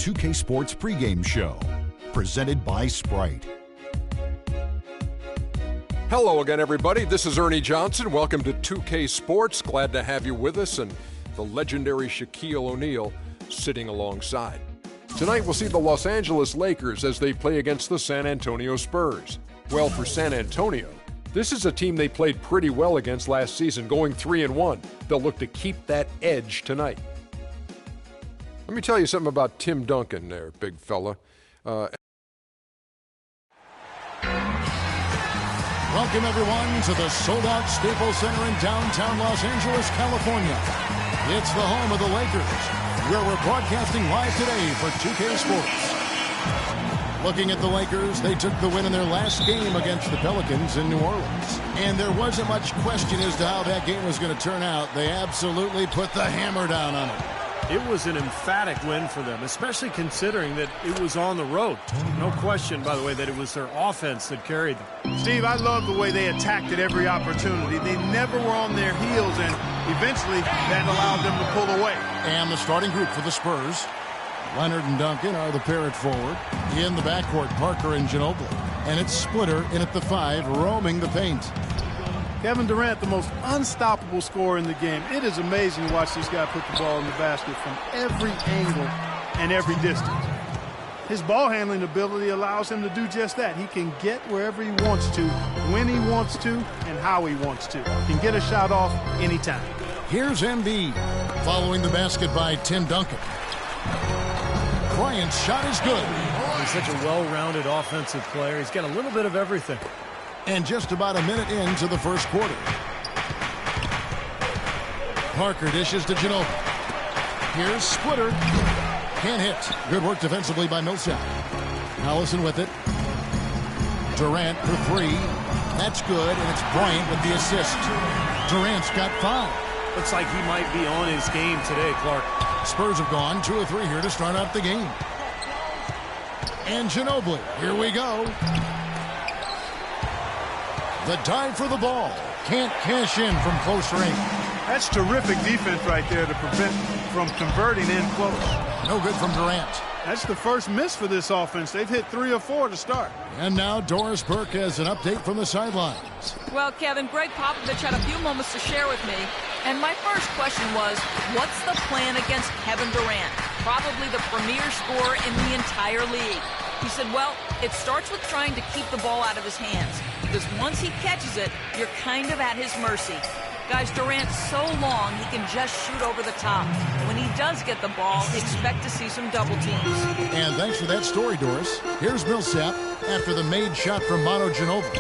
2K Sports pregame show, presented by Sprite. Hello again, everybody. This is Ernie Johnson. Welcome to 2K Sports. Glad to have you with us, and the legendary Shaquille O'Neal sitting alongside. Tonight, we'll see the Los Angeles Lakers as they play against the San Antonio Spurs. Well, for San Antonio, this is a team they played pretty well against last season, going 3-1. They'll look to keep that edge tonight. Let me tell you something about Tim Duncan there, big fella. Welcome, everyone, to the sold-out Staples Center in downtown Los Angeles, California. It's the home of the Lakers, where we're broadcasting live today for 2K Sports. Looking at the Lakers, they took the win in their last game against the Pelicans in New Orleans. And there wasn't much question as to how that game was going to turn out. They absolutely put the hammer down on it. It was an emphatic win for them, especially considering that it was on the road. No question, by the way, that it was their offense that carried them. Steve, I love the way they attacked at every opportunity. They never were on their heels, and eventually that allowed them to pull away. And the starting group for the Spurs, Leonard and Duncan are the pair at forward. In the backcourt, Parker and Ginobili. And it's Splitter in at the 5, roaming the paint. Kevin Durant, the most unstoppable scorer in the game. It is amazing to watch this guy put the ball in the basket from every angle and every distance. His ball handling ability allows him to do just that. He can get wherever he wants to, when he wants to, and how he wants to. He can get a shot off anytime. Here's Embiid, following the basket by Tim Duncan. Bryant's shot is good. He's such a well-rounded offensive player. He's got a little bit of everything. And just about a minute into the first quarter. Parker dishes to Ginobili. Here's Splitter. Can't hit. Good work defensively by Millsap. Allison with it. Durant for 3. That's good, and it's Bryant with the assist. Durant's got 5. Looks like he might be on his game today, Clark. Spurs have gone 2 of 3 here to start out the game. And Ginobili. Here we go. The dive for the ball. Can't cash in from close range. That's terrific defense right there to prevent from converting in close. No good from Durant. That's the first miss for this offense. They've hit 3 or 4 to start. And now Doris Burke has an update from the sidelines. Well, Kevin, Greg Popovich had a few moments to share with me. And my first question was, what's the plan against Kevin Durant? Probably the premier scorer in the entire league. He said, well, it starts with trying to keep the ball out of his hands. Because once he catches it, you're kind of at his mercy. Guys, Durant's so long, he can just shoot over the top. When he does get the ball, expect to see some double teams. And thanks for that story, Doris. Here's Millsap after the made shot from Manu Ginobili.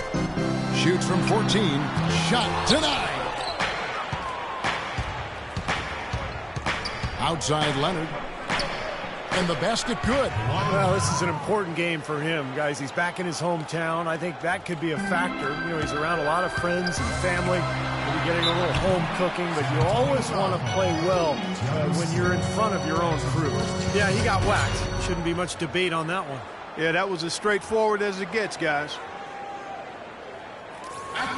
Shoots from 14. Shot denied. Outside Leonard. And the basket good. Well, this is an important game for him, guys. He's back in his hometown. I think that could be a factor. You know, he's around a lot of friends and family. Maybe getting a little home cooking, but you always want to play well when you're in front of your own crew. Yeah, he got whacked. Shouldn't be much debate on that one. Yeah, that was as straightforward as it gets, guys.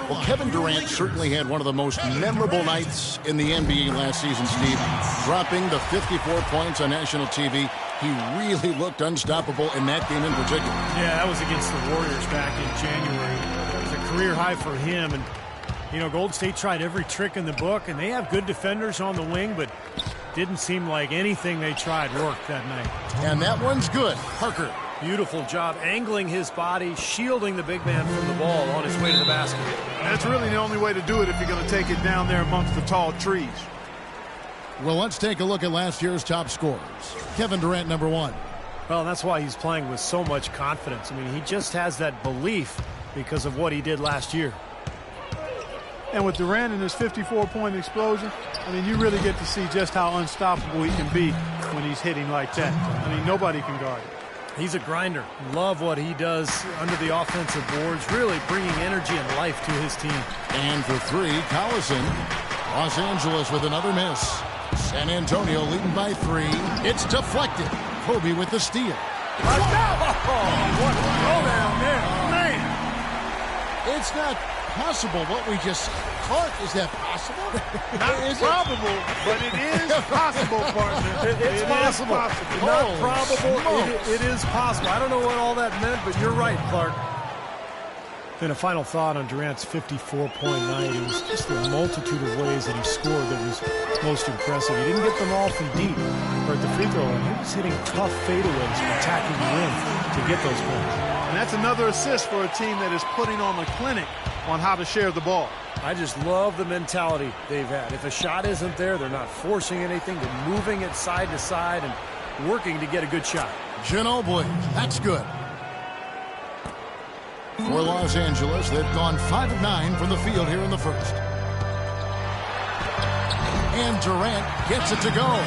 Well, Kevin Durant certainly had one of the most memorable nights in the NBA last season, Steve. Dropping the 54 points on national TV. He really looked unstoppable in that game in particular. Yeah, that was against the Warriors back in January. It was a career high for him. And, you know, Golden State tried every trick in the book, and they have good defenders on the wing, but didn't seem like anything they tried worked that night. And that one's good. Parker. Beautiful job angling his body, shielding the big man from the ball on his way to the basket. That's really the only way to do it if you're going to take it down there amongst the tall trees. Well, let's take a look at last year's top scorers. Kevin Durant, number 1. Well, that's why he's playing with so much confidence. I mean, he just has that belief because of what he did last year. And with Durant and his 54-point explosion, I mean, you really get to see just how unstoppable he can be when he's hitting like that. I mean, nobody can guard it. He's a grinder. Love what he does under the offensive boards, really bringing energy and life to his team. And for 3, Collison. Los Angeles with another miss. San Antonio leading by 3. It's deflected. Kobe with the steal. Watch out! Oh, what a throw down there, man. It's not possible what we just... Clark, is that possible? Not probable, but it is possible, partner. It's possible. Not probable. It is possible. I don't know what all that meant, but you're right, Clark. Then a final thought on Durant's 54-point night. It was just the multitude of ways that he scored that was most impressive. He didn't get them all from deep or at the free throw line. He was hitting tough fadeaways from attacking the rim to get those points. And that's another assist for a team that is putting on a clinic on how to share the ball. I just love the mentality they've had. If a shot isn't there, they're not forcing anything. They're moving it side to side and working to get a good shot. Ginobili, that's good. For Los Angeles, they've gone 5 of 9 from the field here in the first. And Durant gets it to go.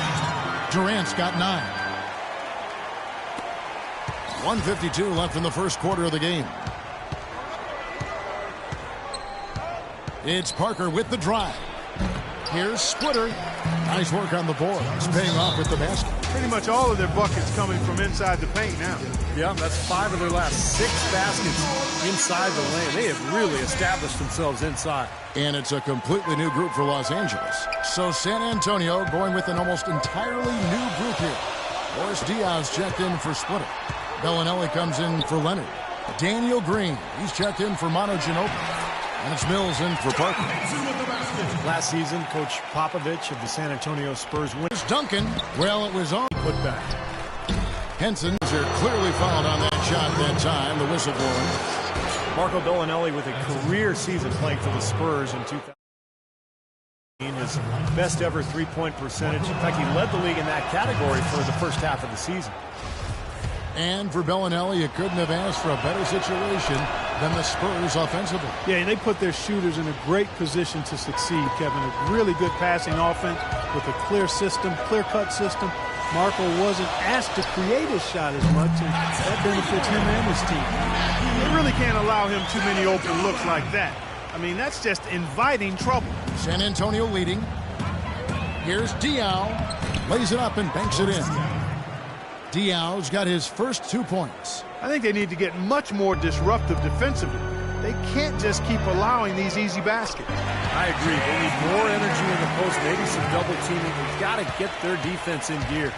Durant's got 9. 1:52 left in the first quarter of the game. It's Parker with the drive. Here's Splitter. Nice work on the board. It's paying off with the basket. Pretty much all of their buckets coming from inside the paint now. Yeah, that's 5 of their last 6 baskets inside the lane. They have really established themselves inside. And it's a completely new group for Los Angeles. So San Antonio going with an almost entirely new group here. Boris Diaz checked in for Splitter. Bellinelli comes in for Leonard. Daniel Green, he's checked in for Manu Ginobili. And it's Mills in for Parker. Last season, Coach Popovich of the San Antonio Spurs wins. Duncan, well, it was on. Put back. Henson are clearly fouled on that shot that time. The whistle blowing. Marco Bellinelli with a career season playing for the Spurs in 2000. His best ever three-point percentage. In fact, he led the league in that category for the first half of the season. And for Bellinelli, you couldn't have asked for a better situation than the Spurs offensively. Yeah, they put their shooters in a great position to succeed, Kevin. A really good passing offense with a clear system, clear-cut system. Marco wasn't asked to create his shot as much, and that benefits him and his team. You really can't allow him too many open looks like that. I mean, that's just inviting trouble. San Antonio leading. Here's Diaw. Lays it up and banks it in. Diaw's got his first 2 points. I think they need to get much more disruptive defensively. They can't just keep allowing these easy baskets. I agree. They need more energy in the post, maybe some double teaming. They've got to get their defense in gear.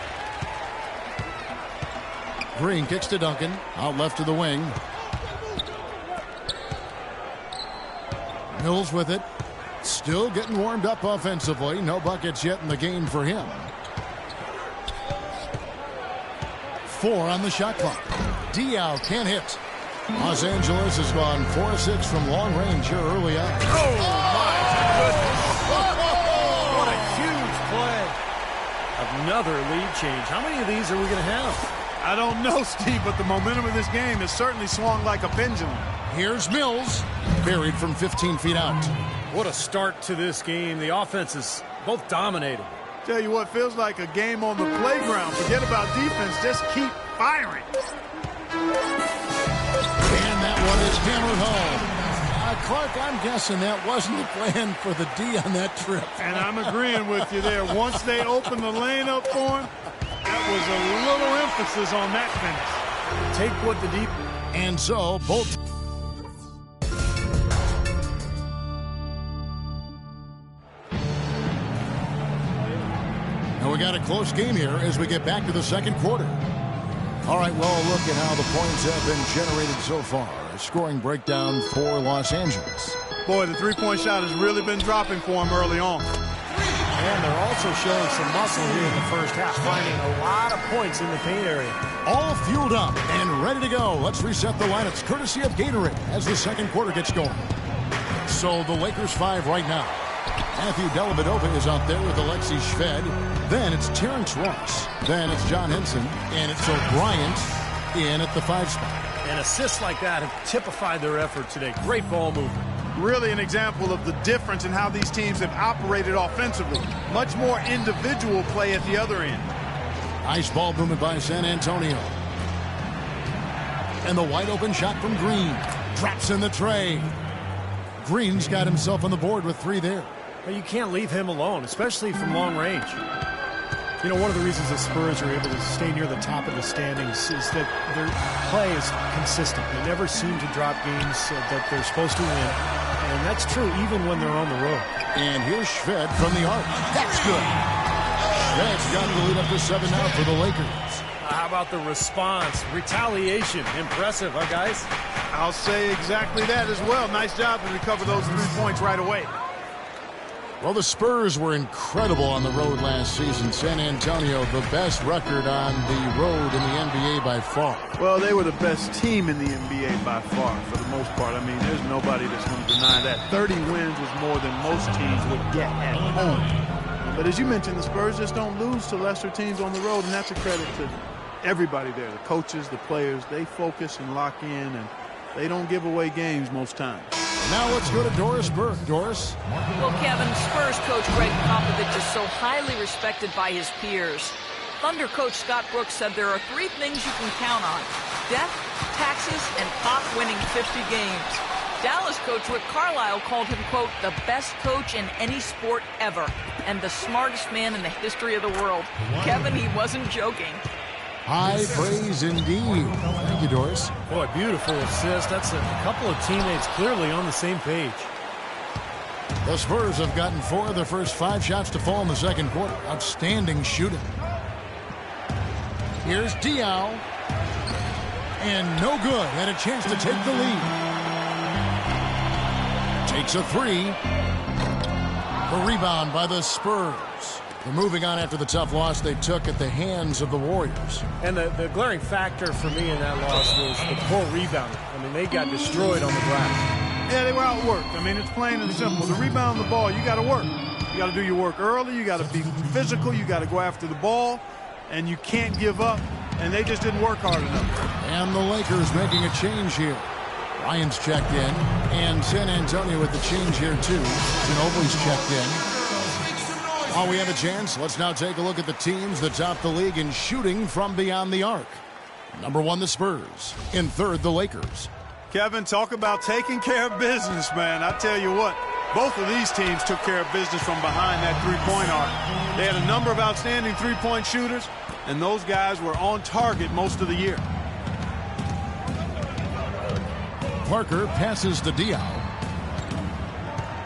Green kicks to Duncan. Out left to the wing. Mills with it. Still getting warmed up offensively. No buckets yet in the game for him. 4 on the shot clock. Diaw can't hit. Los Angeles has gone 4 of 6 from long range here early on. Oh, my goodness. What a huge play. Another lead change. How many of these are we going to have? I don't know, Steve, but the momentum of this game has certainly swung like a pendulum. Here's Mills. Buried from 15 feet out. What a start to this game. The offense is both dominating. Tell you what, feels like a game on the playground. Forget about defense, just keep firing. And that one is hammered home. Clark, I'm guessing that wasn't the plan for the D on that trip. And I'm agreeing with you there. Once they opened the lane up for him, that was a little emphasis on that finish. Take what the deep... And so, both... We got a close game here as we get back to the second quarter. All right, well, look at how the points have been generated so far. A scoring breakdown for Los Angeles. Boy, the three-point shot has really been dropping for him early on. And they're also showing some muscle here in the first half, finding a lot of points in the paint area. All fueled up and ready to go. Let's reset the lineups courtesy of Gatorade as the second quarter gets going. So the Lakers 5 right now. Matthew Dellavedova is out there with Alexei Shved. Then it's Terrence Ross. Then it's John Henson. And it's O'Brien in at the 5 spot. And assists like that have typified their effort today. Great ball movement. Really an example of the difference in how these teams have operated offensively. Much more individual play at the other end. Nice ball movement by San Antonio. And the wide open shot from Green. Drops in the tray. Green's got himself on the board with 3 there. But you can't leave him alone, especially from long range. You know, one of the reasons the Spurs are able to stay near the top of the standings is that their play is consistent. They never seem to drop games that they're supposed to win. And that's true even when they're on the road. And here's Shved from the arc. That's good. Shved's got the lead up to 7 now for the Lakers. How about the response? Retaliation. Impressive, huh, guys? I'll say exactly that as well. Nice job to recover those 3 points right away. Well, the Spurs were incredible on the road last season. San Antonio, the best record on the road in the NBA by far. Well, they were the best team in the NBA by far, for the most part. I mean, there's nobody that's going to deny that. 30 wins was more than most teams would get at home. But as you mentioned, the Spurs just don't lose to lesser teams on the road, and that's a credit to everybody there. The coaches, the players, they focus and lock in, and they don't give away games most times. Now let's go to Doris Burke. Doris? Well, Kevin, Spurs coach Greg Popovich is so highly respected by his peers. Thunder coach Scott Brooks said there are 3 things you can count on: death, taxes, and Pop winning 50 games. Dallas coach Rick Carlisle called him, quote, the best coach in any sport ever and the smartest man in the history of the world. Kevin, he wasn't joking. High praise indeed. Thank you, Doris. Boy, beautiful assist. That's a couple of teammates clearly on the same page. The Spurs have gotten 4 of their first 5 shots to fall in the second quarter. Outstanding shooting. Here's Diaw. And no good. And a chance to take the lead. Takes a 3. The rebound by the Spurs. They're moving on after the tough loss they took at the hands of the Warriors. And the glaring factor for me in that loss was the poor rebounding. I mean, they got destroyed on the glass. Yeah, they were outworked. I mean, it's plain and simple. The rebound on the ball, you got to work. You got to do your work early. You got to be physical. You got to go after the ball. And you can't give up. And they just didn't work hard enough. And the Lakers making a change here. Ryan's checked in. And San Antonio with the change here, too. Ginobili's checked in. While we have a chance, let's now take a look at the teams that top the league in shooting from beyond the arc. Number 1, the Spurs. In 3rd, the Lakers. Kevin, talk about taking care of business, man. I tell you what, both of these teams took care of business from behind that three-point arc. They had a number of outstanding three-point shooters, and those guys were on target most of the year. Parker passes to Diaw.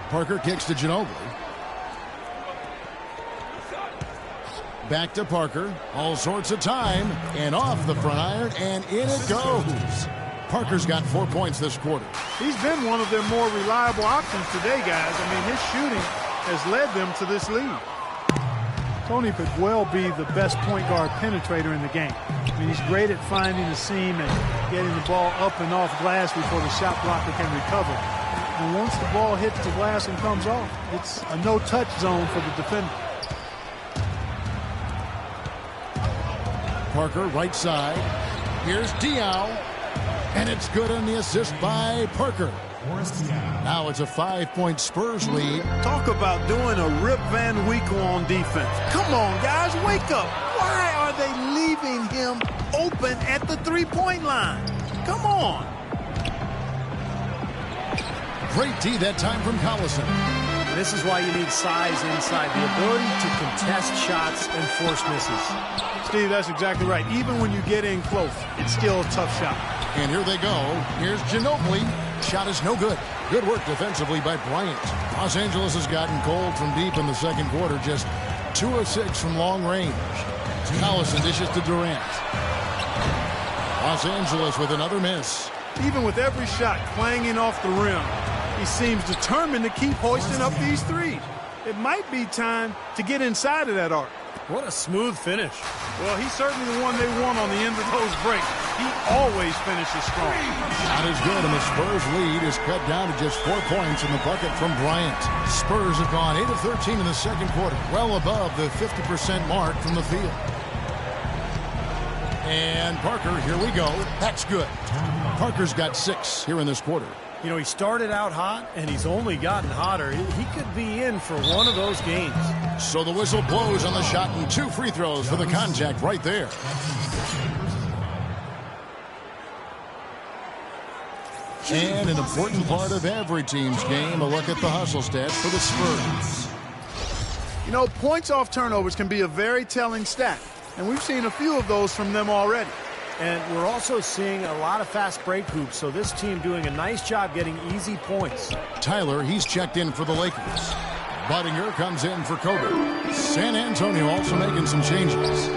Parker kicks to Ginobili. Back to Parker. All sorts of time. And off the front iron. And in it goes. Parker's got 4 points this quarter. He's been one of their more reliable options today, guys. I mean, his shooting has led them to this lead. Tony could well be the best point guard penetrator in the game. I mean, he's great at finding the seam and getting the ball up and off glass before the shot blocker can recover. And once the ball hits the glass and comes off, it's a no-touch zone for the defender. Parker, right side. Here's Diaw. And it's good on the assist by Parker. Now it's a 5-point Spurs lead. Talk about doing a Rip Van Winkle on defense. Come on, guys, wake up. Why are they leaving him open at the three-point line? Come on. Great D that time from Collison. This is why you need size inside, the ability to contest shots and force misses. Steve, that's exactly right. Even when you get in close, it's still a tough shot. And here they go. Here's Ginobili. Shot is no good. Good work defensively by Bryant. Los Angeles has gotten cold from deep in the second quarter. Just 2 of 6 from long range. Collison dishes to Durant. Los Angeles with another miss. Even with every shot clanging off the rim, he seems determined to keep hoisting up these threes. It might be time to get inside of that arc. What a smooth finish. Well, he's certainly the one they want on the end of those breaks. He always finishes strong. Not as good, and the Spurs lead is cut down to just 4 points in the bucket from Bryant. Spurs have gone 8 of 13 in the second quarter, well above the 50% mark from the field. And Parker, here we go. That's good. Parker's got 6 here in this quarter. You know, he started out hot, and he's only gotten hotter. He could be in for one of those games. So the whistle blows on the shot, and 2 free throws for the contact right there. And an important part of every team's game, a look at the hustle stats for the Spurs. You know, points off turnovers can be a very telling stat, and we've seen a few of those from them already. And we're also seeing a lot of fast break hoops, so this team doing a nice job getting easy points. Tyler, he's checked in for the Lakers. Budinger comes in for Kobe. San Antonio also making some changes.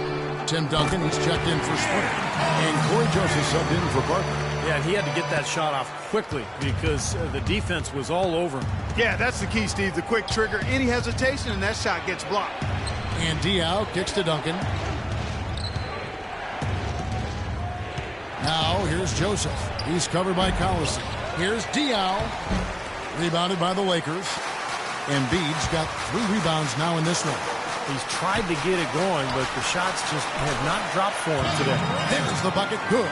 Tim Duncan, he's checked in for Splitter. And Corey Joseph subbed in for Parker. Yeah, and he had to get that shot off quickly because the defense was all over him. Yeah, that's the key, Steve. The quick trigger. Any hesitation, and that shot gets blocked. And Diaw kicks to Duncan. Now, here's Joseph. He's covered by Collison. Here's Diaw. Rebounded by the Lakers. Embiid's got 3 rebounds now in this one. He's tried to get it going, but the shots just have not dropped for him today. There's the bucket. Good.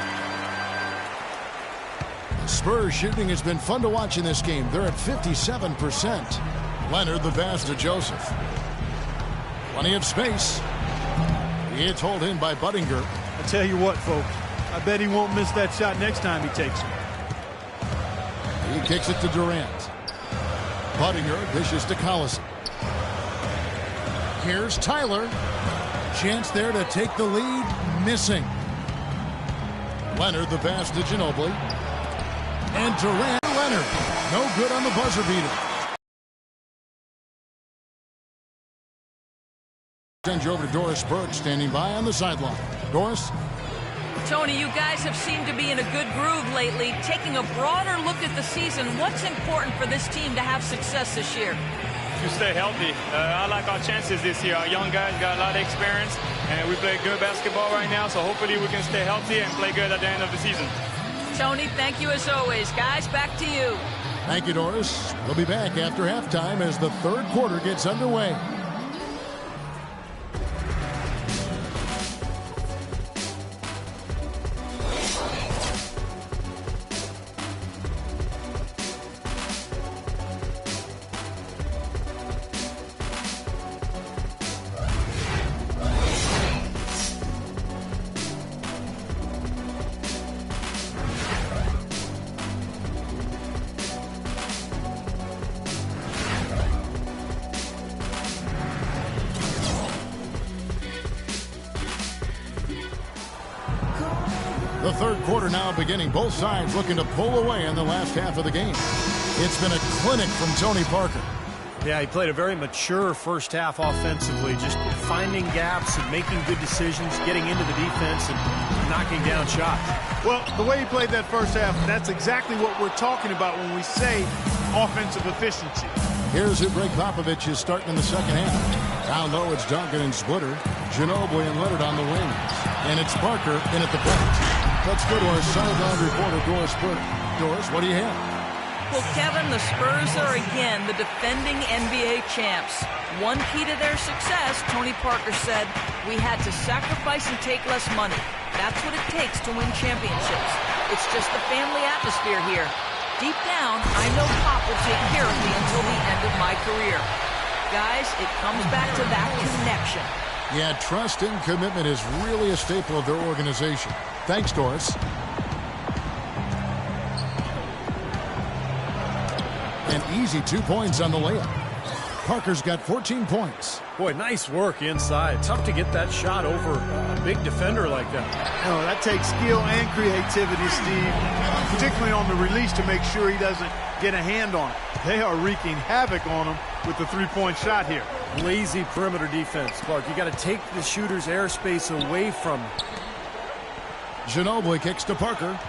Spurs shooting has been fun to watch in this game. They're at 57%. Leonard the pass to Joseph. Plenty of space. It's hauled in by Budinger. I tell you what, folks. I bet he won't miss that shot next time he takes it. He kicks it to Durant. Budinger dishes to Collison. Here's Tyler. Chance there to take the lead. Missing. Leonard the pass to Ginobili. And Durant. Leonard. No good on the buzzer beater. Sends you over to Doris Burke standing by on the sideline. Doris? Tony, you guys have seemed to be in a good groove lately. Taking a broader look at the season, what's important for this team to have success this year? To stay healthy. I like our chances this year. Our young guys got a lot of experience, and we play good basketball right now, so hopefully we can stay healthy and play good at the end of the season. Tony, thank you as always. Guys, back to you. Thank you, Doris. We'll be back after halftime as the third quarter gets underway. The third quarter now beginning. Both sides looking to pull away in the last half of the game. It's been a clinic from Tony Parker. Yeah, he played a very mature first half offensively, just finding gaps and making good decisions, getting into the defense and knocking down shots. Well, the way he played that first half, that's exactly what we're talking about when we say offensive efficiency. Here's it. Greg Popovich is starting in the second half. Down low, it's Duncan and Splitter. Ginobili and Leonard on the wings. And it's Parker in at the bench. Let's go to our sideline reporter, Doris Burke. Doris, what do you have? Well, Kevin, the Spurs are again the defending NBA champs. One key to their success, Tony Parker said, we had to sacrifice and take less money. That's what it takes to win championships. It's just the family atmosphere here. Deep down, I know Pop will take care of me until the end of my career. Guys, it comes back to that connection. Yeah, trust and commitment is really a staple of their organization. Thanks, Doris. An easy 2 points on the layup. Parker's got 14 points. Boy, nice work inside. Tough to get that shot over a big defender like that. Oh, that takes skill and creativity, Steve, particularly on the release to make sure he doesn't get a hand on it. They are wreaking havoc on him with the three-point shot here. Lazy perimeter defense, Clark. You got to take the shooter's airspace away from him. Ginobili kicks to Parker.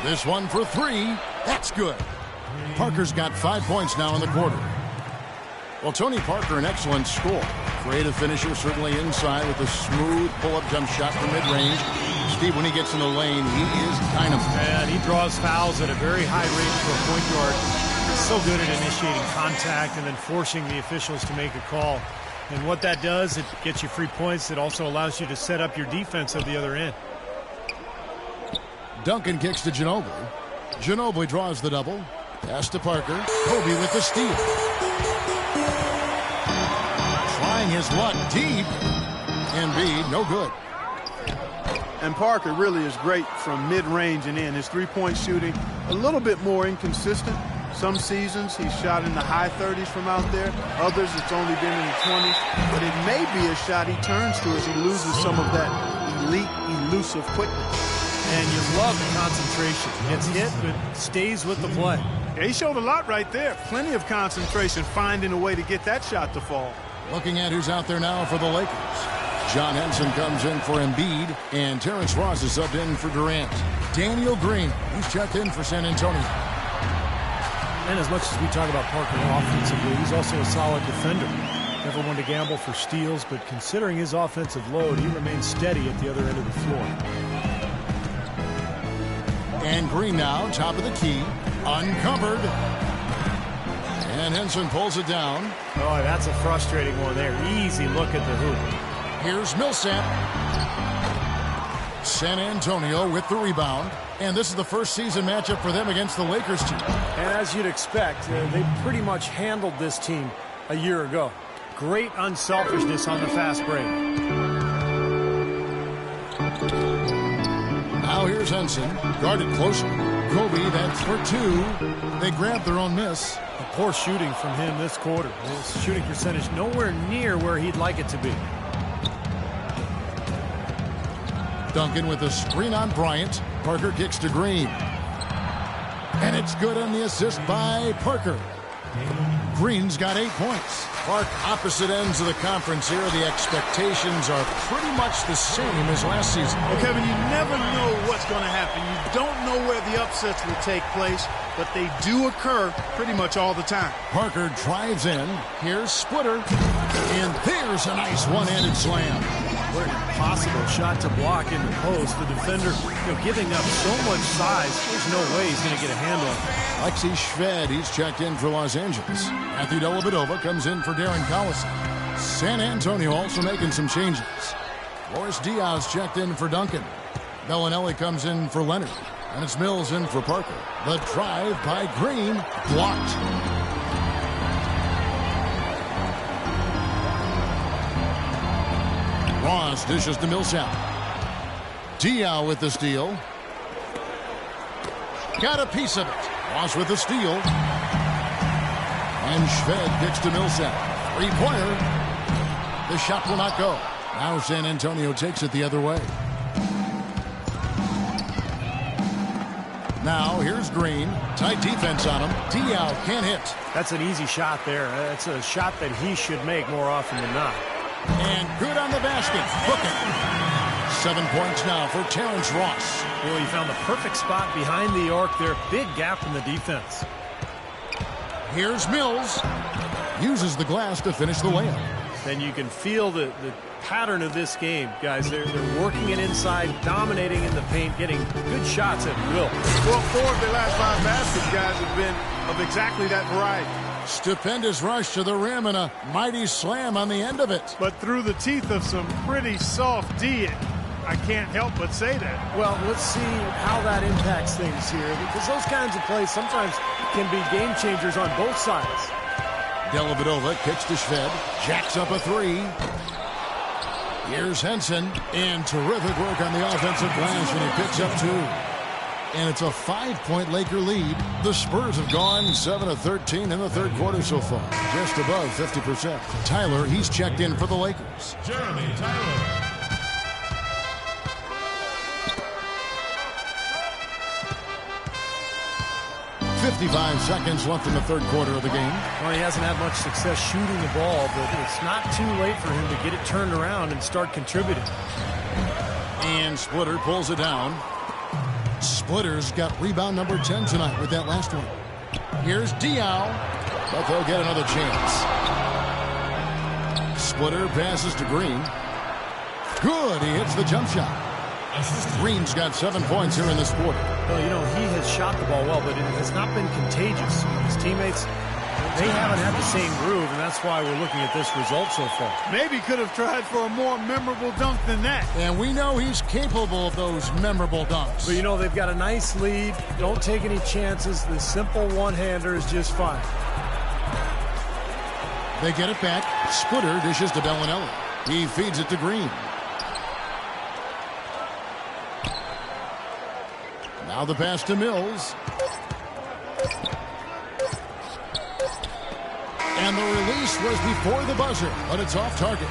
This one for three. That's good. Parker's got 5 points now in the quarter. Well, Tony Parker, an excellent scorer. Creative finisher, certainly inside with a smooth pull-up jump shot from mid-range. Steve, when he gets in the lane, he is dynamite. And he draws fouls at a very high rate for a point guard. He's so good at initiating contact and then forcing the officials to make a call. And what that does, it gets you free points. It also allows you to set up your defense at the other end. Duncan kicks to Ginobili. Ginobili draws the double. Pass to Parker. Kobe with the steal. Trying his luck deep. Embiid, no good. And Parker really is great from mid-range and in. His three-point shooting, a little bit more inconsistent. Some seasons he's shot in the high 30s from out there. Others it's only been in the 20s. But it may be a shot he turns to as he loses some of that elite elusive quickness. And you love the concentration. Gets hit, but stays with the play. Yeah, he showed a lot right there. Plenty of concentration, finding a way to get that shot to fall. Looking at who's out there now for the Lakers. John Henson comes in for Embiid, and Terrence Ross is subbed in for Durant. Daniel Green, he's checked in for San Antonio. And as much as we talk about Parker offensively, he's also a solid defender. Never one to gamble for steals, but considering his offensive load, he remains steady at the other end of the floor. And Green now, top of the key, uncovered. And Henson pulls it down. Oh, that's a frustrating one there. Easy look at the hoop. Here's Millsap. San Antonio with the rebound. And this is the first season matchup for them against the Lakers team. And as you'd expect, they pretty much handled this team a year ago. Great unselfishness on the fast break. Now here's Henson, guarded closely. Kobe, that's for two. They grab their own miss. Poor shooting from him this quarter. His shooting percentage nowhere near where he'd like it to be. Duncan with a screen on Bryant. Parker kicks to Green. And it's good on the assist by Parker. Green's got 8 points. Park, opposite ends of the conference here. The expectations are pretty much the same as last season. Well, Kevin, you never know what's going to happen. You don't know where the upsets will take place, but they do occur pretty much all the time. Parker drives in. Here's Splitter. And there's a nice one-handed slam. What an impossible shot to block in the post. The defender, giving up so much size, there's no way he's going to get a handle on it. Lexi Shved, he's checked in for Los Angeles. Matthew Dellavedova comes in for Darren Collison. San Antonio also making some changes. Boris Diaz checked in for Duncan. Bellinelli comes in for Leonard. And it's Mills in for Parker. The drive by Green, blocked. Ross dishes to Millsap. Diaw with the steal. Got a piece of it. Ross with the steal. And Shved kicks to Millsap. Three-pointer. The shot will not go. Now San Antonio takes it the other way. Now here's Green. Tight defense on him. Diaw can't hit. That's an easy shot there. That's a shot that he should make more often than not. And good on the basket. Booking. 7 points now for Terrence Ross. Well, he found the perfect spot behind the arc there. Big gap in the defense. Here's Mills. Uses the glass to finish the layup. And you can feel the pattern of this game, guys. They're working it inside, dominating in the paint, getting good shots at will. Well, 4 of their last 5 baskets, guys, have been of exactly that variety. Stupendous rush to the rim and a mighty slam on the end of it. But through the teeth of some pretty soft D, I can't help but say that. Well, let's see how that impacts things here, because those kinds of plays sometimes can be game changers on both sides. Dellavedova kicks to Shved, jacks up a three. Here's Henson, and terrific work on the offensive glass when he picks up 2. And it's a 5-point Laker lead. The Spurs have gone 7 of 13 in the third quarter so far, just above 50%. Tyler, he's checked in for the Lakers. Jeremy Tyler. 55 seconds left in the third quarter of the game. Well, he hasn't had much success shooting the ball, but it's not too late for him to get it turned around and start contributing. And Splitter pulls it down. Splitter's got rebound number 10 tonight with that last one. Here's Diaw, but they'll get another chance. Splitter passes to Green. Good, he hits the jump shot. Green's got 7 points here in this quarter. Well, he has shot the ball well, but it has not been contagious. His teammates, they haven't had the same groove, and that's why we're looking at this result so far. Maybe could have tried for a more memorable dunk than that. And we know he's capable of those memorable dunks. But, they've got a nice lead. Don't take any chances. The simple one-hander is just fine. They get it back. Splitter dishes to Bellinelli. He feeds it to Green. Now the pass to Mills. And the release was before the buzzer, but it's off target.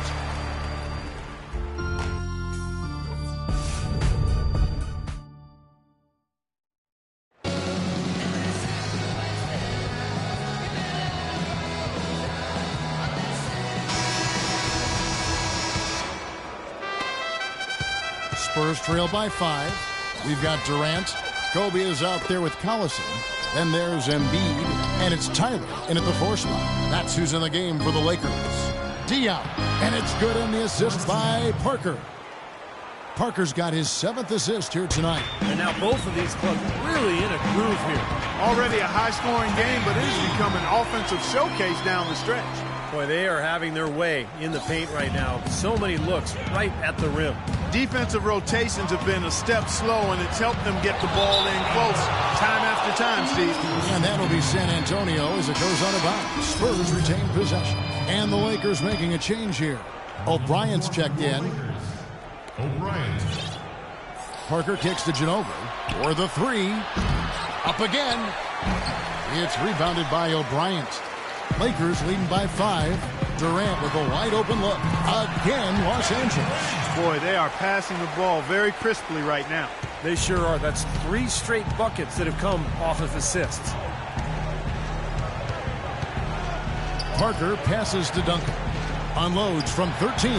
Spurs trail by 5. We've got Durant. Kobe is out there with Collison. Then there's Embiid, and it's Tyler in at the 4 spot. That's who's in the game for the Lakers. Diop, and it's good in the assist by Parker. Parker's got his 7th assist here tonight. And now both of these clubs really in a groove here. Already a high-scoring game, but it has become an offensive showcase down the stretch. Boy, they are having their way in the paint right now. So many looks right at the rim. Defensive rotations have been a step slow, and it's helped them get the ball in close time after time, Steve. And that'll be San Antonio as it goes out of bounds. Spurs retain possession. And the Lakers making a change here. O'Brien's checked in. Parker kicks to Ginobili for the 3. Up again. It's rebounded by O'Brien. Lakers leading by 5. Durant with a wide open look. Again, Los Angeles. Boy, they are passing the ball very crisply right now. They sure are. That's 3 straight buckets that have come off of assists. Parker passes to Duncan. Unloads from 13.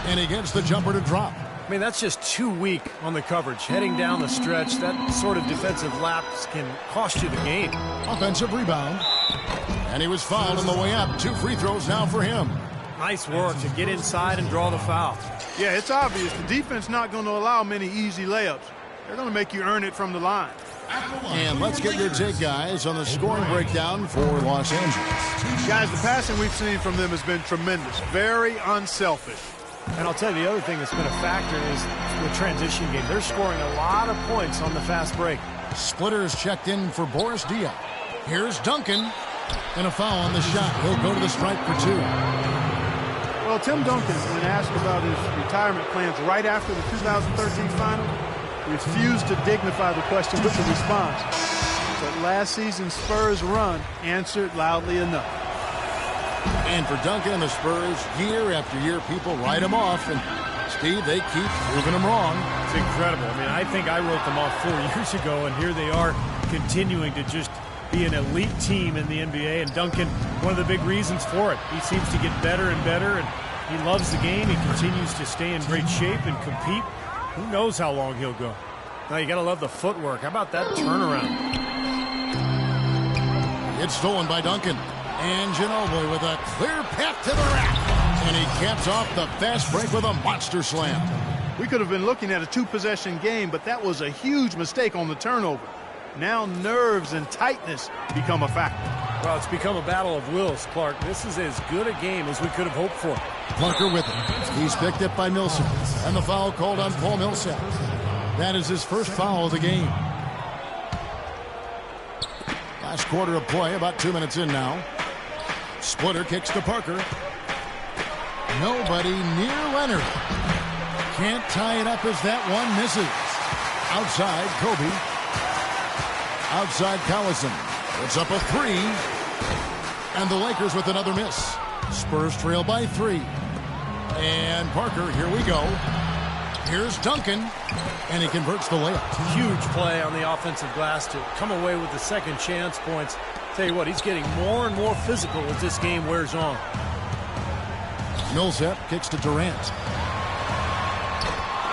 And he gets the jumper to drop. I mean, that's just too weak on the coverage. Heading down the stretch, that sort of defensive lapse can cost you the game. Offensive rebound. And he was fouled on the way up. 2 free throws now for him. Nice work to get inside and draw the foul. Yeah, it's obvious. The defense not going to allow many easy layups. They're going to make you earn it from the line. And let's get your take, guys, on the scoring breakdown for Los Angeles. Guys, the passing we've seen from them has been tremendous. Very unselfish. And I'll tell you, the other thing that's been a factor is the transition game. They're scoring a lot of points on the fast break. Splitter is checked in for Boris Diaw. Here's Duncan. And a foul on the shot. He'll go to the stripe for 2. Well, Tim Duncan, when asked about his retirement plans right after the 2013 final, refused to dignify the question with the response. But last season's Spurs run answered loudly enough. And for Duncan and the Spurs, year after year, people write them off. And, Steve, they keep proving them wrong. It's incredible. I mean, I think I wrote them off 4 years ago, and here they are continuing to just be an elite team in the NBA. And Duncan, one of the big reasons for it. He seems to get better and better, and he loves the game. He continues to stay in great shape and compete. Who knows how long he'll go. Now, you got to love the footwork. How about that turnaround? It's stolen by Duncan. And Ginobili with a clear path to the rack. And he caps off the fast break with a monster slam. We could have been looking at a 2-possession game, but that was a huge mistake on the turnover. Now nerves and tightness become a factor. Well, it's become a battle of wills, Clark. This is as good a game as we could have hoped for. Parker with him. He's picked up by Millsap. And the foul called on Paul Millsap. That is his first foul of the game. Last quarter of play, about 2 minutes in now. Splitter kicks to Parker. Nobody near Leonard. Can't tie it up as that one misses. Outside, Kobe. Outside, Collison. It's up a 3. And the Lakers with another miss. Spurs trail by 3. And Parker, here we go. Here's Duncan. And he converts the layup. Huge play on the offensive glass to come away with the second chance points. Tell you what, he's getting more and more physical as this game wears on. Millsap kicks to Durant.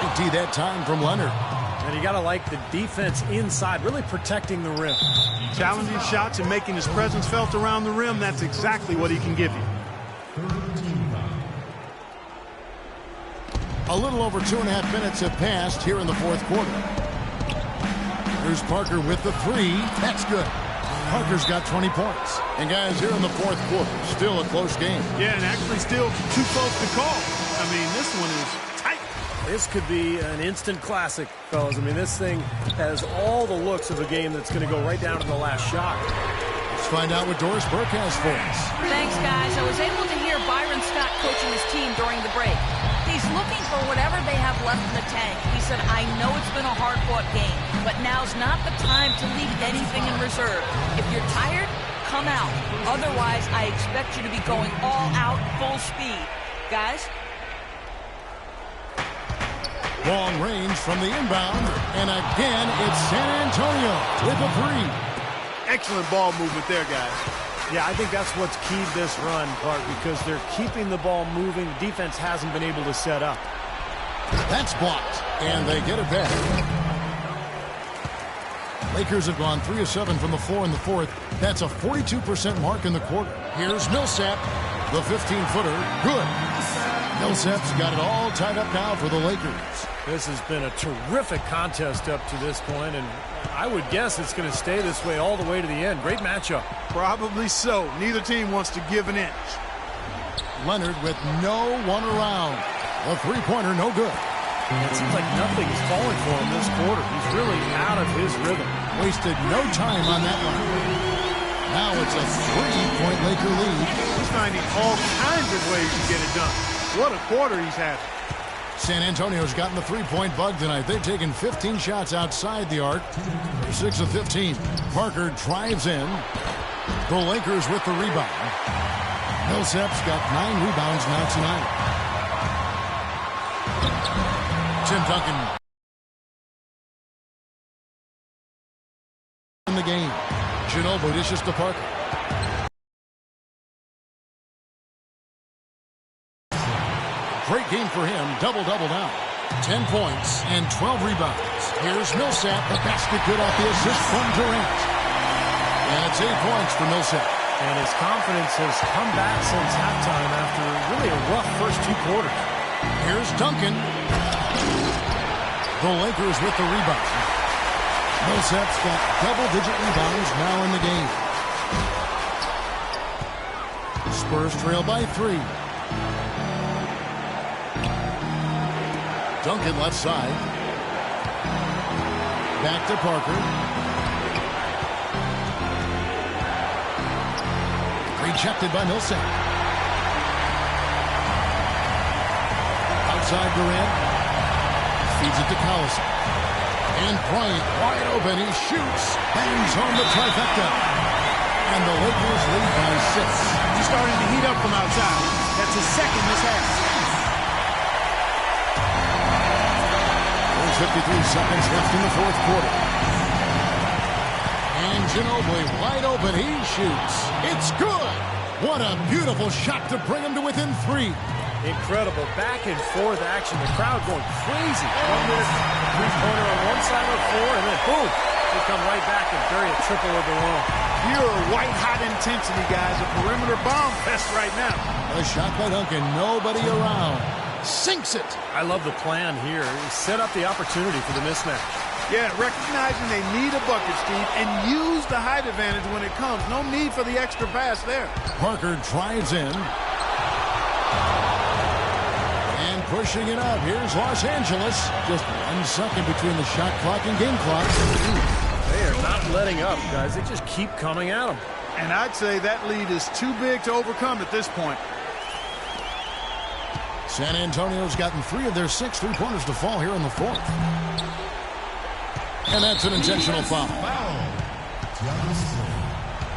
Empty that time from Leonard. And you got to like the defense inside, really protecting the rim. Challenging shots and making his presence felt around the rim, that's exactly what he can give you. A little over 2.5 minutes have passed here in the fourth quarter. Here's Parker with the 3. That's good. Parker's got 20 points. And guys, here in the fourth quarter, still a close game. Yeah, and actually still too close to call. I mean, this one is tight. This could be an instant classic, fellas. I mean, this thing has all the looks of a game that's going to go right down to the last shot. Let's find out what Doris Burke has for us. Thanks, guys. I was able to hear Byron Scott coaching his team during the break. He's looking for whatever they have left in the tank. He said, I know it's been a hard-fought game, but now's not the time to leave anything in reserve. If you're tired, come out. Otherwise, I expect you to be going all out, full speed. Guys? Long range from the inbound, and again, it's San Antonio with a 3. Excellent ball movement there, guys. Yeah, I think that's what's keyed this run, Clark, because they're keeping the ball moving. The defense hasn't been able to set up. That's blocked, and they get it back. Lakers have gone 3 of 7 from the floor in the fourth. That's a 42% mark in the quarter. Here's Millsap, the 15-footer. Good. Millsap's got it all tied up now for the Lakers. This has been a terrific contest up to this point, and I would guess it's going to stay this way all the way to the end. Great matchup. Probably so. Neither team wants to give an inch. Leonard with no one around. The three-pointer, no good. It seems like nothing is falling for him this quarter. He's really out of his rhythm. Wasted no time on that one. Now it's a 3-point Laker lead. He's finding all kinds of ways to get it done. What a quarter he's had. San Antonio's gotten the three-point bug tonight. They've taken 15 shots outside the arc. They're 6 of 15. Parker drives in. The Lakers with the rebound. Millsap's got 9 rebounds now tonight. Tim Duncan in the game. Ginobili dishes to Parker. Great game for him. Double-double now. 10 points and 12 rebounds. Here's Millsap. The basket good off the assist from Durant. And it's 8 points for Millsap. And his confidence has come back since halftime after really a rough first 2 quarters. Here's Duncan. The Lakers with the rebound. Millsap's got double-digit rebounds now in the game. Spurs trail by 3. Duncan left side. Back to Parker. Rejected by Millsap. Outside Durant. Feeds it to Collison. And Bryant wide open. He shoots. Bangs home the trifecta. And the Lakers lead by 6. He's starting to heat up from outside. That's his second this half. There's 53 seconds left in the fourth quarter. And Ginobili wide open. He shoots. It's good. What a beautiful shot to bring him to within 3. Incredible back and forth action. The crowd going crazy. 1 minute, three-pointer on one side of the floor, and then boom, they come right back and bury a triple of their own. Pure white-hot intensity, guys. A perimeter bomb fest right now. A shot by Duncan. Nobody around. Sinks it. I love the plan here. He set up the opportunity for the mismatch. Yeah, recognizing they need a bucket, Steve, and use the height advantage when it comes. No need for the extra pass there. Parker drives in. And pushing it up. Here's Los Angeles. Just 1 second between the shot clock and game clock. They are not letting up, guys. They just keep coming at them. And I'd say that lead is too big to overcome at this point. San Antonio's gotten 3 of their 6 three-pointers to fall here in the fourth. And that's an intentional foul.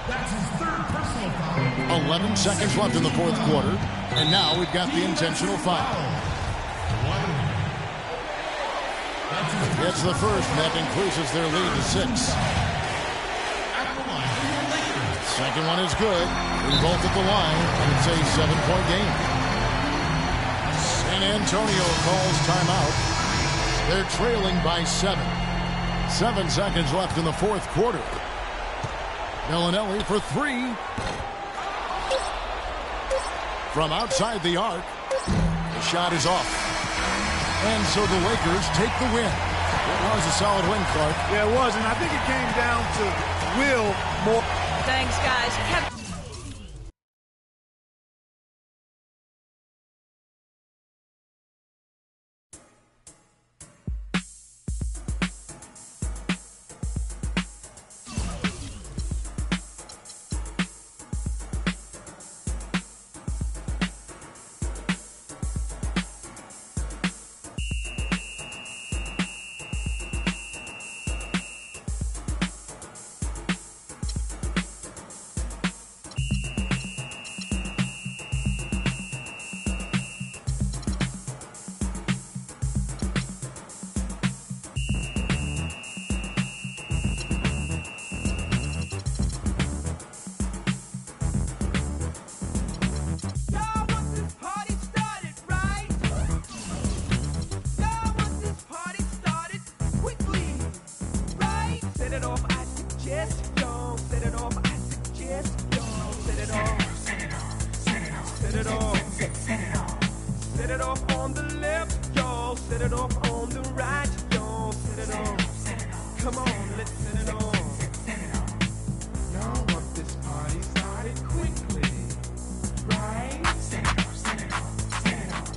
That's his 3rd personal foul. 11 seconds left in the fourth quarter. And now we've got the intentional foul. It's the first, and that increases their lead to 6. Second one is good. They're both at the line, and it's a 7-point game. San Antonio calls timeout. They're trailing by 7. 7 seconds left in the fourth quarter. Bellinelli for 3. From outside the arc. The shot is off. And so the Lakers take the win. It was a solid win, Clark. Yeah, it was, and I think it came down to will more. Thanks, guys. Set it off. Set it off on the left, y'all. Set it off on the right, y'all. Set it off. Come on, let's set it off. Y'all want this party started quickly, right? Set it off, set it off, set it off,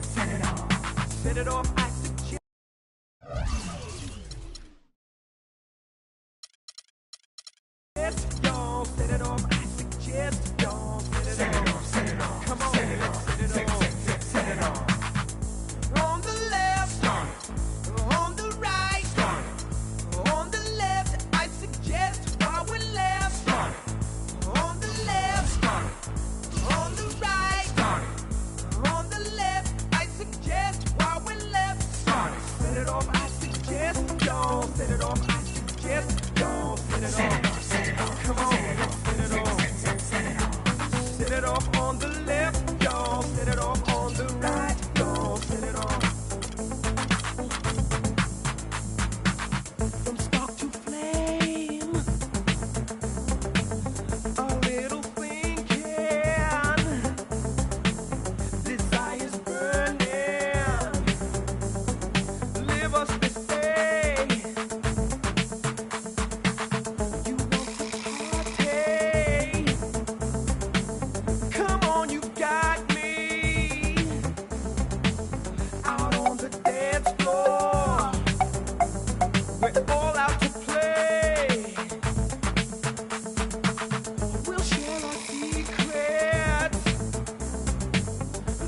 set it off. Set it off, I suggest. Y'all, set it off, I suggest. Y'all, set it off, set it off. Come on, set it off, set it off, set it off. On the left, on the right, on the left, I suggest while we're left. On the left, on the right, on the left, I suggest while we're left. Set it off, I suggest, y'all. Set it off, I suggest, y'all. Set it off, set it off. Come on, set it off. Set it off on the left, y'all. Set it off on the right, y'all. Set it off. From spark to flame, a little thinking, desire's burning. Live us this day. You want to party? Come on, you got me. Out on the dance floor, we're all out to play. We'll share our secrets.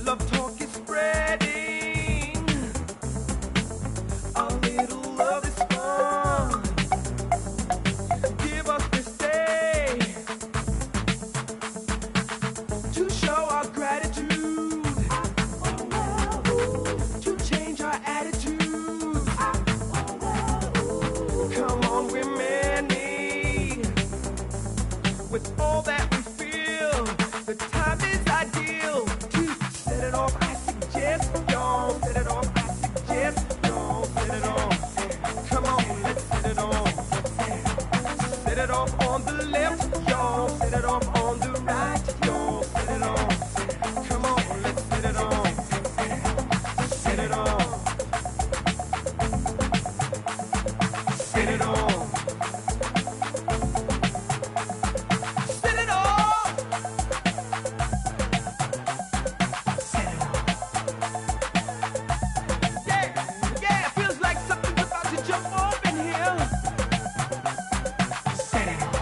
Love talk is spreading. A little love is fun. Give us this day to show our gratitude, to change our attitudes. Come on, we're many. With all that we feel, the time is ideal to set it off. I suggest, y'all. Set it off. I suggest, y'all. Set it off. Come on, let's set it off. Set it off on the left, y'all. Set it off on the right, y'all. Set it off. Come on, let's set it off. Set it off. Set it off. Set it off. Set it off. Yeah, it feels like something's about to jump off in here. Set it off.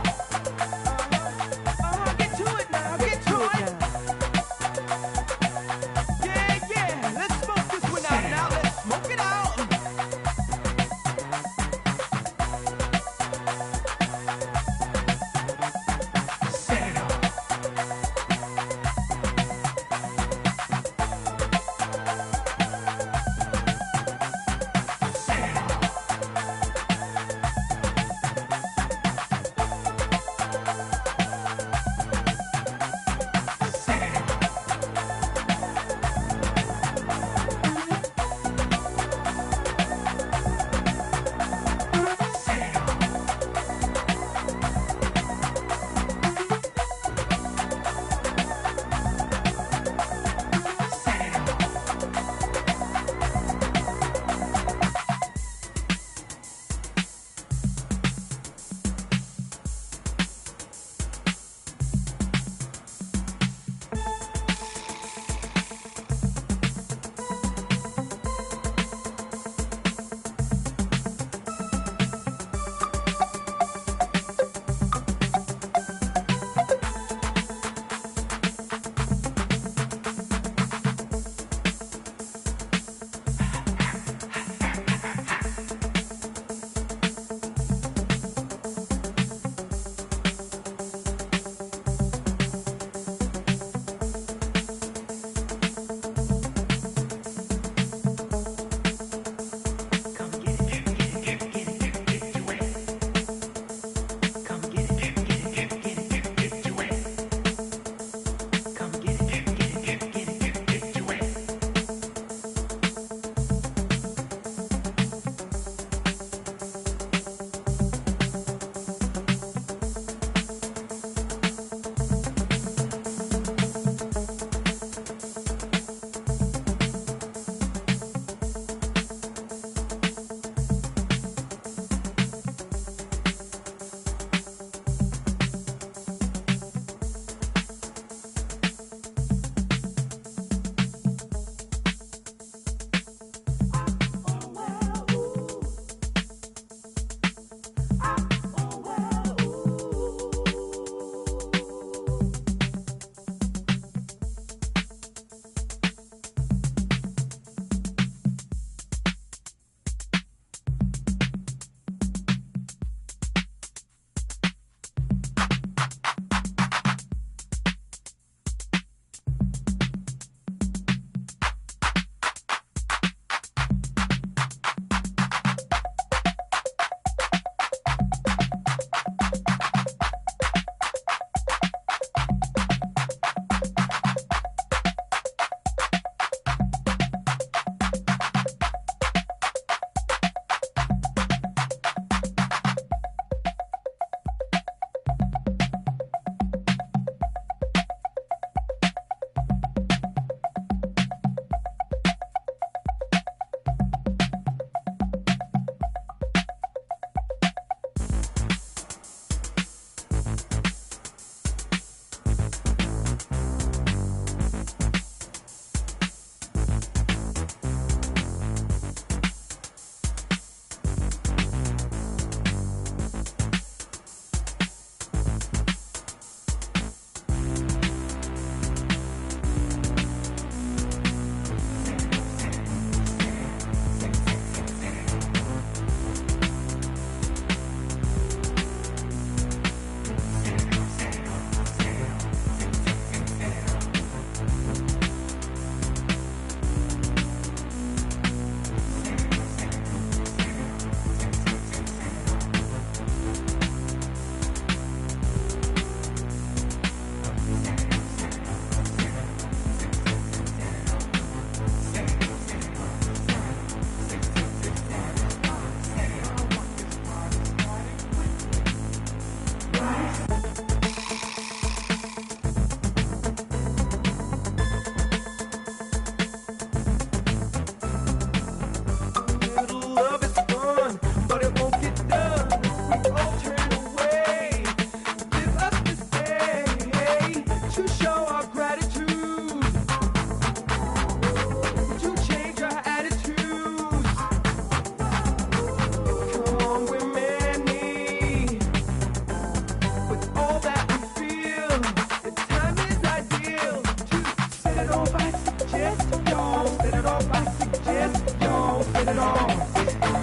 it off, I suggest, y'all. Set it off, I suggest, y'all. Set it off.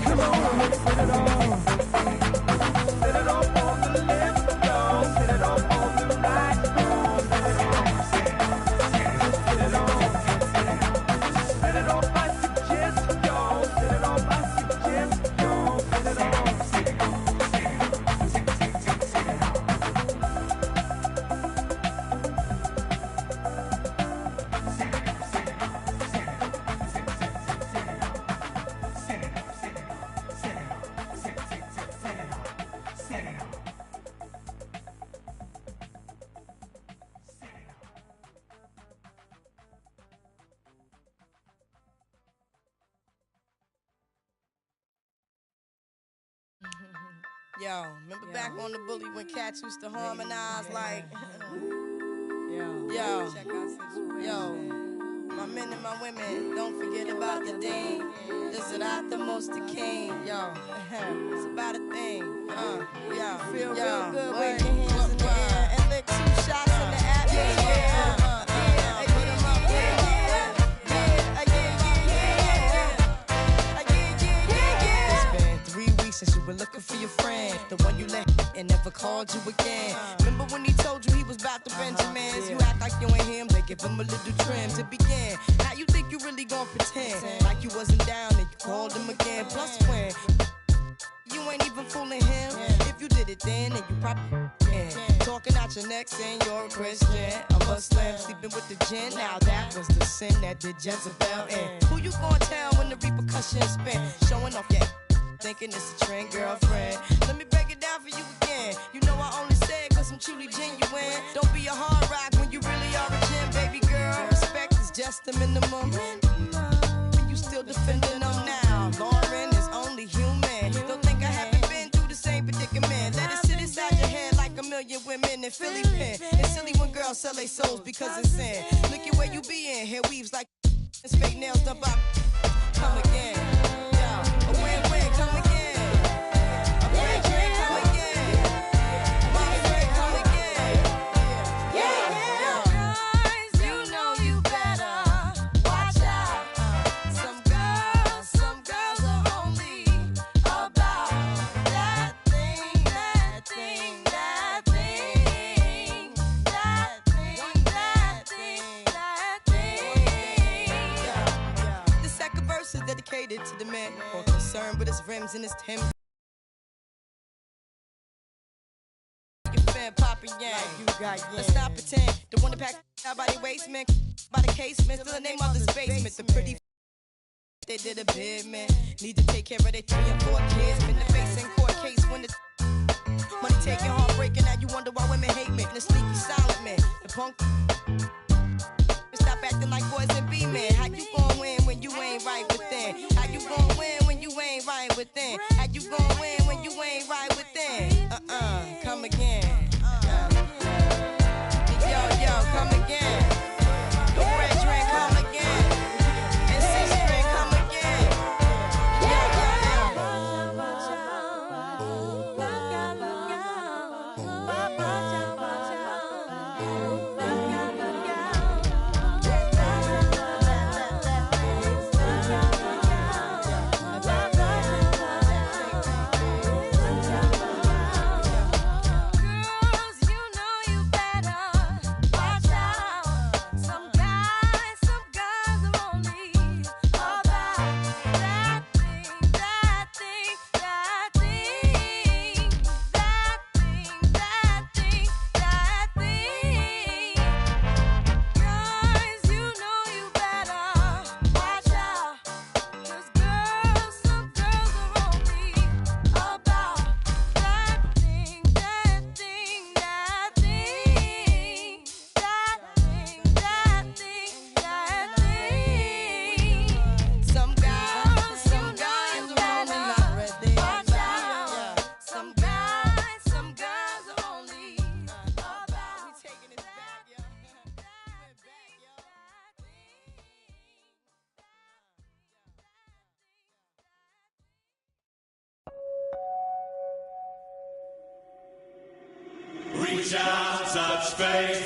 Come on, let's set it off. Set it off on the left, y'all. Set it off on the right, y'all. Set it off. Set it off. Set it off, I suggest, y'all. Set it off, I suggest, y'all. Set it off. Yo, remember back on the bully when cats used to harmonize like, yo, my men and my women, don't forget about the dean. This is not the most the king, yo. It's about a thing, yo. Feel real good, wave your hands in the air and lick 2 shots in the atmosphere. Since you were looking for your friend, the one you let and never called you again. Remember when he told you he was about to Benjamins? You act like you ain't him, they give him a little trim to begin. Now you think you really gon' pretend like you wasn't down and you called him again. Plus when you ain't even fooling him. If you did it then you probably talking out your neck saying you're a Christian, a Muslim, sleeping with the gin. Now that was the sin that did Jezebel in. Who you gonna tell when the repercussions spin? Showing off your thinking it's a trend, girlfriend. Let me break it down for you again. You know I only say it cause I'm truly genuine. Don't be a hard rock when you really are a gem, baby girl. Respect is just the minimum. And you still defending them now. Lauren is only human. Don't think I haven't been through the same predicament. Let it sit inside your head like a million women in Philly pen. It's silly when girls sell their souls because it's sin. Look at where you be in. Hair weaves like it's fake nails done by come again. A win-win, come again. A great drink, come again. My friend, come again. Guys, you know you better watch out. Some girls are only about that thing, that thing, that thing, that thing, that thing, that thing. The second verse is dedicated to the man more concerned with his rims and his Tim. Poppin' yang, you got yang. Let's not pretend the one that pack out by the waist, man, by the casement, still the name of the basement. The pretty they did a bid, man. Need to take care of their 3 and 4 kids. Been the face in court case when the money taking, heartbreaking. Now you wonder why women hate me. The sneaky silent man, the punk. Stop acting like boys and be men. How you gon' win when you ain't right within? How you gon' win when you ain't right within? How you gon' win when you ain't right within? Come again. Yo, come again. The red drink, come again. And 6 drink, come again. Reach out, touch faith.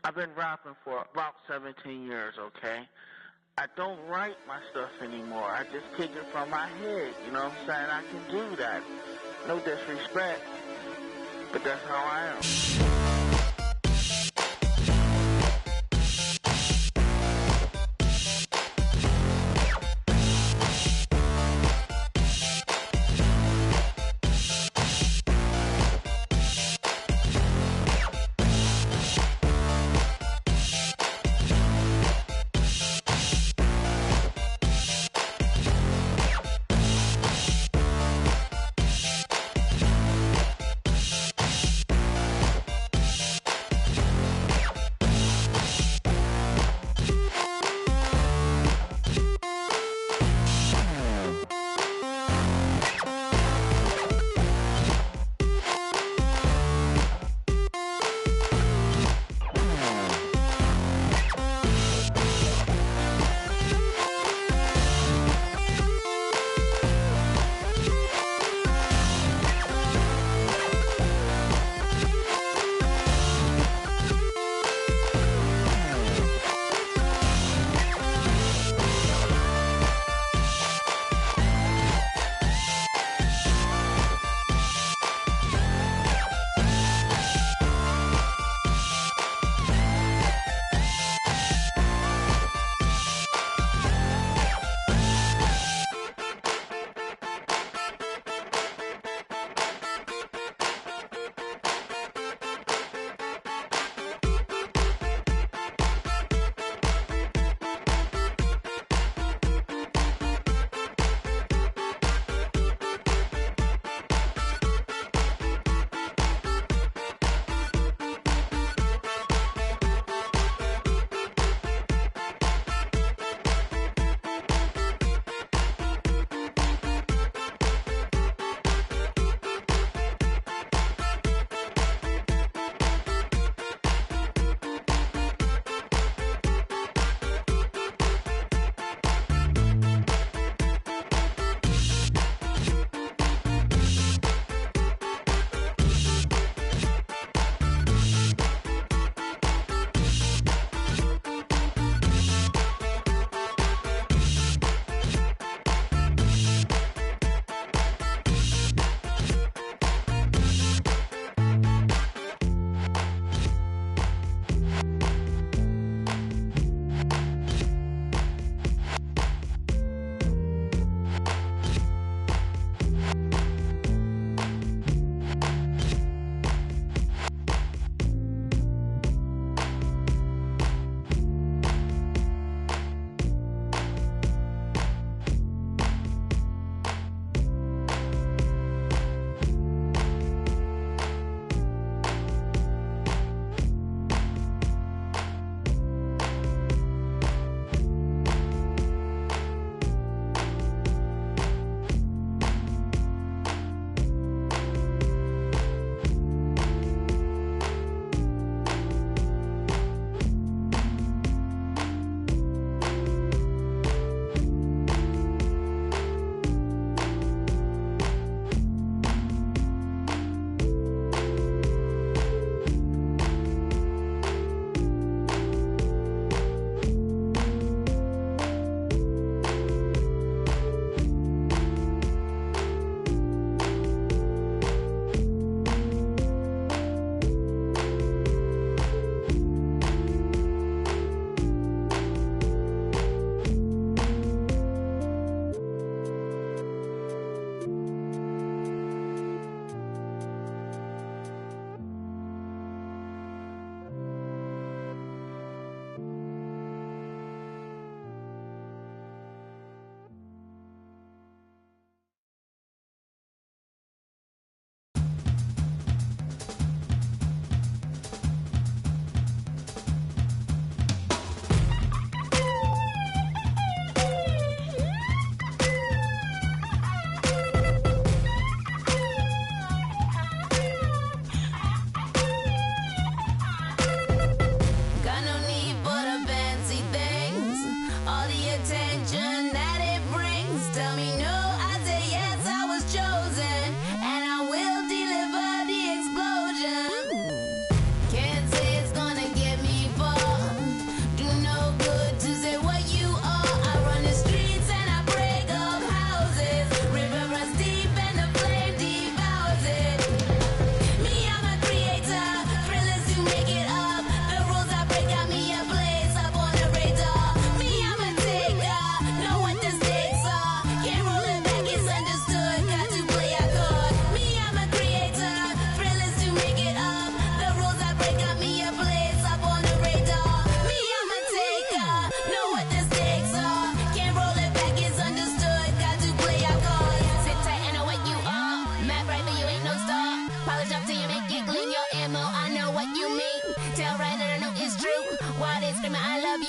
I've been rapping for about 17 years, okay? I don't write my stuff anymore. I just kick it from my head, you know what I'm saying? I can do that. No disrespect, but that's how I am.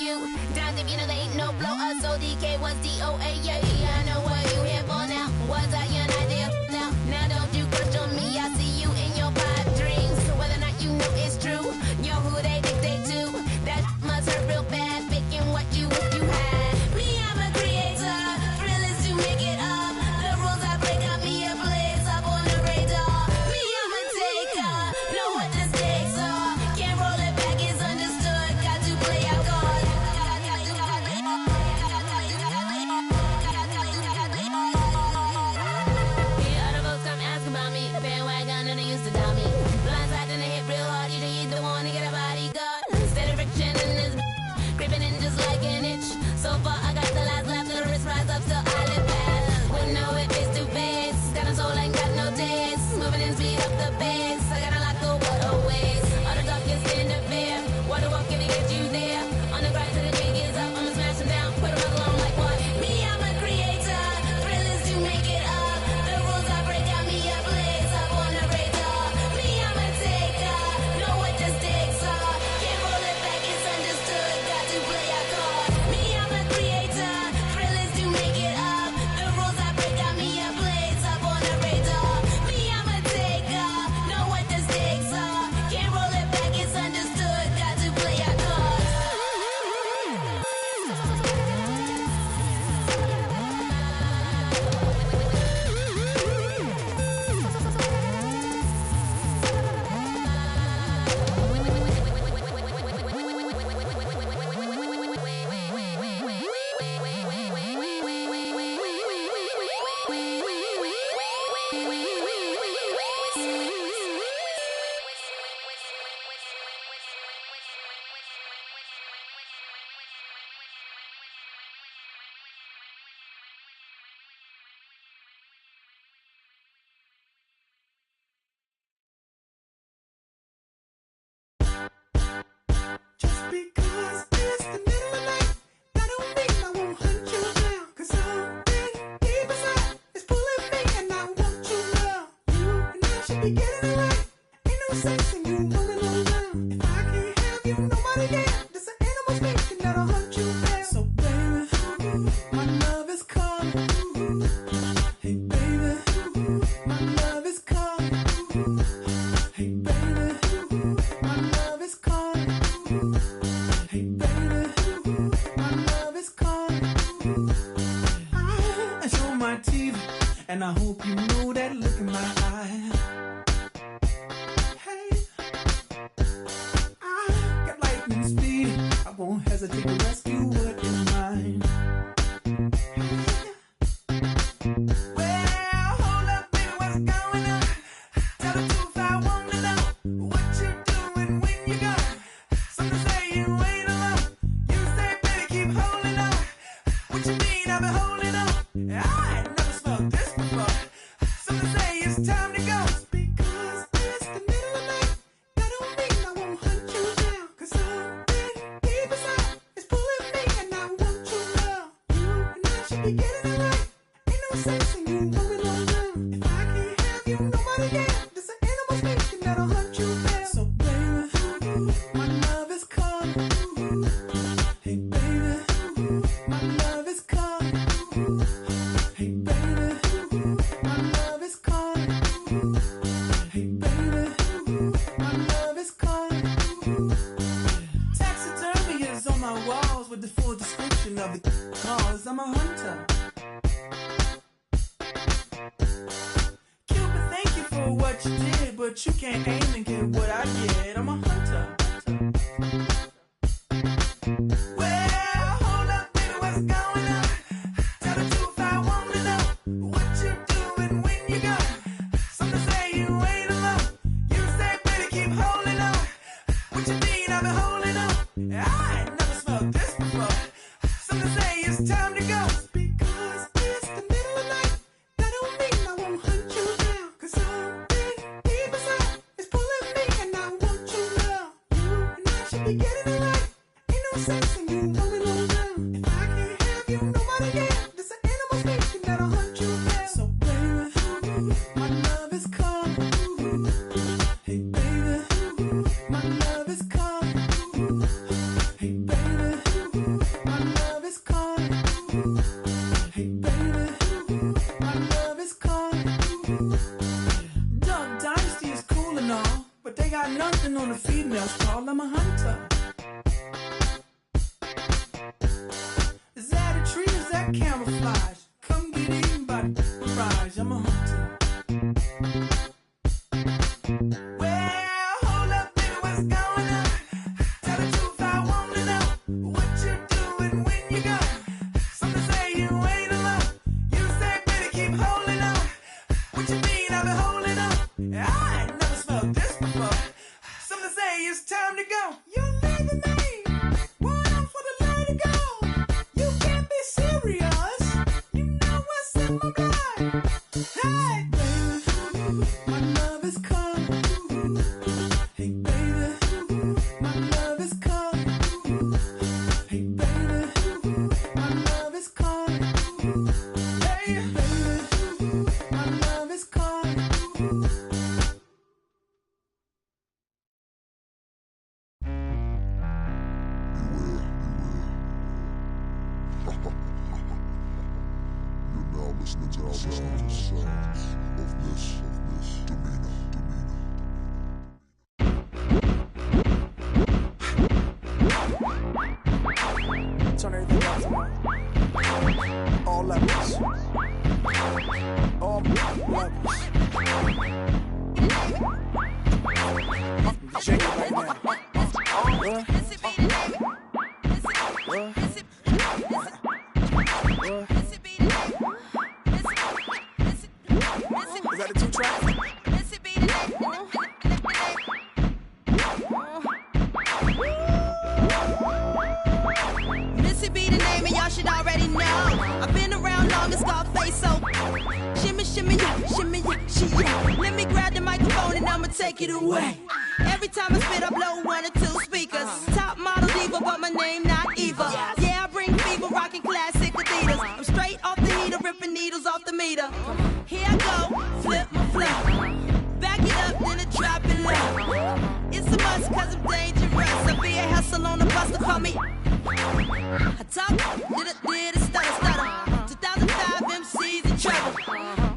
you. Down if you know there ain't no blow us. So DK was DOA. Yeah, I know what you here for now. Was I your idea? Now don't you question me. I see you in your pipe dreams. Whether or not you know it's true, you're who they dictate to. That must hurt real bad. Picking what you wish you had. Me, I'm a creator. Thrill is to make it up. The rules I break got me a place up on the radar. Me, I'm a taker. Know what the stakes are. Can't roll it back, it's understood. Got to play out God. Yeah, other folks come ask about me. Bandwagon and they used to doubt me. Blindside and they hit real hard. You need the one to get a bodyguard. Steady friction in this creeping in just like an itch. So far I got the last laugh. The wrist rise up till I live fast. Wouldn't know if it's too fast. Got a soul ain't got no taste. Moving and speed up the pace. I got a lot of waterways. All the darkness in the fear. Water walk if it gets you there. On the grind till the jig is up. I'ma smash them down. Put them all along like what? Me, I'm a creator. Thrill is to make it up. The rules I break got me a place up on the radar. Me, I'm a taker. Know what the stakes are. Can't roll it back, it's understood. Got to play our card. Me, I'm a creator. Thrill is to make it up. The rules I break got me a place up on the radar. Me, I'm a taker. Know what the stakes are. Can't roll it back, it's understood. Got to play our cards. Just because it's the middle of the night, that don't mean I won't hunt you down. 'Cause something deep inside is pulling me and I want you now. You and I should be getting it right. Ain't no sense in you rolling on down. If I can't have you, nobody can. There's an animal speaking that'll hunt you down. So baby, my love is calling. Hey baby, my love is calling. Hey baby, my love is calling. Hey baby, my love is calling. I show my teeth, and I hope you know that look in my eye. Hey, I got lightning speed. I won't hesitate to rescue what is mine. Well, hold up, baby, what's going on? Tell the truth, I wanna know what you doing when you go. Some say you ain't alone. You say, baby, keep holding on. What you mean I've been holding on? I ain't never smelled this before. Some say it's time to go. Because it's the middle of the night, that don't mean I won't hunt you down. 'Cause something deep inside is pulling me and I want you now. You and I should be getting it right. Ain't no sense in you rolling on down. If I can't have you, nobody can. There's an animal speaking that'll hunt you down. So baby, my love is calling. Hey baby, my love is calling. Hey baby, my love is calling. Hey baby, my love is calling. Taxidermy is on my walls with the full description of the cause. I'm a hunter. Cupid, thank you for what you did, but you can't aim and get what I get. I'm a hunter. Well, hold up, baby, what's going on? Tell the truth, I wanna know what you doing when you go. Some say you ain't alone. You say, baby, keep holding on. What you mean I've been holding on? I ain't never smelled this before. Some say it's time to go. Because it's the middle of the night, that don't mean I won't hunt you down. 'Cause something deep inside is pulling me and I want you now. You and I should be getting it right. Ain't no sense in you rolling on down. If I can't have you, nobody can. There's an animal speaking that'll hunt you down. So baby, my love is calling. Hey baby, my love is calling. Hey baby, Hitting on the females, call I'm a hunter. Is that a tree? Is that camouflage? Come get eaten by the rise. I'm a hunter. Well, hold up, baby, what's going on? Tell the truth, I want to know what you're doing when you go. Some say you ain't alone. You say, baby, keep holding on. What you mean I've been holding on? I ain't never smelled this before. Some say it's time to go. You're leaving me. One off for the lady go. You can't be serious. You know what's in my blood. Hey, baby, my love is calling. Hey, baby, my love is calling. Hey, baby, my love is calling. Hey, baby, my love is calling. You're now listening to the sounds of this demeanor. Turn everything up tonight. All levels. All levels. Shake it right now. What? Is that a 2-track? Missy be the name and y'all should already know. I've been around long as Scarface, so shimmy, shimmy, yeah, shimmy, yeah, she, yeah. Let me grab the microphone and I'ma take it away. Every time I spit, I blow 1 or 2 speakers. Top model diva, but my name not Eva. Yeah, I bring fever, rocking classic Adidas. I'm straight off the heater, ripping needles off the meter. Here I go, flip my flow. Back it up, then I drop it low. It's a must, cause I'm dangerous. I be a hustle on the bus to call me. I talk, did a stutter. 2005 MCs in trouble.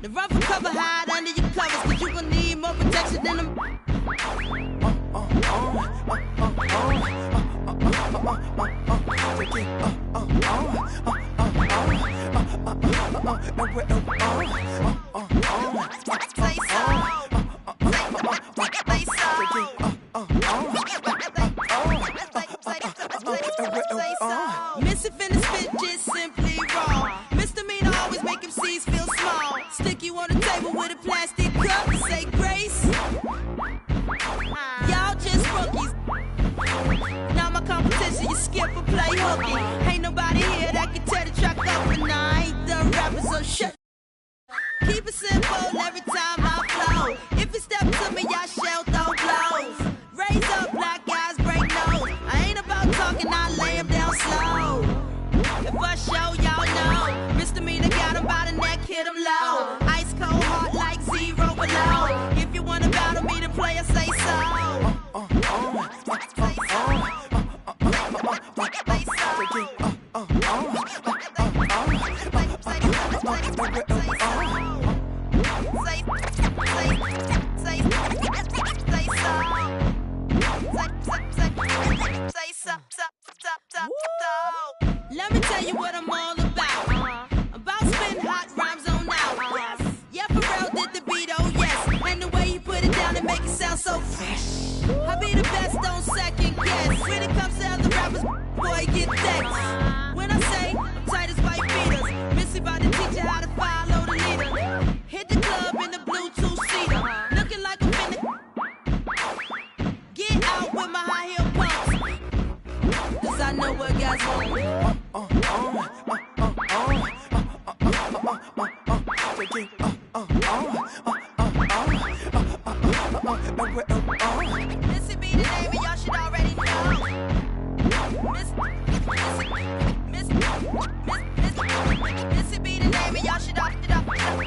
The run for cover, hide under your covers, cause you gon' need more protection than them. Missy finna spit just simply wrong. Misdemeanor always make MCs feel small. Stick you on the table with a plastic cup and say grace. Y'all just rookies. Now my competition, you skip or play hooky. Ain't nobody here that can tear the track up, and I ain't done rapping, so shut. Keep it simple every time I flow. If you step to me, y'all shall throw blows. Raise up, black guys break nose. I ain't about talking, I lay him down slow. If I show y'all know, misdemeanor got him by the neck, hit him low. Ice cold heart like 0 below. If you wanna battle me, the player say so. Let me tell you what I'm all about. About spitting hot rhymes on out. Yeah, Pharrell did the beat, oh yes. And the way he put it down and make it sound so fresh. I be the best, don't second guess. When it comes to other rappers, boy, get text. When I say I'm tight as white beaters, Missy about to teach you how to follow the leader. Hit the club in the Bluetooth seater. Looking like I'm finna get out with my high heel pumps. Cause I know what guys want. Missy be the name and y'all should already know. Missy be the name and y'all should already know.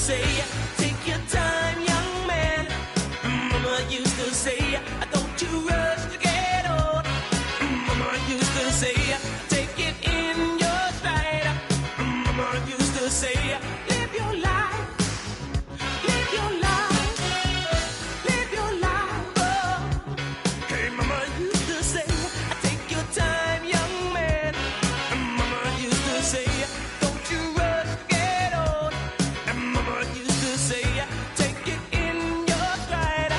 say, take your time, young man. Mama used to say, don't you rush to get old. Mama used to say, take it in your stride. Mama used to say, live your life, live your life, live your life. Oh. Hey, Mama used to say, take your time, young man. Mama used to say, don't you rush to get old. And Mama used to say, take it in your stride.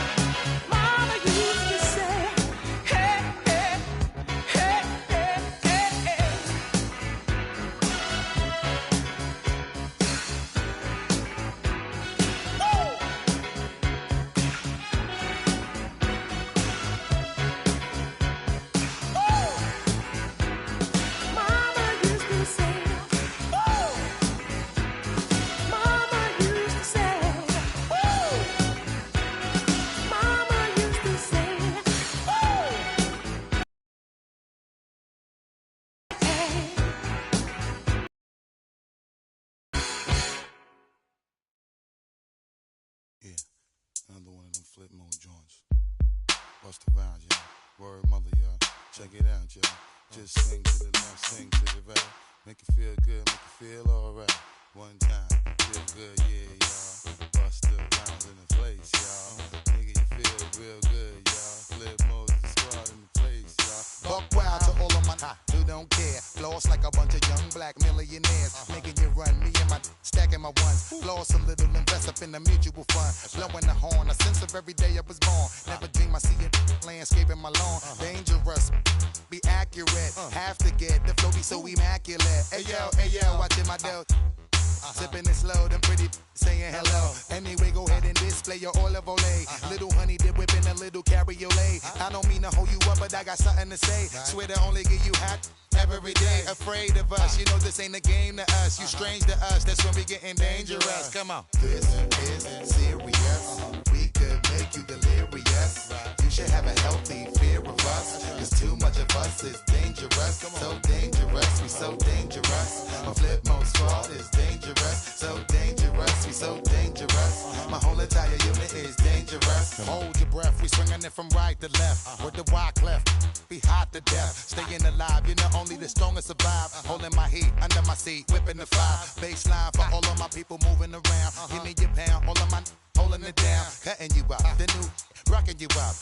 Mama used to say, hey, hey, hey, hey, hey, hey. Mama used to say, oh. Mama used to say, oh. Mama used to say, oh. Yeah, another one of them flip mode joints. Bust around, y'all. Word mother, y'all. Check it out, y'all. Just swing to the left, swing to the right. Make it feel good, make it feel alright. One time, feel good, yeah, y'all. Bust the rounds in the place, y'all. Nigga, you feel real good, y'all. Flip mode is the squad in the place, y'all. Buck wild to all of my who don't care. Floss like a bunch of young black millionaires. Making you run, me and my stacking my ones. Floss a little, invest up in the mutual fund. Blowing the horn, a sense of every day I was born. Never dream I see it landscaping my lawn. Dangerous, be accurate. Have to get the flow be so immaculate. Hey yo, watching my dough. Sipping it slow, them pretty saying hello. Anyway, go ahead and display your olive ole. Little honey dip whipping a little cabriolet. I don't mean to hold you up, but I got something to say. Swear to only give you hot every day. Afraid of us, you know this ain't a game to us. You strange to us, that's when we getting dangerous. Come on. This is serious. We could make you delirious. You should have a healthy fear of us. Cause too much of us is dangerous. So dangerous, we so dangerous. My flip mode squad is dangerous. So dangerous, we so dangerous. My whole entire unit is dangerous. Hold your breath, we swinging it from right to left. With the wide cleft, be hot to death. Staying alive, you know only the strongest survive. Holding my heat under my seat, whipping the fire. Baseline for all of my people moving around. Give me your pound, all of my holding it down. Cutting you up, the new rocking you up.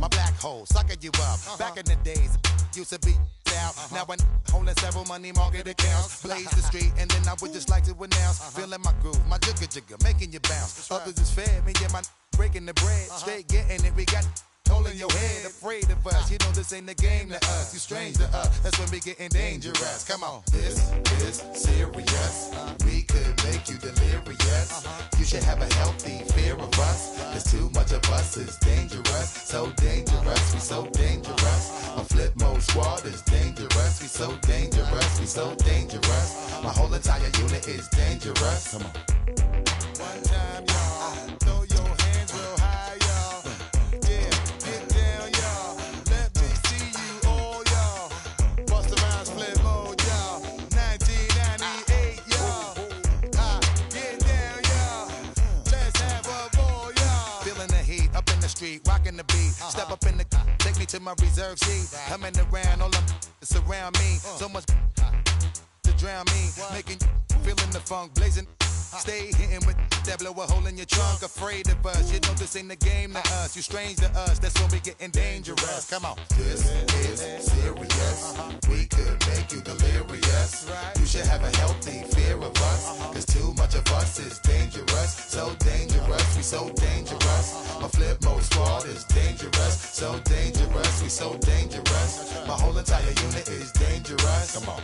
My black hole, sucking you up. Back in the days, used to be out. Now I'm holding several money market accounts. Blaze the street, and then I would just like to announce. Feeling my groove, my jigger, making you bounce. Others is fed, me and my breaking the bread. Straight getting it, we got holding your head. Afraid of us, you know this ain't the game to us. You strange to us, that's when we getting dangerous. Come on. This is serious. We could make you delirious. You should have a healthy fear of us. Cause too much of us is dangerous. So dangerous, we so dangerous. My flip mode squad is dangerous. We so dangerous, we so dangerous. My whole entire unit is dangerous. Come on. One time, y'all. Throw your hands real high, y'all. Yeah, get down, y'all. Let me see you all, y'all. Bust around, flip mode, y'all. 1998, y'all. Get down, y'all. Let's have a ball, y'all. Feeling the heat up in the street, rocking the beat. Step up in the take me to my reserve seat. Coming around, all them surround me. So much to drown me, making feeling the funk blazing. Stay hitting with that blow a hole in your trunk. Afraid of us, you know this ain't the game to us. You strange to us, that's when we getting dangerous. Come on. This is serious. We could make you delirious. You should have a healthy fear of us. Cause too much of us is dangerous. So dangerous, we so dangerous. My flip mode squad is dangerous. So dangerous, we so dangerous. My whole entire unit is dangerous. Come on.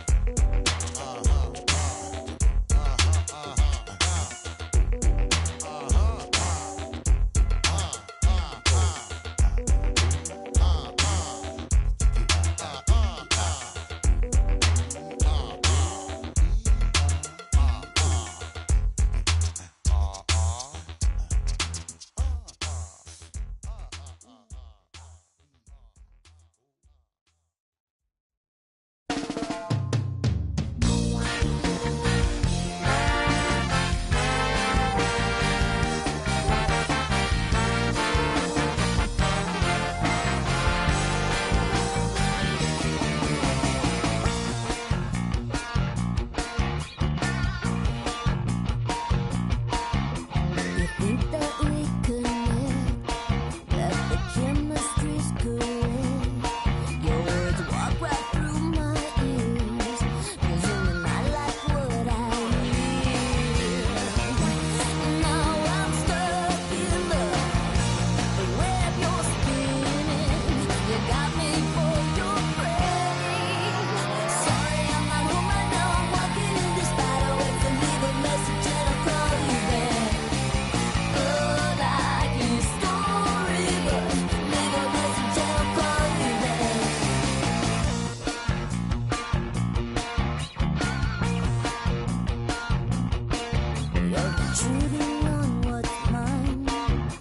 Intruding on what's mine,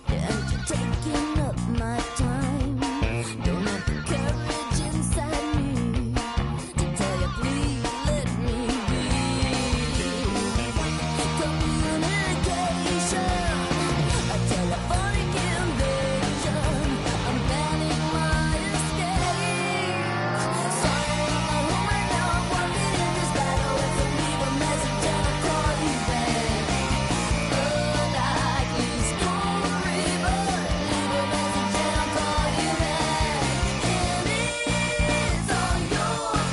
and you're taking up my time. Don't have the courage inside me to tell you, please let me be. Communication, a telephonic invasion. I'm planning my escape. Sorry, I'm not home right now. I'm walking in this battle. If I leave a message, I'll call you back. Unlikely story, but leave a message and I'll call you back. And it's all your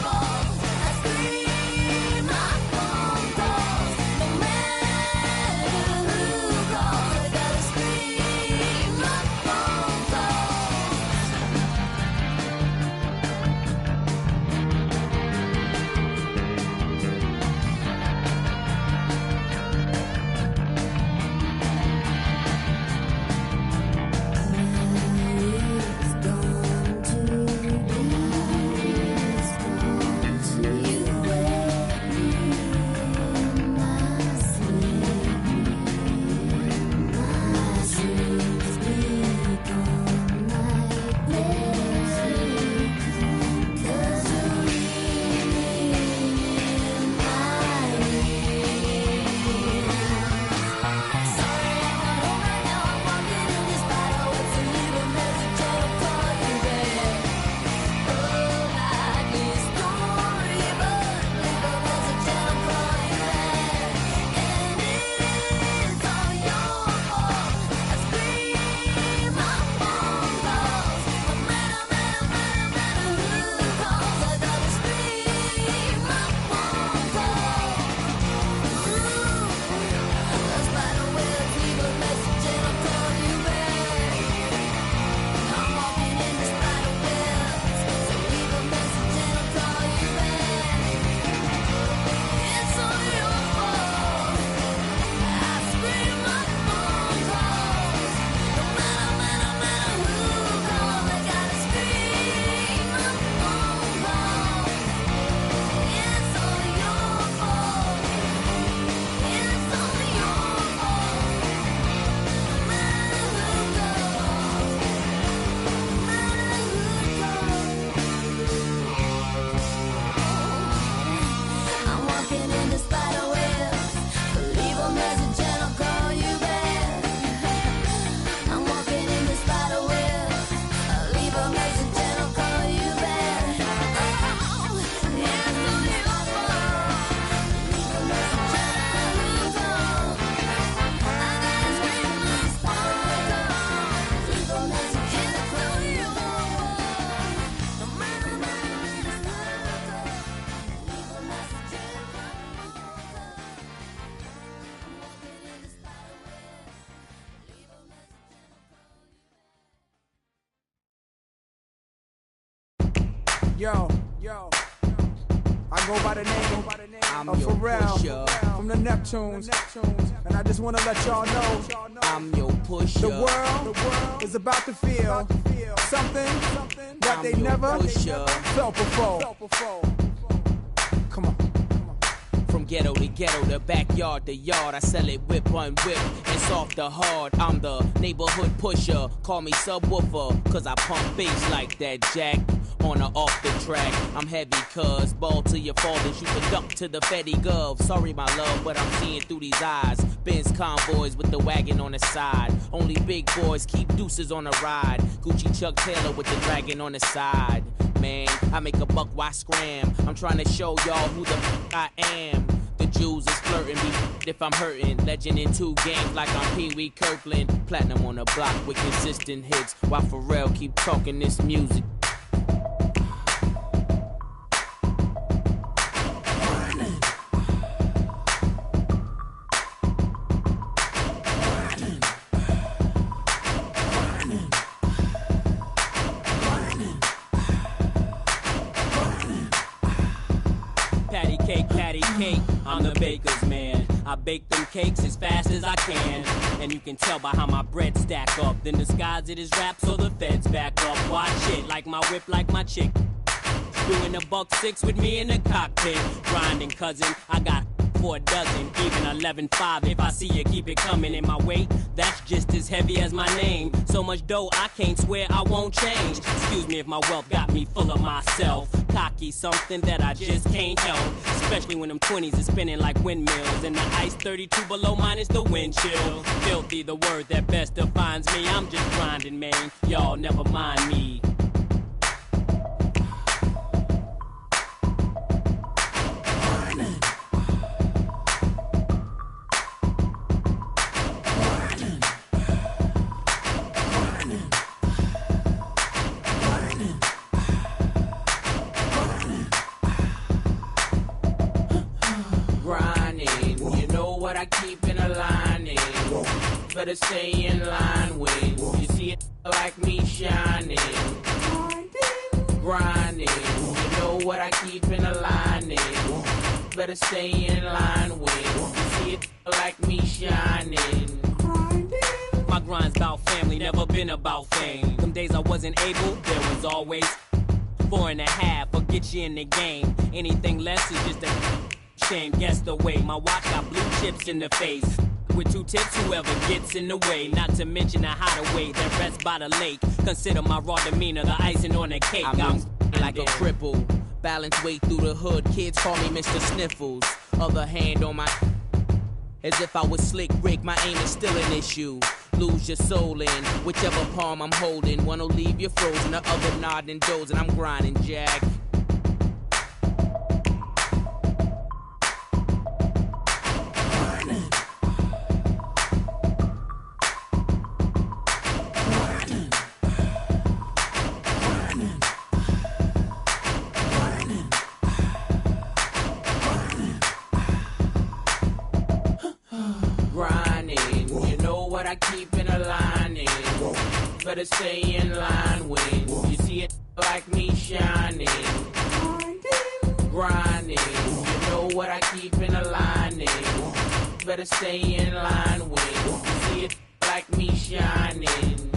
fault. I scream my phone calls. No matter who calls, I gotta scream my phone calls. I'm walking in the spider web. So leave a message and I'll call you back. I'm walking in the spider web. Leave a message and I'll call you back. Oh, it's all your fault. Leave a message and I'll call. I gotta scream my phone call. Leave a message and I'll call you back. No matter what it's like. Leave a message and I'll call you back. I'm walking in the spider web. Leave a message and I'll call Yo, I go by the name of Pharrell from the Neptunes, and I just want to let y'all know I'm your pusher. the world is about to feel something that they never felt before. Come on. From ghetto to ghetto, the backyard to yard, I sell it whip on whip and soft to hard. I'm the neighborhood pusher, call me subwoofer, cause I pump bass like that jack. On or off the track, I'm heavy cuz ball to your fathers, you can duck to the Fetty Gov. Sorry my love, but I'm seeing through these eyes. Benz convoys with the wagon on the side. Only big boys keep deuces on the ride. Gucci Chuck Taylor with the dragon on the side. Man, I make a buck, why scram? I'm trying to show y'all who the f I am. The Jews is flirting me if I'm hurting. Legend in 2 games like I'm Pee Wee Kirkland. Platinum on the block with consistent hits, while Pharrell keep talking this music. Patty cake, I'm the baker's man. I bake them cakes as fast as I can. And you can tell by how my bread stack up. Then disguise it as rap so the feds back up. Watch it, like my whip, like my chick. Doing a $1.6 with me in the cockpit. Grinding, cousin, I got for a dozen, even 11.5. If I see you, keep it coming. In my weight, that's just as heavy as my name. So much dough, I can't swear I won't change. Excuse me if my wealth got me full of myself. Cocky, something that I just can't help. Especially when them 20s is spinning like windmills. And the ice 32 below minus the wind chill. Filthy, the word that best defines me. I'm just grinding, man. Y'all never mind me. I keep in a lining. Better stay in line when you see it like me shining. Grinding. You know what I keep in a lining. Better stay in line when you see it like me shining. My grind's about family, never been about fame. Them days I wasn't able, there was always 4.5 or get you in the game. Anything less is just a shame. Guess the way my watch got blue chips in the face. With 2 tips, whoever gets in the way. Not to mention the hideaway that rests by the lake. Consider my raw demeanor the icing on the cake. I'm like a cripple, balance weight through the hood. Kids call me Mr. Sniffles. Other hand on my, as if I was slick Rick. My aim is still an issue. Lose your soul in whichever palm I'm holding. One'll leave you frozen, the other nodding and dozing. I'm grinding, Jack. I keep in a lining. Better stay in line when you see it like me shining. Grinding. You know what I keep in a lining. Better stay in line when you see it like me shining.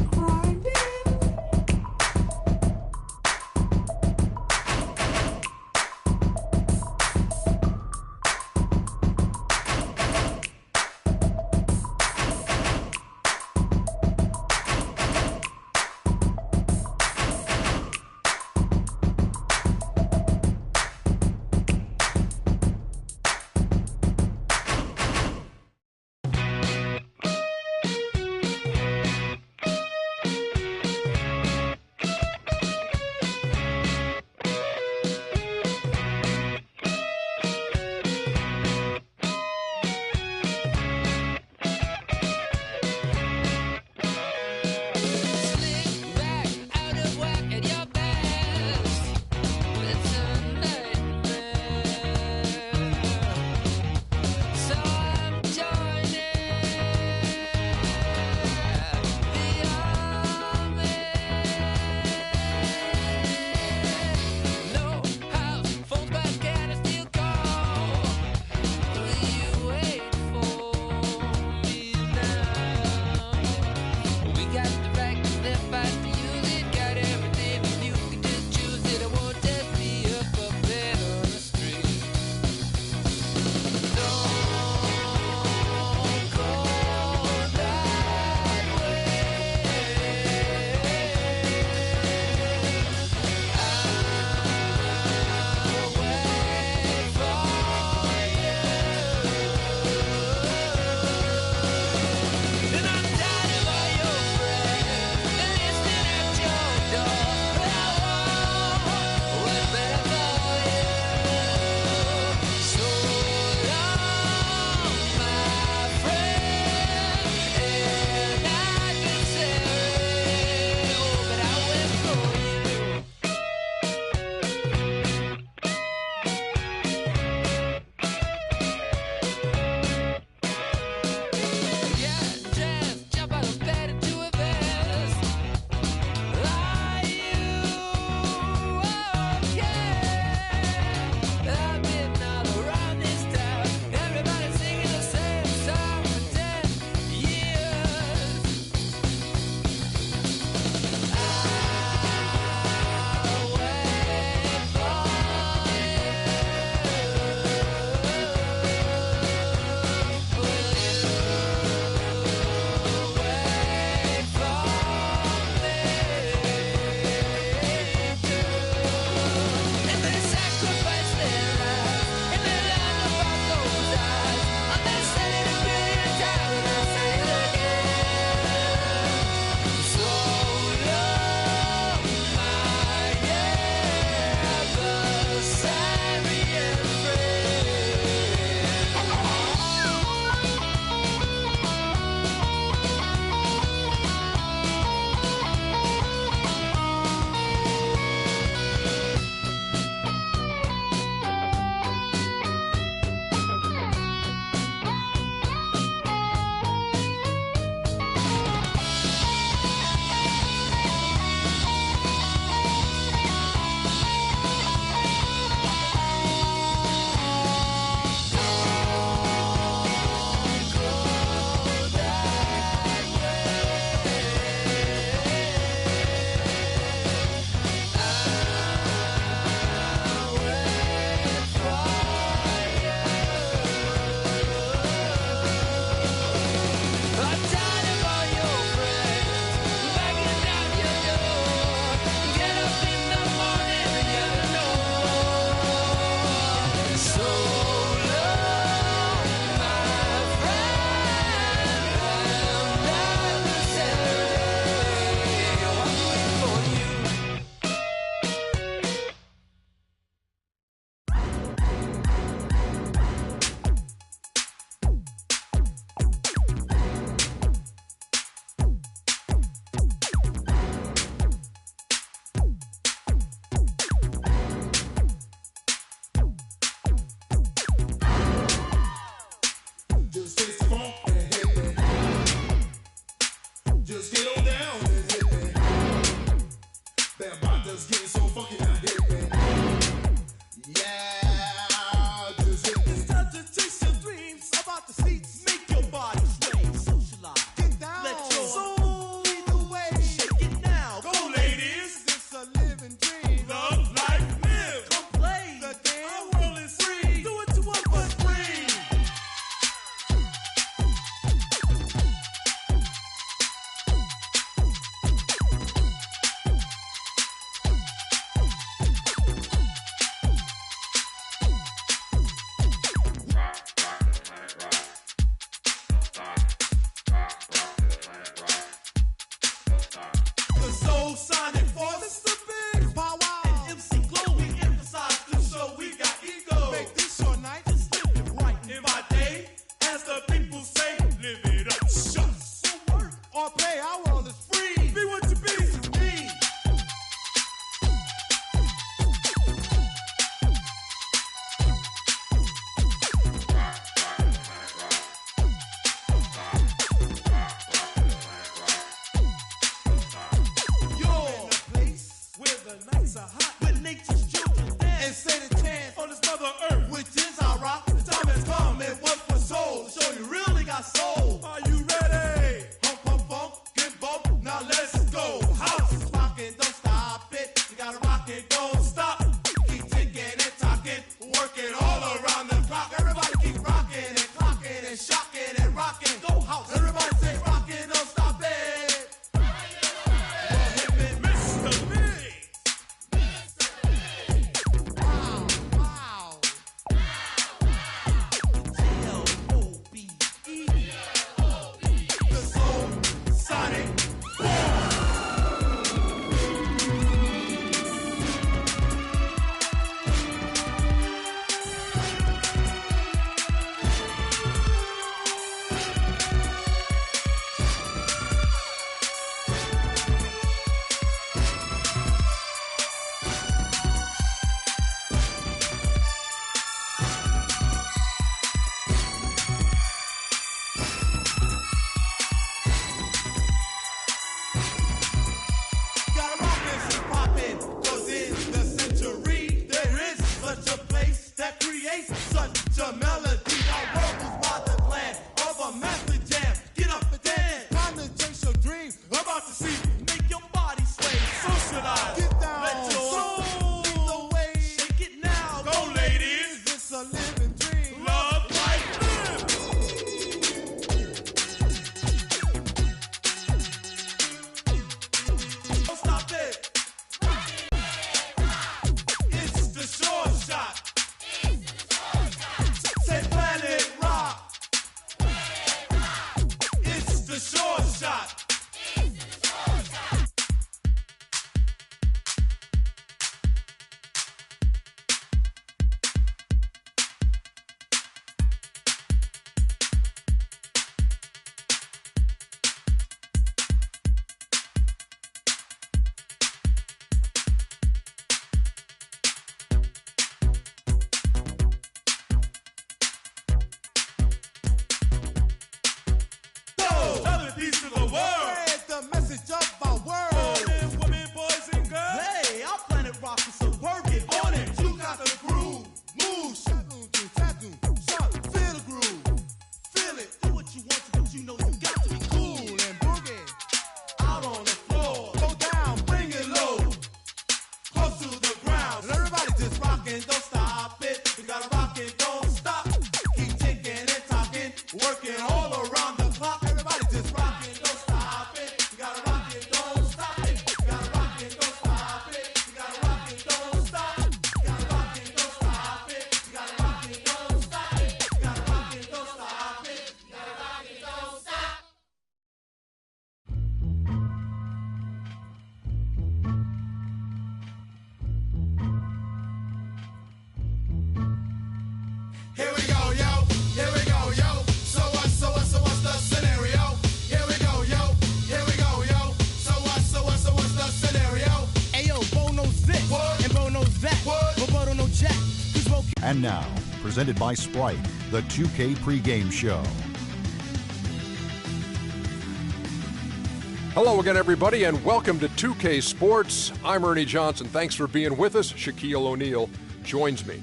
And now, presented by Sprite, the 2K pregame show. Hello again, everybody, and welcome to 2K Sports. I'm Ernie Johnson. Thanks for being with us. Shaquille O'Neal joins me.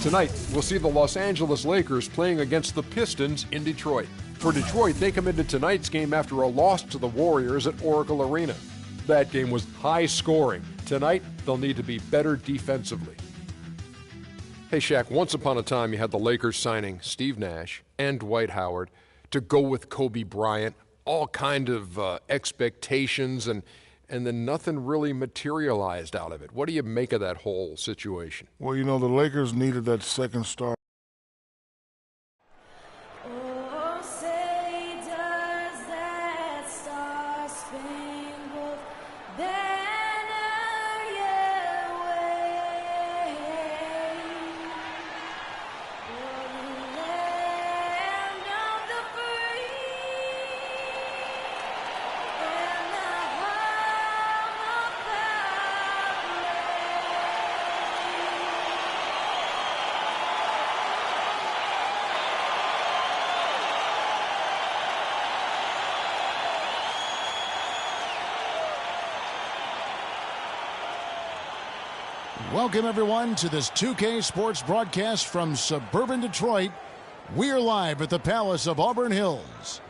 Tonight, we'll see the Los Angeles Lakers playing against the Pistons in Detroit. For Detroit, they come into tonight's game after a loss to the Warriors at Oracle Arena. That game was high scoring. Tonight, they'll need to be better defensively. Hey, Shaq, once upon a time, you had the Lakers signing Steve Nash and Dwight Howard to go with Kobe Bryant. All kind of expectations, and then nothing really materialized out of it. What do you make of that whole situation? Well, you know, the Lakers needed that second star. Welcome, everyone, to this 2K Sports broadcast from suburban Detroit. We're live at the Palace of Auburn Hills.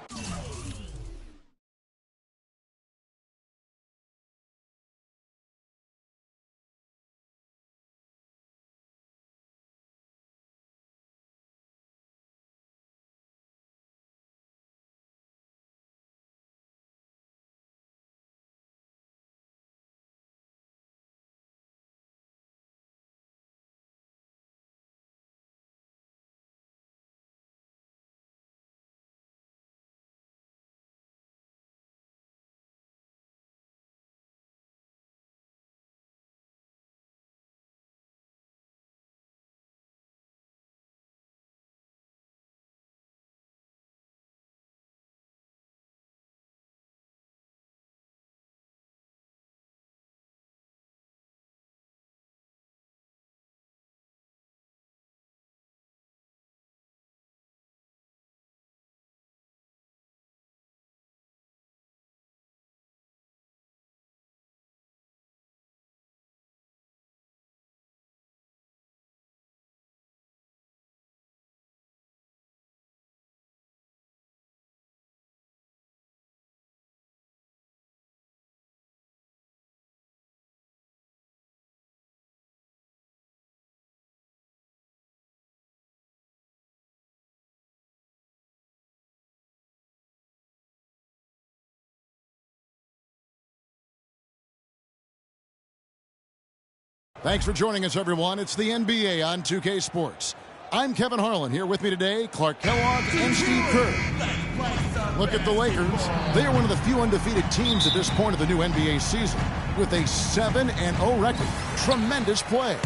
Thanks for joining us, everyone. It's the NBA on 2K Sports. I'm Kevin Harlan. Here with me today, Clark Kellogg and Steve Kerr. Look at the Lakers. They are one of the few undefeated teams at this point of the new NBA season with a 7-0 record. Tremendous play.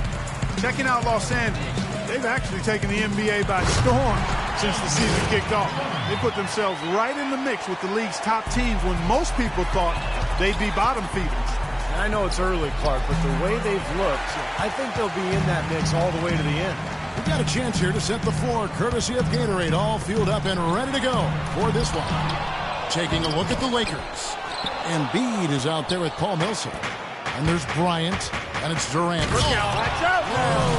Checking out Los Angeles. They've actually taken the NBA by storm since the season kicked off. They put themselves right in the mix with the league's top teams when most people thought they'd be bottom feeders. And I know it's early, Clark, but the way they've looked, I think they'll be in that mix all the way to the end. We've got a chance here to set the floor, courtesy of Gatorade, all fueled up and ready to go for this one. Taking a look at the Lakers. Embiid is out there with Paul Millsap. And there's Bryant, and it's Durant. Look out, watch out now.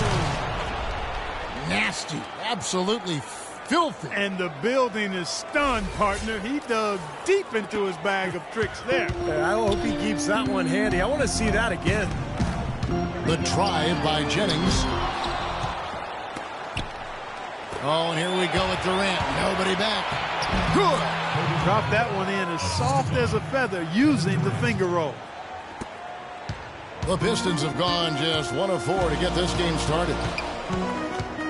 Nasty, absolutely filthy. And the building is stunned, partner. He dug deep into his bag of tricks there. I hope he keeps that one handy. I want to see that again. The drive by Jennings. Oh, and here we go with Durant. Nobody back. Good. Dropped that one in as soft as a feather using the finger roll. The Pistons have gone just 1 of 4 to get this game started.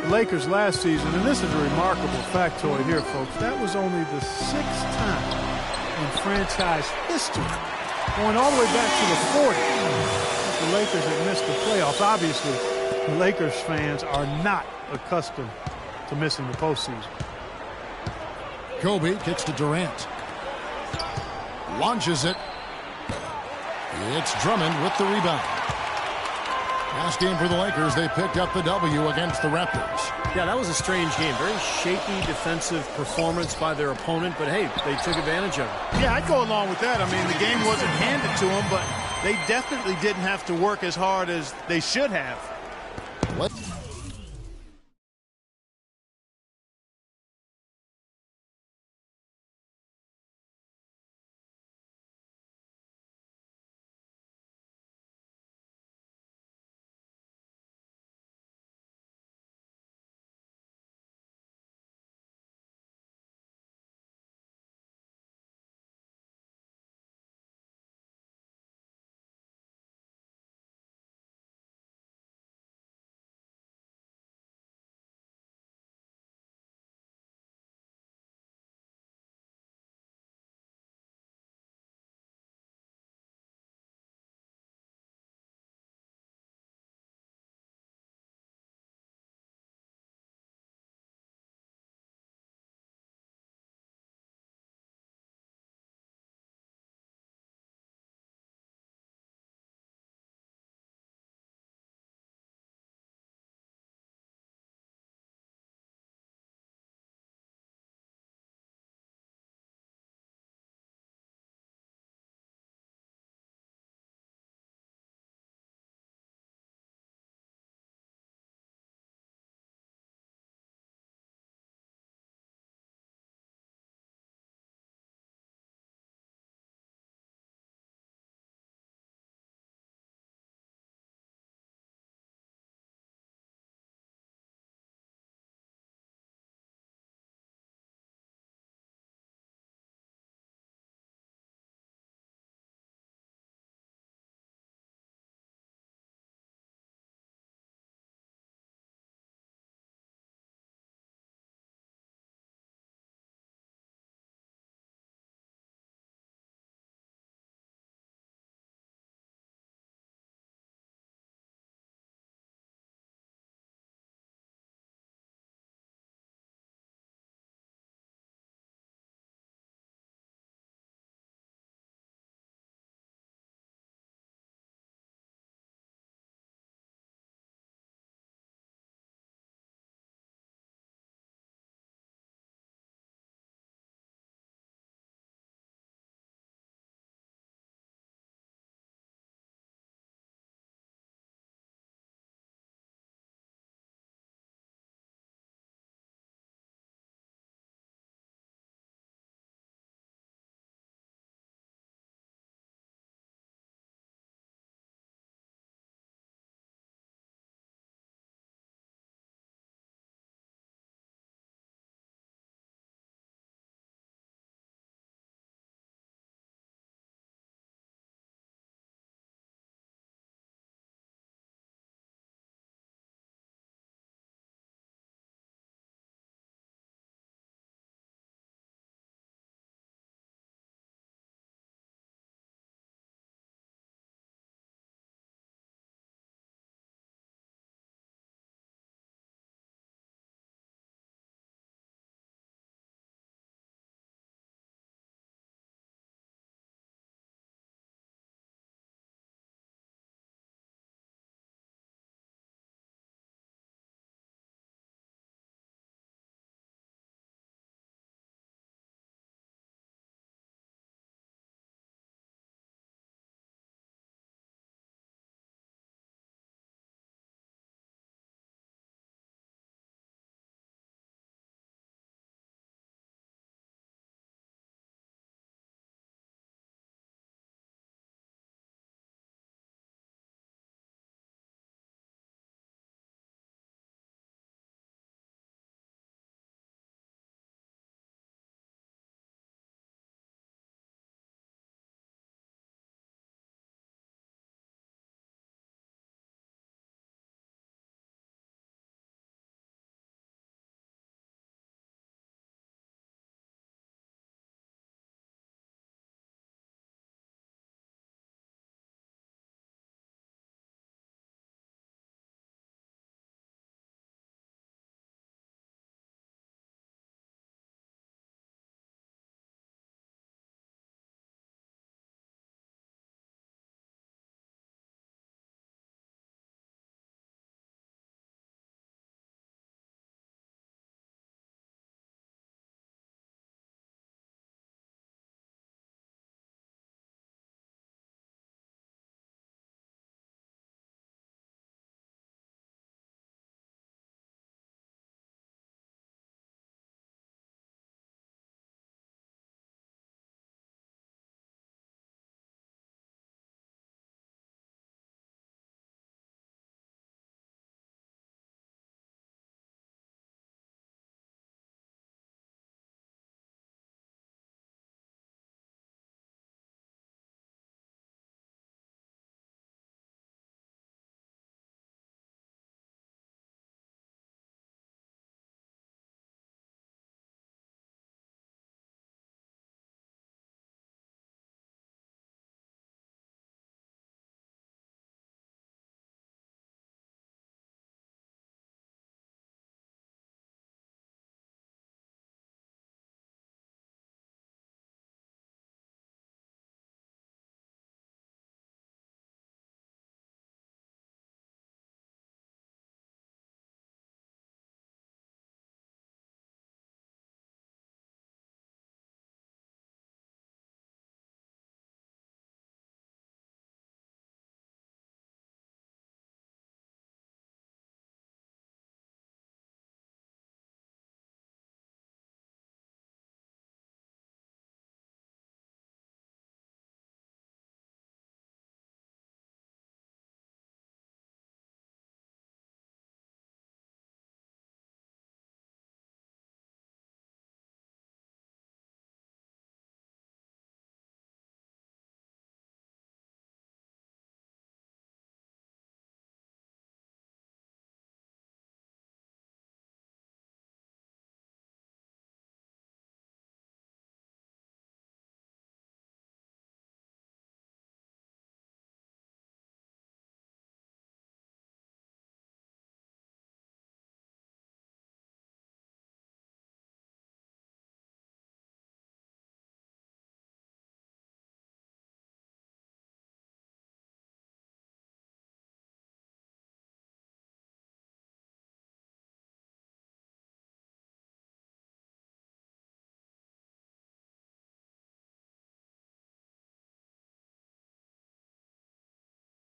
The Lakers last season, and this is a remarkable factoid here, folks, that was only the 6th time in franchise history, going all the way back to the 40s, the Lakers had missed the playoffs. Obviously, the Lakers fans are not accustomed to missing the postseason. Kobe kicks to Durant. Launches it. It's Drummond with the rebound. Last game for the Lakers, they picked up the W against the Raptors. Yeah, that was a strange game. Very shaky defensive performance by their opponent, but hey, they took advantage of it. Yeah, I'd go along with that. I mean, the game wasn't handed to them, but they definitely didn't have to work as hard as they should have. What?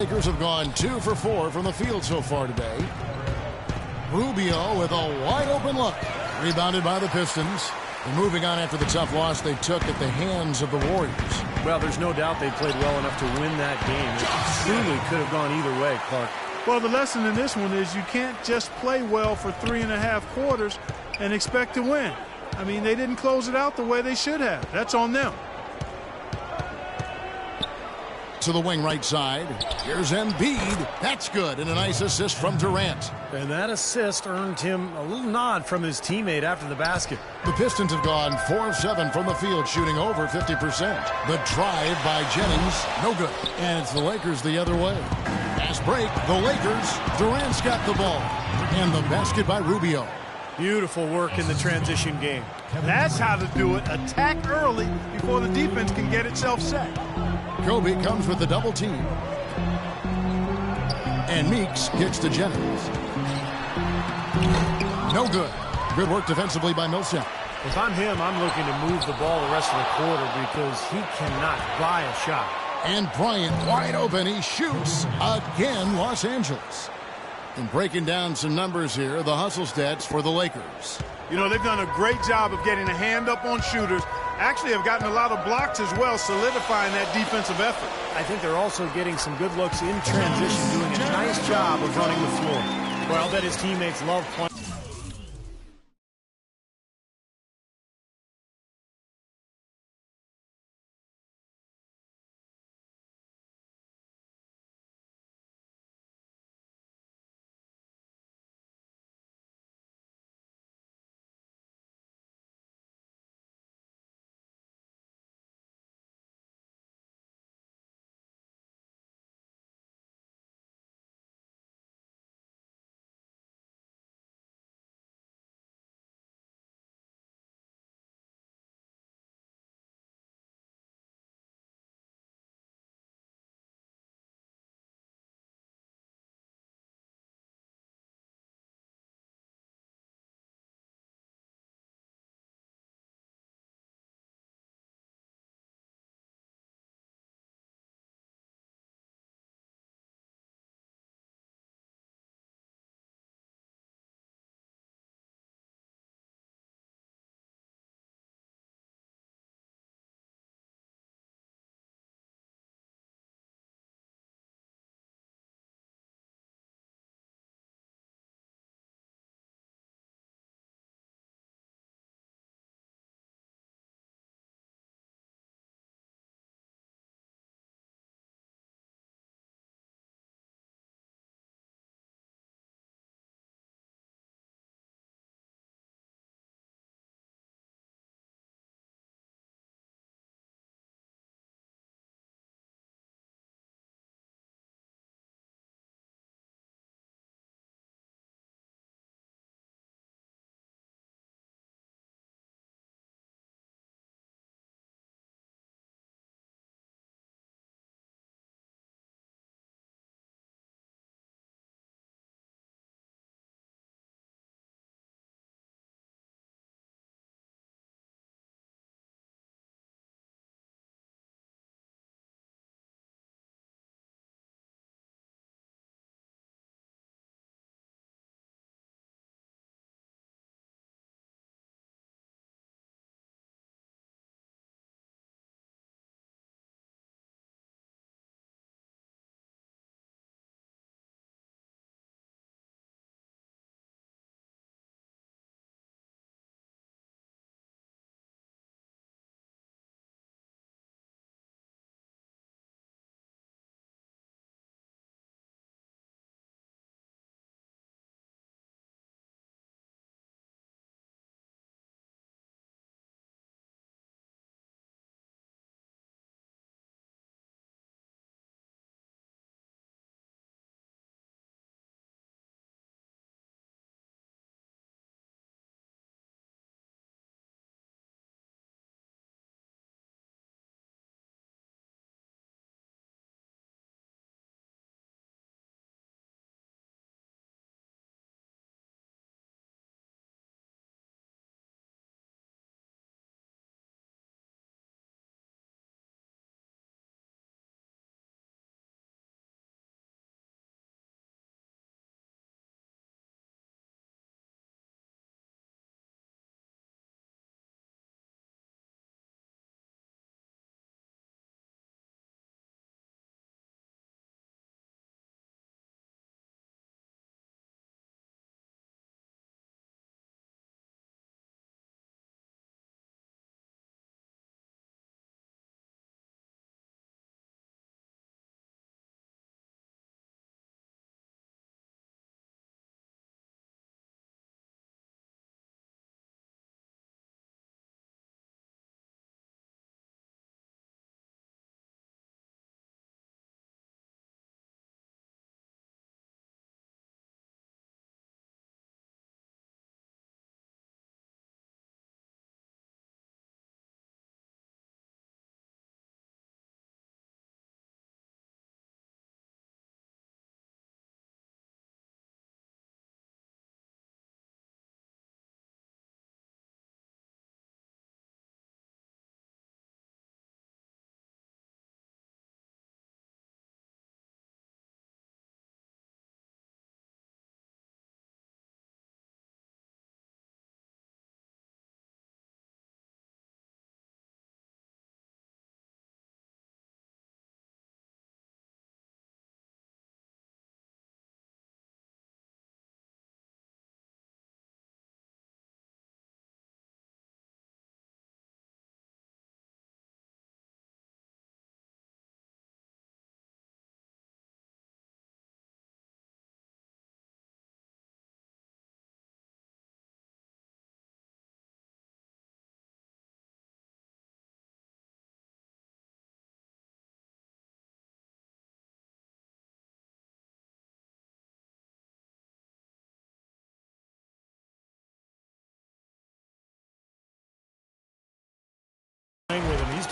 Lakers have gone 2 for 4 from the field so far today. Rubio with a wide open look. Rebounded by the Pistons. And moving on after the tough loss they took at the hands of the Warriors. Well, there's no doubt they played well enough to win that game. It truly could have gone either way, Clark. Well, the lesson in this one is you can't just play well for 3.5 quarters and expect to win. I mean, they didn't close it out the way they should have. That's on them. To the wing right side. Here's Embiid. That's good. And a nice assist from Durant. And that assist earned him a little nod from his teammate after the basket. The Pistons have gone 4 of 7 from the field, shooting over 50%. The drive by Jennings, no good. And it's the Lakers the other way. Fast break, the Lakers. Durant's got the ball. And the basket by Rubio. Beautiful work in the transition game. That's how to do it. Attack early before the defense can get itself set. Kobe comes with the double team. And Meeks gets to Jennings. No good. Good work defensively by Millsap. If I'm him, I'm looking to move the ball the rest of the quarter because he cannot buy a shot. And Bryant wide open. He shoots again, Los Angeles. And breaking down some numbers here, the hustle stats for the Lakers. You know, they've done a great job of getting a hand up on shooters. Actually have gotten a lot of blocks as well, solidifying that defensive effort. I think they're also getting some good looks in transition, doing a nice job of running the floor. Well, I'll bet his teammates love playing.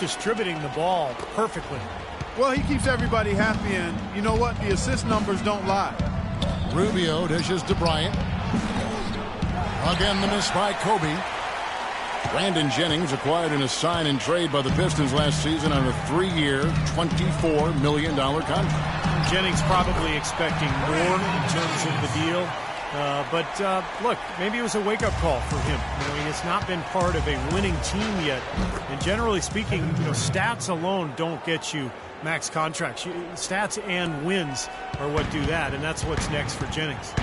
distributing the ball perfectly. Well, he keeps everybody happy, and you know what? The assist numbers don't lie. Rubio dishes to Bryant. Again, the miss by Kobe. Brandon Jennings acquired in a sign and trade by the Pistons last season on a 3-year, $24 million contract. Jennings probably expecting more in terms of the deal. But look, maybe it was a wake-up call for him. You know, he has not been part of a winning team yet. And generally speaking, you know, stats alone don't get you max contracts. Stats and wins are what do that, and that's what's next for Jennings.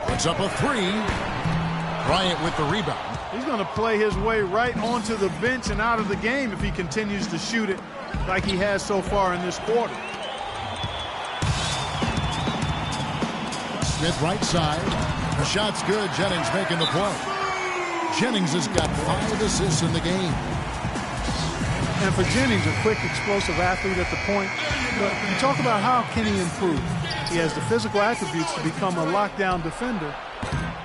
Puts up a 3. Bryant with the rebound. He's going to play his way right onto the bench and out of the game if he continues to shoot it like he has so far in this quarter. Smith right side. The shot's good. Jennings making the play. Jennings has got 5 assists in the game. And for Jennings, a quick, explosive athlete at the point. But you talk about how can he improve. He has the physical attributes to become a lockdown defender,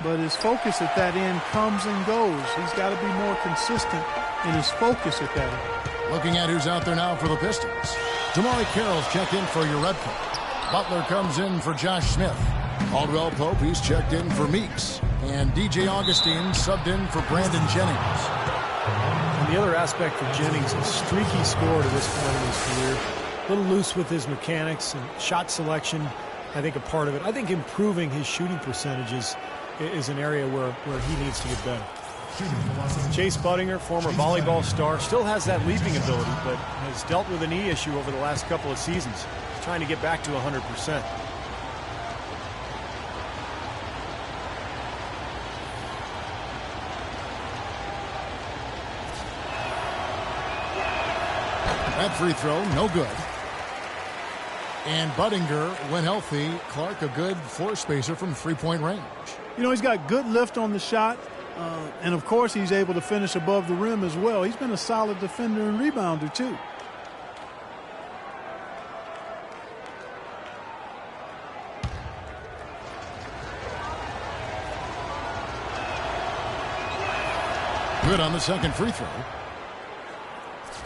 but his focus at that end comes and goes. He's got to be more consistent in his focus at that end. Looking at who's out there now for the Pistons. Damari Carroll's checked in for Uredka. Butler comes in for Josh Smith. Caldwell Pope, he's checked in for Meeks. And DJ Augustine subbed in for Brandon Jennings. And the other aspect for Jennings, a streaky scorer to this point in his career. A little loose with his mechanics and shot selection, I think a part of it. I think improving his shooting percentages is an area where he needs to get better. Chase Budinger, former volleyball star, still has that leaping ability, but has dealt with a knee issue over the last couple of seasons. He's trying to get back to 100%. That free throw, no good. And Budinger, when healthy, Clark a good floor spacer from three-point range. You know, he's got good lift on the shot, and of course he's able to finish above the rim as well. He's been a solid defender and rebounder too. Good on the second free throw.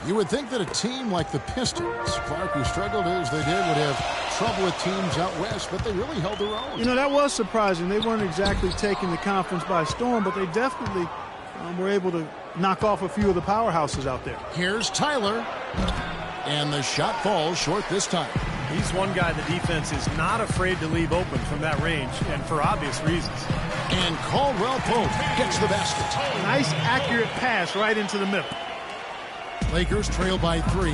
You would think that a team like the Pistons, Clark, who struggled as they did, would have trouble with teams out west, but they really held their own. You know, that was surprising. They weren't exactly taking the conference by storm, but they definitely were able to knock off a few of the powerhouses out there. Here's Tyler, and the shot falls short this time. He's one guy the defense is not afraid to leave open from that range, and for obvious reasons. And Caldwell Pope gets the basket. Nice, accurate pass right into the middle. Lakers trail by 3.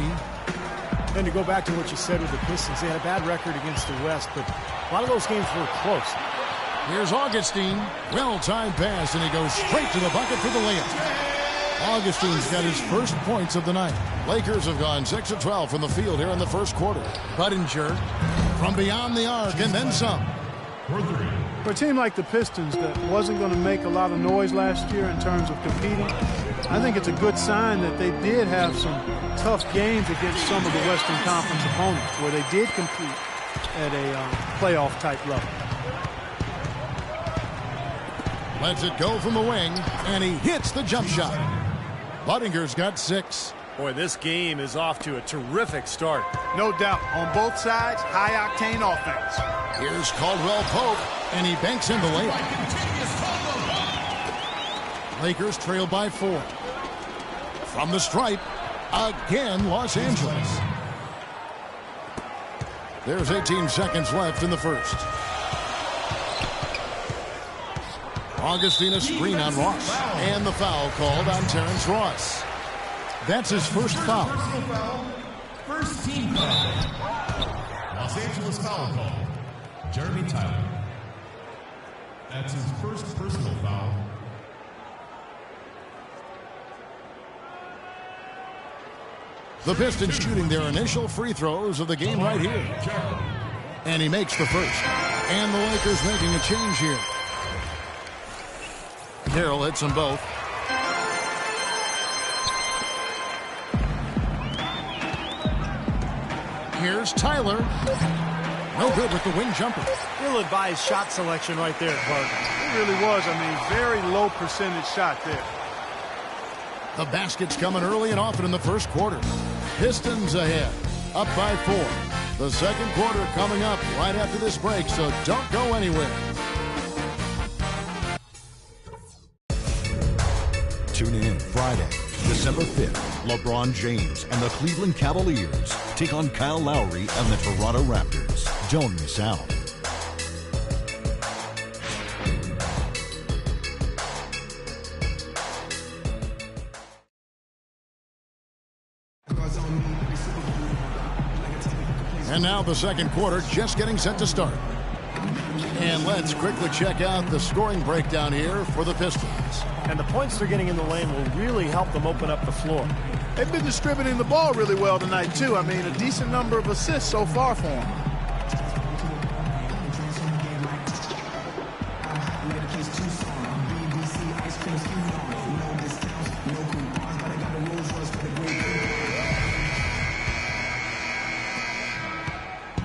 And to go back to what you said with the Pistons, they had a bad record against the West, but a lot of those games were close. Here's Augustine. Well-timed pass, and he goes straight to the bucket for the layup. Augustine's got his first points of the night. Lakers have gone 6 of 12 from the field here in the first quarter. Budinger from beyond the arc, and then some. For a team like the Pistons that wasn't going to make a lot of noise last year in terms of competing, I think it's a good sign that they did have some tough games against some of the Western Conference opponents where they did compete at a playoff-type level. Lets it go from the wing, and he hits the jump shot. Budinger's got 6. Boy, this game is off to a terrific start. No doubt. On both sides, high-octane offense. Here's Caldwell Pope, and he banks in the layup. Lakers trail by 4. From the stripe, again, Los Angeles. There's 18 seconds left in the first. Augustine a screen on Ross. And the foul called on Terrence Ross. That's his first foul. First team foul. Los Angeles foul call. Jeremy Tyler. That's his first personal foul. The Pistons shooting their initial free throws of the game right here. And he makes the first. And the Lakers making a change here. Carroll hits them both. Here's Tyler. No good with the wing jumper. Ill-advised shot selection right there, Clark. It really was. I mean, very low percentage shot there. The basket's coming early and often in the first quarter. Pistons ahead, up by 4. The second quarter coming up right after this break, so don't go anywhere. Tune in Friday, December 5th. LeBron James and the Cleveland Cavaliers take on Kyle Lowry and the Toronto Raptors. Don't miss out. And now the second quarter just getting set to start. And let's quickly check out the scoring breakdown here for the Pistons. And the points they're getting in the lane will really help them open up the floor. They've been distributing the ball really well tonight, too. I mean, a decent number of assists so far for them.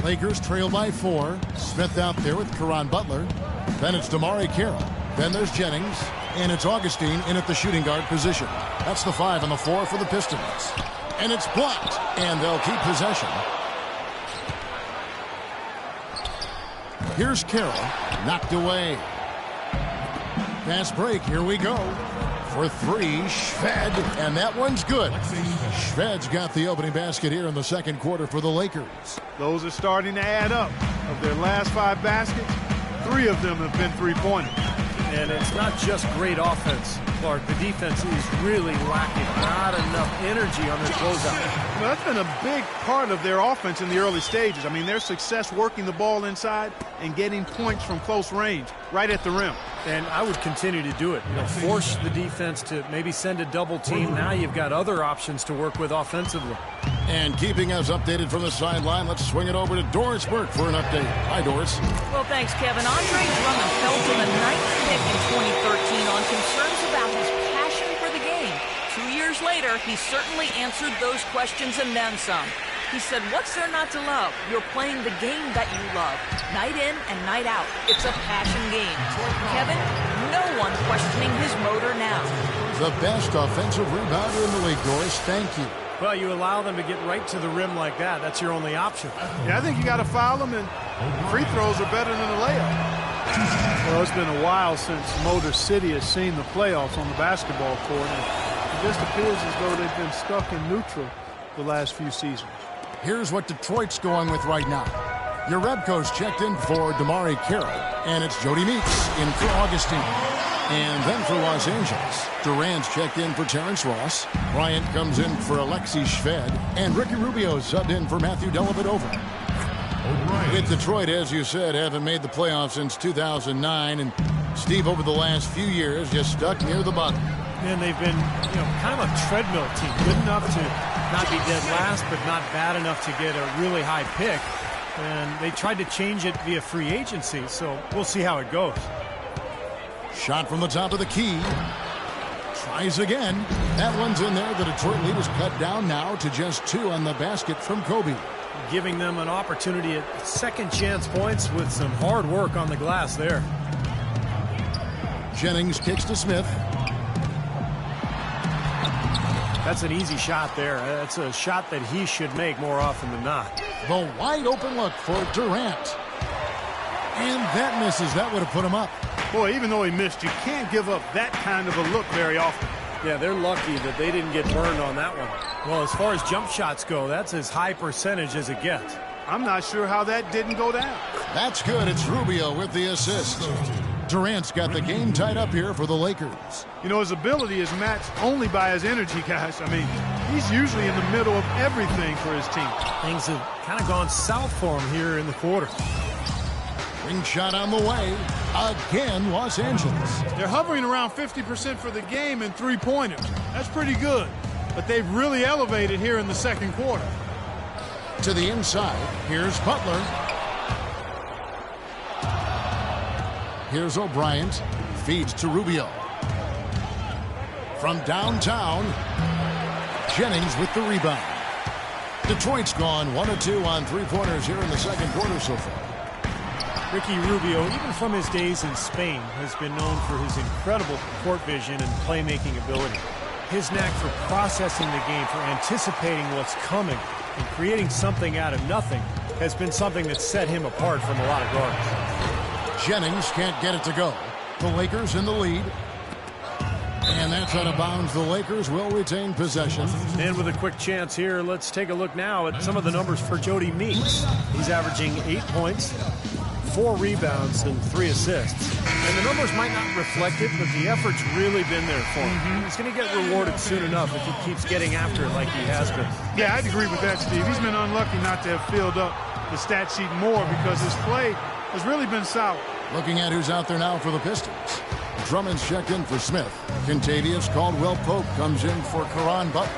Lakers trail by 4. Smith out there with Caron Butler. Then it's DeMarre Carroll. Then there's Jennings. And it's Augustine in at the shooting guard position. That's the 5 and the 4 for the Pistons. And it's blocked. And they'll keep possession. Here's Carroll. Knocked away. Fast break. Here we go. For 3, Shved, and that one's good. Shved's got the opening basket here in the second quarter for the Lakers. Those are starting to add up. Of their last 5 baskets, 3 of them have been three-pointers. And it's not just great offense, Clark. The defense is really lacking. Not enough energy on their closeout. Well, that's been a big part of their offense in the early stages. I mean, their success working the ball inside and getting points from close range, right at the rim. And I would continue to do it. You know, force the defense to maybe send a double team. Now you've got other options to work with offensively. And keeping us updated from the sideline, let's swing it over to Doris Burke for an update. Hi, Doris. Well, thanks, Kevin. Andre Drummond fell to the 9th pick in 2013 on concerns about his passion for the game. 2 years later, he certainly answered those questions and then some. He said, what's there not to love? You're playing the game that you love, night in and night out. It's a passion game. Kevin, no one questioning his motor now. The best offensive rebounder in the league, Doris. Thank you. Well, you allow them to get right to the rim like that. That's your only option. Yeah, I think you got to foul them, and free throws are better than a layup. Well, it's been a while since Motor City has seen the playoffs on the basketball court. And it just appears as though they've been stuck in neutral the last few seasons. Here's what Detroit's going with right now. Your Rebco's checked in for DeMarre Carroll, and it's Jody Meeks in for Augustine. And then for Los Angeles, Durant's checked in for Terrence Ross. Bryant comes in for Alexi Shved. And Ricky Rubio subbed in for Matthew Dellavedova. With Detroit, as you said, haven't made the playoffs since 2009. And Steve, over the last few years, just stuck near the bottom. And they've been, kind of a treadmill team. Good enough to not be dead last, but not bad enough to get a really high pick. And they tried to change it via free agency, so we'll see how it goes. Shot from the top of the key. Tries again. That one's in there. The Detroit lead is cut down now to just 2 on the basket from Kobe. Giving them an opportunity at second chance points with some hard work on the glass there. Jennings kicks to Smith. That's an easy shot there. That's a shot that he should make more often than not. The wide open look for Durant. And that misses. That would have put him up. Boy, even though he missed, you can't give up that kind of a look very often. Yeah, they're lucky that they didn't get burned on that one. Well, as far as jump shots go, that's as high percentage as it gets. I'm not sure how that didn't go down. That's good. It's Rubio with the assist. Durant's got the game tied up here for the Lakers. You know, his ability is matched only by his energy, guys. I mean, he's usually in the middle of everything for his team. Things have kind of gone south for him here in the quarter. Ring shot on the way. Again, Los Angeles. They're hovering around 50% for the game in three-pointers. That's pretty good. But they've really elevated here in the second quarter. To the inside, here's Butler. Here's O'Brien. Feeds to Rubio. From downtown, Jennings with the rebound. Detroit's gone 1 of 2 on three-pointers here in the second quarter so far. Ricky Rubio, even from his days in Spain, has been known for his incredible court vision and playmaking ability. His knack for processing the game, for anticipating what's coming, and creating something out of nothing has been something that set him apart from a lot of guards. Jennings can't get it to go. The Lakers in the lead. And that's out of bounds. The Lakers will retain possession. And with a quick chance here, let's take a look now at some of the numbers for Jody Meeks. He's averaging 8 points, 4 rebounds, and 3 assists. And the numbers might not reflect it, but the effort's really been there for him. He's going to get rewarded soon enough if he keeps getting after it like he has been. Yeah, I'd agree with that, Steve. He's been unlucky not to have filled up the stat sheet more because his play has really been solid. Looking at who's out there now for the Pistons. Drummond's checked in for Smith. Contavious Caldwell-Pope comes in for Caron Butler.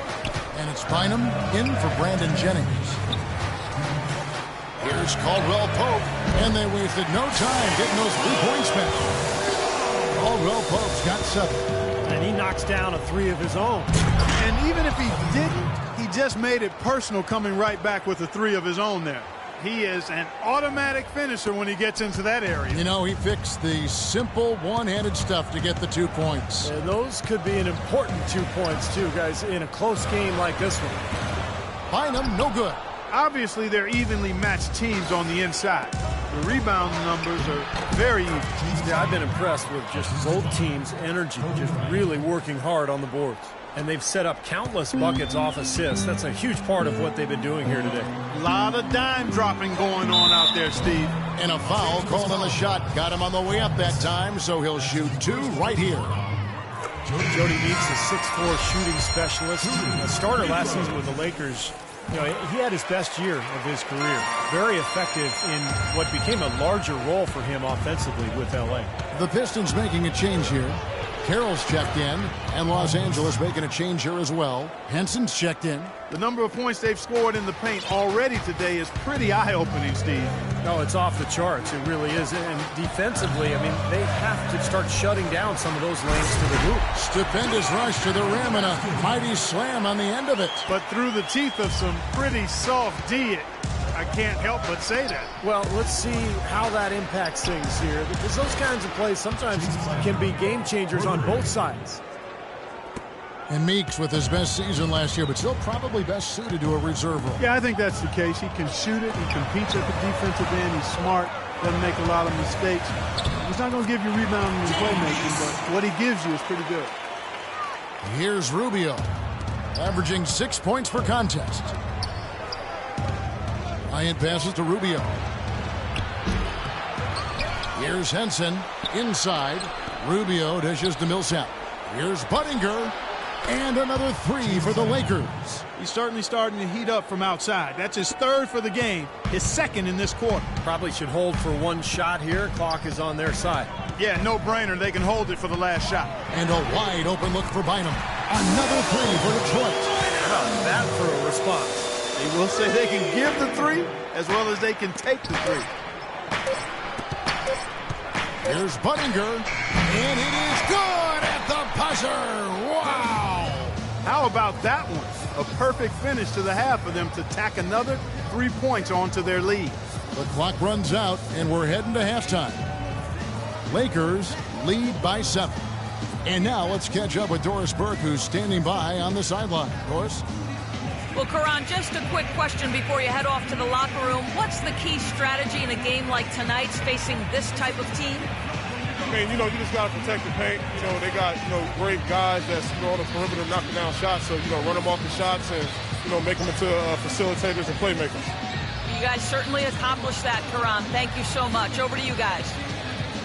And it's Bynum in for Brandon Jennings. Here's Caldwell-Pope. And they wasted no time getting those 3 points back. Caldwell-Pope's got 7. And he knocks down a 3 of his own. And even if he didn't, he just made it personal coming right back with a 3 of his own there. He is an automatic finisher when he gets into that area. You know, he fixed the simple one-handed stuff to get the 2 points. And those could be an important 2 points, too, guys, in a close game like this one. Bynum, no good. Obviously, they're evenly matched teams on the inside. The rebound numbers are very even. Yeah, I've been impressed with just both teams' energy, just really working hard on the boards. And they've set up countless buckets off assists. That's a huge part of what they've been doing here today. A lot of dime dropping going on out there, Steve. And a foul called on the shot. Got him on the way up that time, so he'll shoot 2 right here. Jody Meeks, a 6'4" shooting specialist. A starter last season with the Lakers. You know, he had his best year of his career. Very effective in what became a larger role for him offensively with L.A. The Pistons making a change here. Carroll's checked in, and Los Angeles making a change here as well. Henson's checked in. The number of points they've scored in the paint already today is pretty eye-opening, Steve. No, it's off the charts. It really is. And defensively, I mean, they have to start shutting down some of those lanes to the hoop. Stupendous rush to the rim and a mighty slam on the end of it. But through the teeth of some pretty soft D, I can't help but say that. Well, let's see how that impacts things here, because those kinds of plays sometimes can be game changers on both sides. And Meeks with his best season last year, but still probably best suited to a reserve role. Yeah, I think that's the case. He can shoot it. He competes at the defensive end. He's smart. Doesn't make a lot of mistakes. He's not going to give you rebounding and playmaking, but what he gives you is pretty good. Here's Rubio, averaging 6 points per contest. Bryant passes to Rubio. Here's Henson inside. Rubio dishes to Millsap. Here's Buttinger. And another 3 for the Lakers. He's certainly starting to heat up from outside. That's his 3rd for the game, his 2nd in this quarter. Probably should hold for 1 shot here. Clock is on their side. Yeah, no-brainer. They can hold it for the last shot. And a wide open look for Bynum. Another 3 for Detroit. How about that for a response? They will say they can give the 3 as well as they can take the 3. Here's Buttinger, and it is good at the buzzer. Wow! How about that one? A perfect finish to the half for them to tack another 3 points onto their lead. The clock runs out, and we're heading to halftime. Lakers lead by 7. And now let's catch up with Doris Burke, who's standing by on the sideline. Doris? Well, Caron, just a quick question before you head off to the locker room. What's the key strategy in a game like tonight's facing this type of team? I mean, you just got to protect the paint. They got, great guys that's, on the perimeter knocking down shots. So, run them off the shots and, make them into facilitators and playmakers. You guys certainly accomplished that, Caron. Thank you so much. Over to you guys.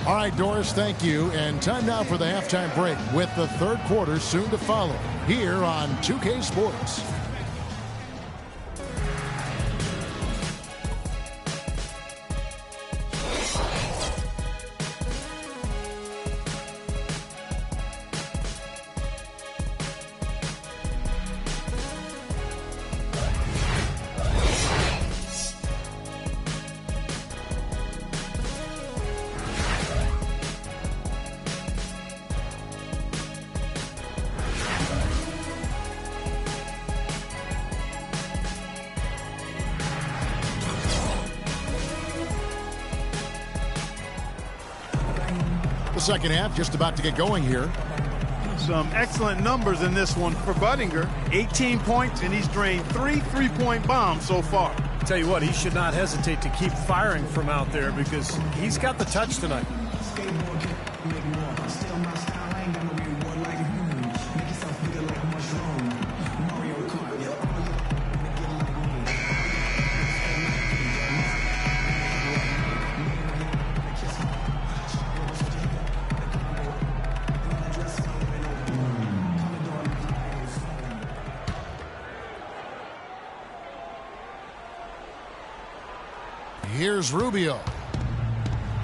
All right, Doris, thank you. And time now for the halftime break with the 3rd quarter soon to follow here on 2K Sports. second half just about to get going here. Some excellent numbers in this one for Budinger. 18 points, and he's drained 3 3-point bombs so far. Tell you what, he should not hesitate to keep firing from out there because he's got the touch tonight. Here's Rubio.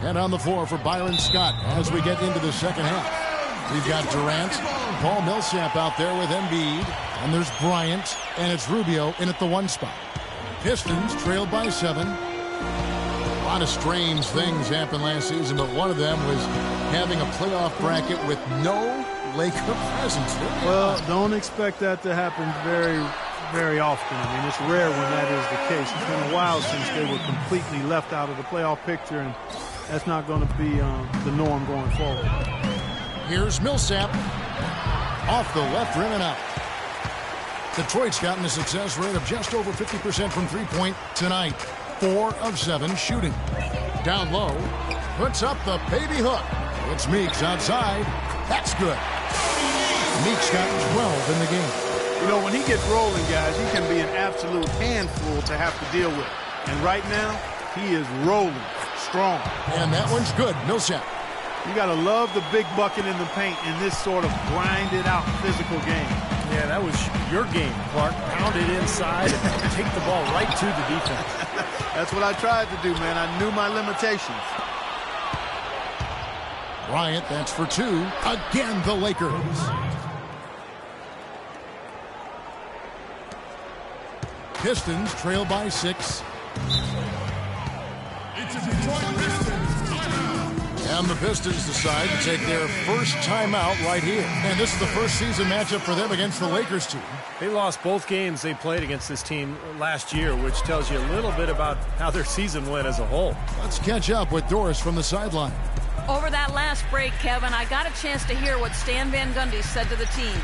And on the floor for Byron Scott as we get into the second half. We've got Durant, Paul Millsap out there with Embiid, and there's Bryant, and it's Rubio in at the 1 spot. Pistons trailed by 7. A lot of strange things happened last season, but one of them was having a playoff bracket with no Laker presence. Well, don't expect that to happen very often. I mean, it's rare when that is the case. It's been a while since they were completely left out of the playoff picture, and that's not going to be the norm going forward. Here's Millsap off the left rim and out. Detroit's gotten a success rate of just over 50% from three-point tonight. 4 of 7 shooting. Down low, puts up the baby hook. It's Meeks outside. That's good. Meeks got 12 in the game. You know, when he gets rolling, guys, he can be an absolute handful to have to deal with. And right now, he is rolling strong. And that one's good. Millsap. You got to love the big bucket in the paint in this sort of grinded-out physical game. Yeah, that was your game, Clark. Pound it inside and take the ball right to the defense. That's what I tried to do, man. I knew my limitations. Bryant, that's for 2. Again, the Lakers. Pistons trail by 6. It's a Detroit Pistons timeout. And the Pistons decide to take their first timeout right here. And this is the first season matchup for them against the Lakers team. They lost both games they played against this team last year, which tells you a little bit about how their season went as a whole. Let's catch up with Doris from the sideline. Over that last break, Kevin, I got a chance to hear what Stan Van Gundy said to the team.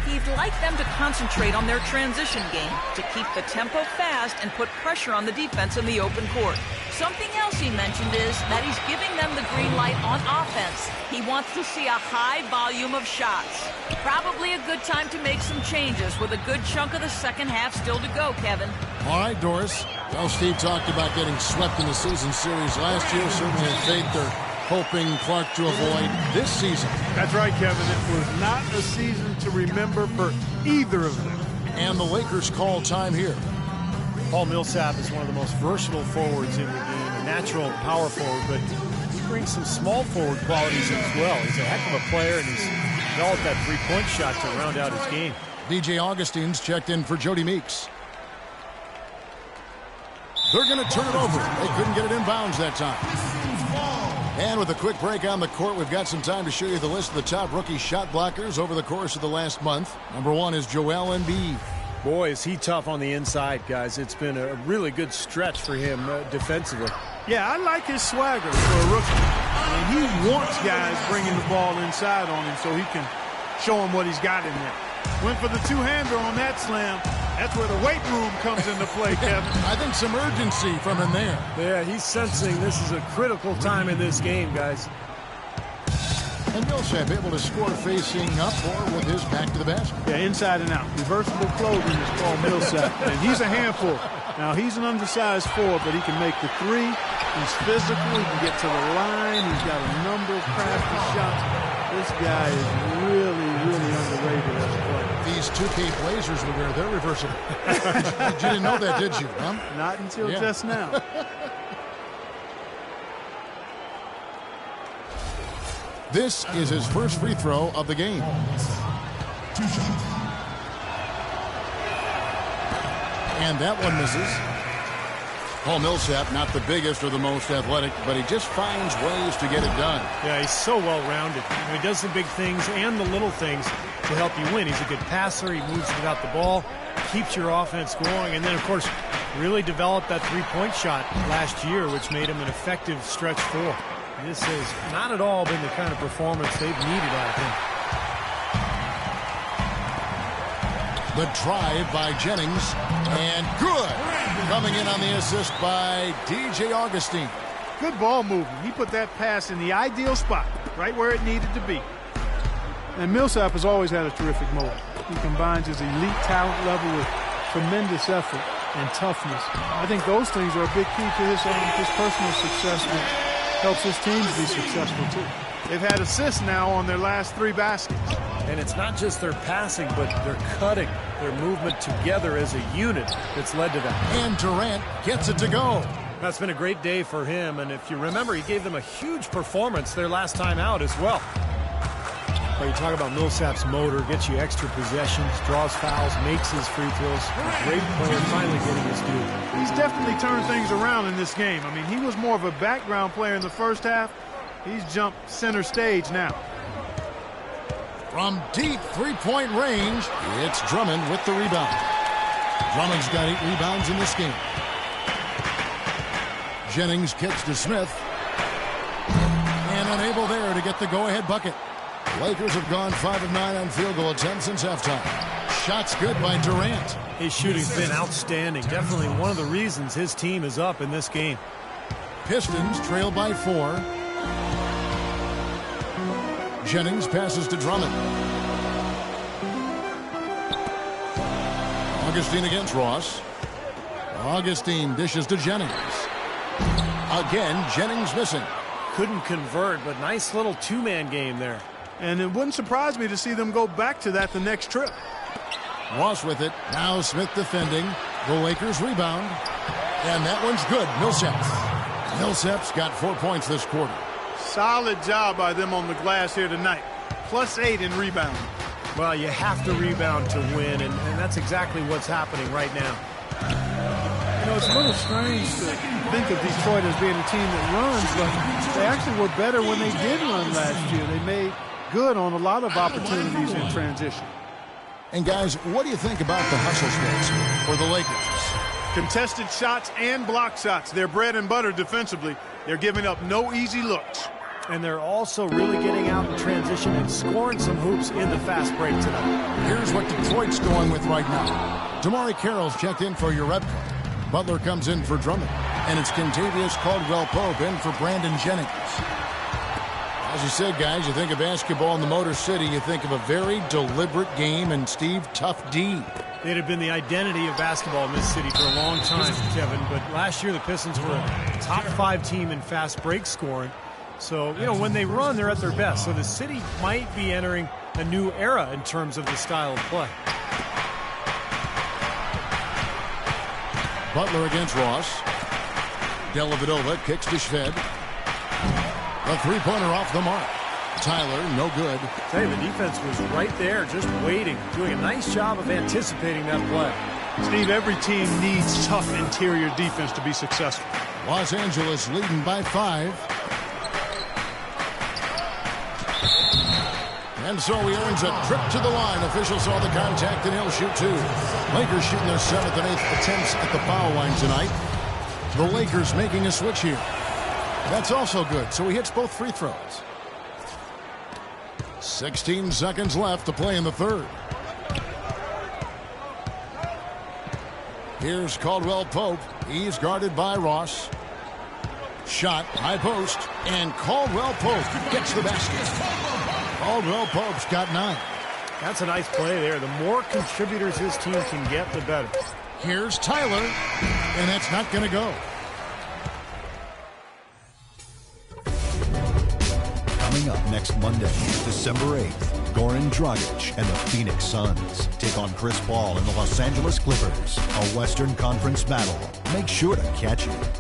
He'd like them to concentrate on their transition game, to keep the tempo fast and put pressure on the defense in the open court. Something else he mentioned is that he's giving them the green light on offense. He wants to see a high volume of shots. Probably a good time to make some changes with a good chunk of the second half still to go, Kevin. All right, Doris. Well, Steve talked about getting swept in the season series last year. Certainly a fate they're hoping Clark to avoid this season. That's right, Kevin. It was not a season to remember for either of them. And the Lakers call time here. Paul Millsap is one of the most versatile forwards in the game, a natural power forward, but he brings some small forward qualities as well. He's a heck of a player, and he's developed that three-point shot to round out his game. DJ Augustine's checked in for Jody Meeks. They're going to turn it over. They couldn't get it in bounds that time. And with a quick break on the court, we've got some time to show you the list of the top rookie shot blockers over the course of the last month. Number 1 is Joel Embiid. Boy, is he tough on the inside, guys. It's been a really good stretch for him defensively. Yeah, I like his swagger for a rookie. I mean, he wants guys bringing the ball inside on him so he can show him what he's got in there. Went for the two-hander on that slam. That's where the weight room comes into play, Kevin. I think some urgency from him there. Yeah, he's sensing this is a critical time in this game, guys. And Millsap able to score facing up or with his back to the basket. Yeah, inside and out. Reversible clothing is called Millsap. And he's a handful. Now, he's an undersized 4, but he can make the 3. He's physical. He can get to the line. He's got a number of crafty shots. This guy is really, really underrated as a player. These 2K Blazers we wear, they're reversible. You didn't know that, did you? Huh? Not until just now. This is his first free throw of the game. 2 shots. And that one misses. Paul Millsap, not the biggest or the most athletic, but he just finds ways to get it done. Yeah, he's so well-rounded. He does the big things and the little things to help you win. He's a good passer. He moves without the ball, keeps your offense going, and then, of course, really developed that three-point shot last year, which made him an effective stretch 4. This has not at all been the kind of performance they've needed out of him. The drive by Jennings, and good. Coming in on the assist by DJ Augustine. Good ball movement. He put that pass in the ideal spot, right where it needed to be. And Millsap has always had a terrific motor. He combines his elite talent level with tremendous effort and toughness. I think those things are a big key to his personal success, which helps his teams be successful too. They've had assists now on their last 3 baskets. And it's not just their passing, but their cutting, their movement together as a unit that's led to that. And Durant gets it to go. That's been a great day for him, and if you remember, he gave them a huge performance their last time out as well. Well, you talk about Millsap's motor, gets you extra possessions, draws fouls, makes his free throws. A great player, finally getting his due. He's definitely turned things around in this game. I mean, he was more of a background player in the first half. He's jumped center stage now. From deep three-point range, it's Drummond with the rebound. Drummond's got 8 rebounds in this game. Jennings kicks to Smith. And unable there to get the go-ahead bucket. Lakers have gone 5 of 9 on field goal attempts since halftime. Shots good by Durant. His shooting's been outstanding. Definitely one of the reasons his team is up in this game. Pistons trail by 4. Jennings passes to Drummond. Augustine against Ross. Augustine dishes to Jennings. Again, Jennings missing. Couldn't convert, but nice little two-man game there. And it wouldn't surprise me to see them go back to that the next trip. Ross with it. Now Smith defending. The Lakers rebound. And that one's good. Millsap's got 4 points this quarter. Solid job by them on the glass here tonight. +8 in rebounding. Well, you have to rebound to win, and that's exactly what's happening right now. You know, it's a little strange to think of Detroit as being a team that runs, but they actually were better when they did run last year. They made good on a lot of opportunities in transition. And guys, what do you think about the hustle splits for the Lakers? Contested shots and block shots. They're bread and butter defensively. They're giving up no easy looks. And they're also really getting out in transition and scoring some hoops in the fast break tonight. Here's what Detroit's going with right now. Damari Carroll's checked in for Urebko. Butler comes in for Drummond. And it's Kentavious Caldwell-Pope in for Brandon Jennings. As you said, guys, you think of basketball in the Motor City, you think of a very deliberate game and Steve Tough D. It had been the identity of basketball in this city for a long time, Kevin. But last year, the Pistons were a top 5 team in fast break scoring. So, you know, when they run, they're at their best. So the city might be entering a new era in terms of the style of play. Butler against Ross. Dellavedova kicks to Shved. A three-pointer off the mark. Tyler, no good. I tell you, the defense was right there, just waiting, doing a nice job of anticipating that play. Steve, every team needs tough interior defense to be successful. Los Angeles leading by 5. And so he earns a trip to the line. Officials saw the contact and he'll shoot 2. Lakers shooting their 7th and 8th attempts at the foul line tonight. The Lakers making a switch here. That's also good, so he hits both free throws. 16 seconds left to play in the third. Here's Caldwell-Pope. He's guarded by Ross. Shot, high post, and Caldwell-Pope gets the basket. Caldwell-Pope's got 9. That's a nice play there. The more contributors his team can get, the better. Here's Tyler, and that's not going to go. Coming up next Monday, December 8th, Goran Dragic and the Phoenix Suns take on Chris Paul and the Los Angeles Clippers, a Western Conference battle. Make sure to catch it.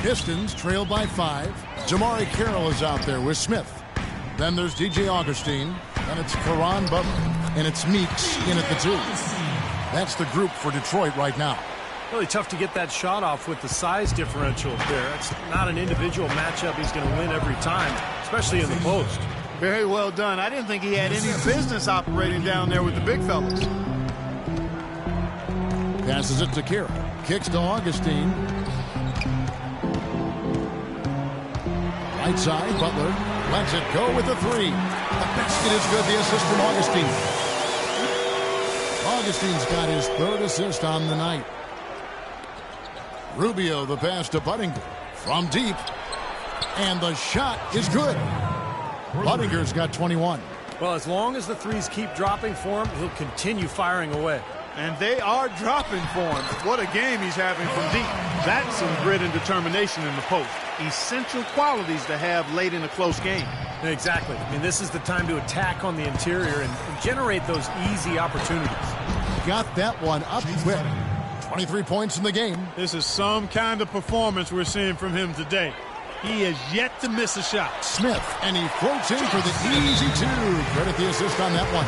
Pistons trail by 5. Damari Carroll is out there with Smith. Then there's DJ Augustine. Then it's Caron Butler. And it's Meeks in at the 2. That's the group for Detroit right now. Really tough to get that shot off with the size differential there. It's not an individual matchup he's going to win every time, especially in the post. Very well done. I didn't think he had any business operating down there with the big fellas. Passes it to Carroll. Kicks to Augustine. Right side, Butler lets it go with the 3. The basket is good. The assist from Augustine. Augustine's got his 3rd assist on the night. Rubio, the pass to Budinger from deep. And the shot is good. Budinger's got 21. Well, as long as the threes keep dropping for him, he'll continue firing away. And they are dropping for him. What a game he's having from deep. That's some grit and determination in the post. Essential qualities to have late in a close game. Exactly. I mean, this is the time to attack on the interior and generate those easy opportunities. Got that one up quick. 23 points in the game. This is some kind of performance we're seeing from him today. He has yet to miss a shot. Smith, and he floats in for the easy 2. Credit the assist on that one.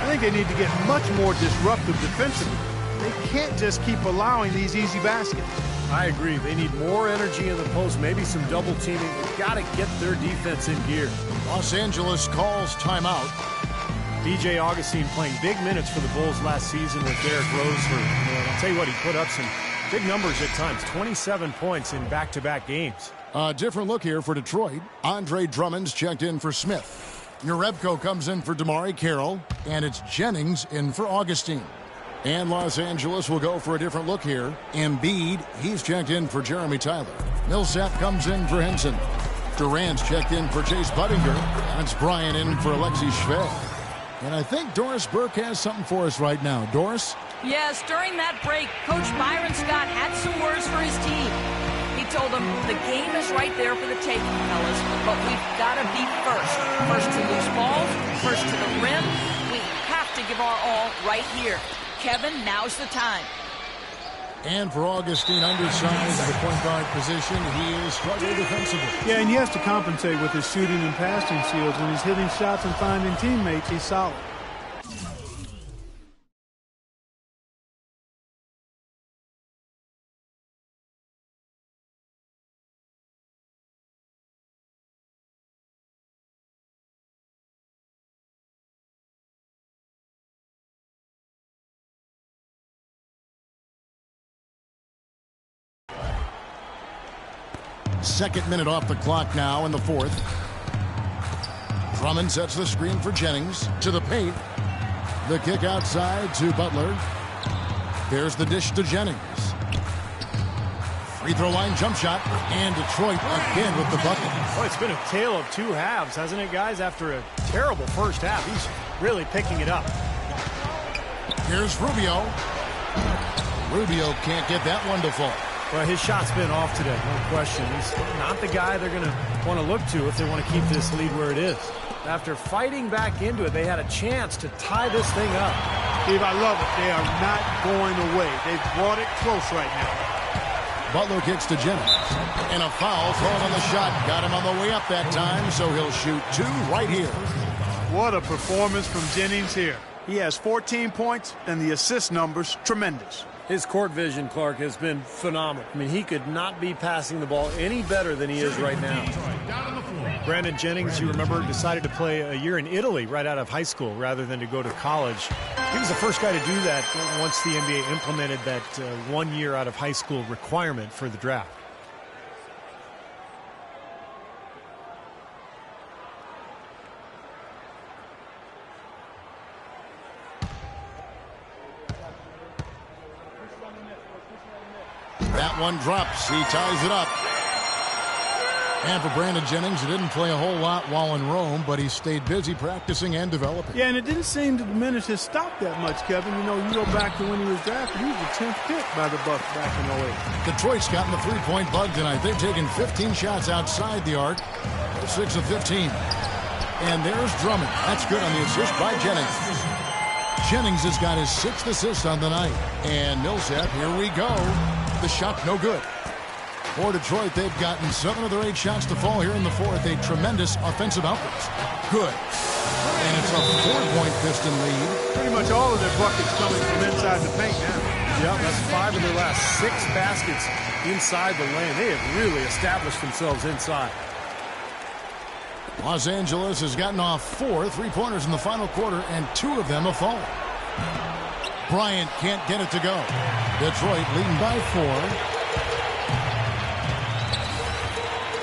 I think they need to get much more disruptive defensively. They can't just keep allowing these easy baskets. I agree. They need more energy in the post, maybe some double teaming. They've got to get their defense in gear. Los Angeles calls timeout. DJ Augustine playing big minutes for the Bulls last season with Derrick Rose. I'll tell you what, he put up some big numbers at times. 27 points in back-to-back games. A different look here for Detroit. Andre Drummond's checked in for Smith. Jerebko comes in for Damari Carroll, and it's Jennings in for Augustine. And Los Angeles will go for a different look here. Embiid, he's checked in for Jeremy Tyler. Millsap comes in for Henson. Durant's checked in for Chase Budinger. And it's Brian in for Alexei Shved. And I think Doris Burke has something for us right now. Doris? Yes, during that break, Coach Byron Scott had some words for his team. He told them, the game is right there for the taking, fellas, but we've got to be first. First to lose balls, first to the rim. We have to give our all right here. Kevin, now's the time. And for Augustine, undersized at the point guard position, he is struggling defensively. Yeah, and he has to compensate with his shooting and passing skills. When he's hitting shots and finding teammates, he's solid. Second minute off the clock now in the 4th. Drummond sets the screen for Jennings to the paint. The kick outside to Butler. There's the dish to Jennings. Free throw line jump shot, and Detroit again with the bucket. Well, it's been a tale of 2 halves, hasn't it, guys? After a terrible first half, he's really picking it up. Here's Rubio. Rubio can't get that one to fall. Well, his shot's been off today, no question. He's not the guy they're going to want to look to if they want to keep this lead where it is. After fighting back into it, they had a chance to tie this thing up. Steve, I love it. They are not going away. They've brought it close right now. Butler kicks to Jennings. And a foul thrown on the shot. Got him on the way up that time, so he'll shoot 2 right here. What a performance from Jennings here. He has 14 points, and the assist numbers tremendous. His court vision, Clark, has been phenomenal. I mean, he could not be passing the ball any better than he is right now. Brandon Jennings, you remember, decided to play a year in Italy right out of high school rather than to go to college. He was the first guy to do that once the NBA implemented that 1 year out of high school requirement for the draft. That one drops. He ties it up. And for Brandon Jennings, he didn't play a whole lot while in Rome, but he stayed busy practicing and developing. Yeah, and it didn't seem to diminish his stock that much, Kevin. You know, you go back to when he was drafted, he was the 10th pick by the Bucks back in 08. Detroit's gotten the three-point bug tonight. They've taken 15 shots outside the arc. 6 of 15. And there's Drummond. That's good on the assist by Jennings. Jennings has got his 6th assist on the night. And Millsap, here we go. The shot no good. For Detroit, they've gotten 7 of their 8 shots to fall here in the fourth. A tremendous offensive outburst. Good. And it's a 4-point Piston lead. Pretty much all of their buckets coming from inside the paint now. Yep, that's 5 of their last 6 baskets inside the lane. They have really established themselves inside. Los Angeles has gotten off 4 3-pointers in the final quarter, and 2 of them have fallen. Bryant can't get it to go. Detroit leading by 4.